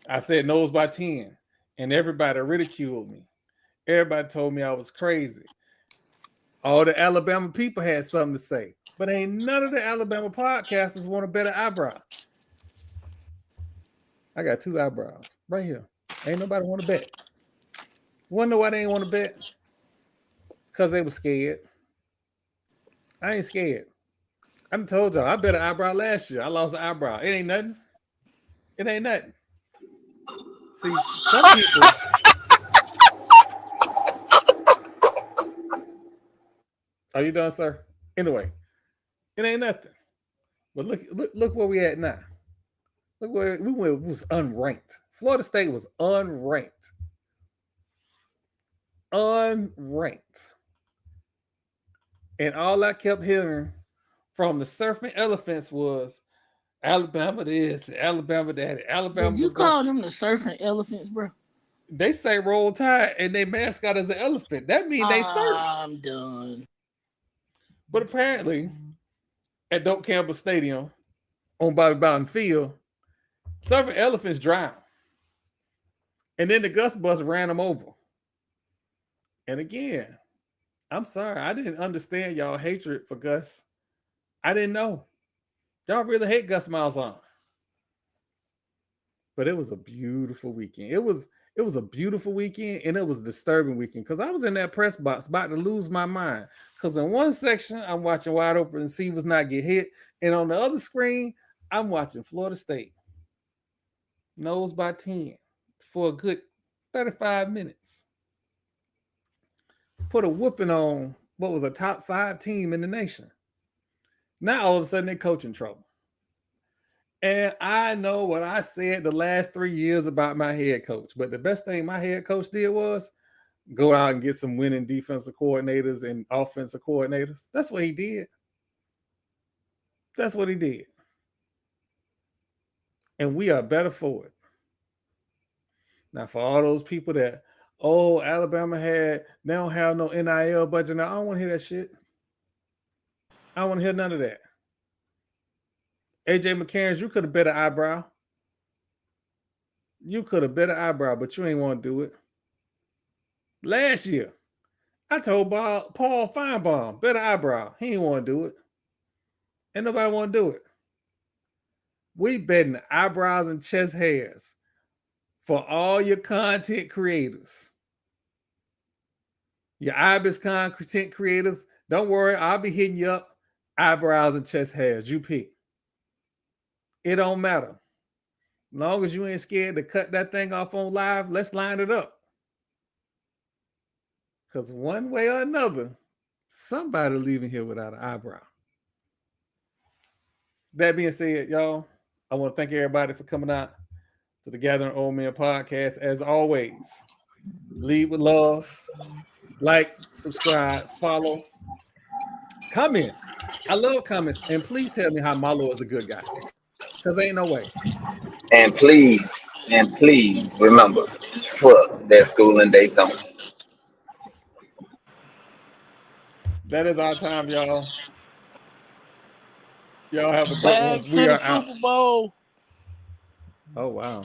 I said nose by 10, and everybody ridiculed me. Everybody told me I was crazy. All the Alabama people had something to say, but ain't none of the Alabama podcasters want a better eyebrow. I got 2 eyebrows right here. Ain't nobody want to bet. Wonder why they ain't want to bet? Because they were scared. I ain't scared. I done told y'all I bet an eyebrow last year. I lost an eyebrow. It ain't nothing. It ain't nothing. See, some people. Are you done, sir? Anyway, it ain't nothing. But look where we at now. Look where we were, was unranked. Florida State was unranked. Unranked. And all I kept hearing from the surfing elephants was Alabama this, Alabama that, Alabama. Did you call them the surfing elephants, bro? They say roll tide and their mascot is an elephant. That means they surf. I'm done. But apparently, at Doak Campbell Stadium on Bobby Bowden Field, surfing elephants drowned. And then the Gus bus ran them over. And again, I'm sorry, I didn't understand y'all hatred for Gus. I didn't know. Y'all really hate Gus Malzahn. But it was a beautiful weekend. It was a beautiful weekend, and it was a disturbing weekend because I was in that press box about to lose my mind. Because in one section, I'm watching Wide Open and see was not get hit. And on the other screen, I'm watching Florida State. Nose by 10 for a good 35 minutes. Put a whooping on what was a top 5 team in the nation. Now all of a sudden they're coaching trouble. And I know what I said the last 3 years about my head coach, but the best thing my head coach did was go out and get some winning defensive coordinators and offensive coordinators. That's what he did. That's what he did. And we are better for it. Now, for all those people that, oh, Alabama they don't have no NIL budget. Now, I don't want to hear that shit. I don't want to hear none of that. AJ McCarron, you could have bet an eyebrow. You could have bet an eyebrow, but you ain't want to do it. Last year, I told Paul Feinbaum, bet an eyebrow. He ain't want to do it. Ain't nobody want to do it. We betting eyebrows and chest hairs for all your content creators. Your IBIS content creators, don't worry, I'll be hitting you up. Eyebrows and chest hairs, you pick. It don't matter. As long as you ain't scared to cut that thing off on live, let's line it up. Because one way or another, somebody leaving here without an eyebrow. That being said, y'all, I want to thank everybody for coming out to the Gathering Old Men podcast. As always, lead with love. Like, subscribe, follow, comment. I love comments. And please tell me how Marlo is a good guy. Because ain't no way. And please remember, fuck that school in Daytona. That is our time, y'all. Y'all have a good Back one. to We the are out. Super Bowl. Oh, wow.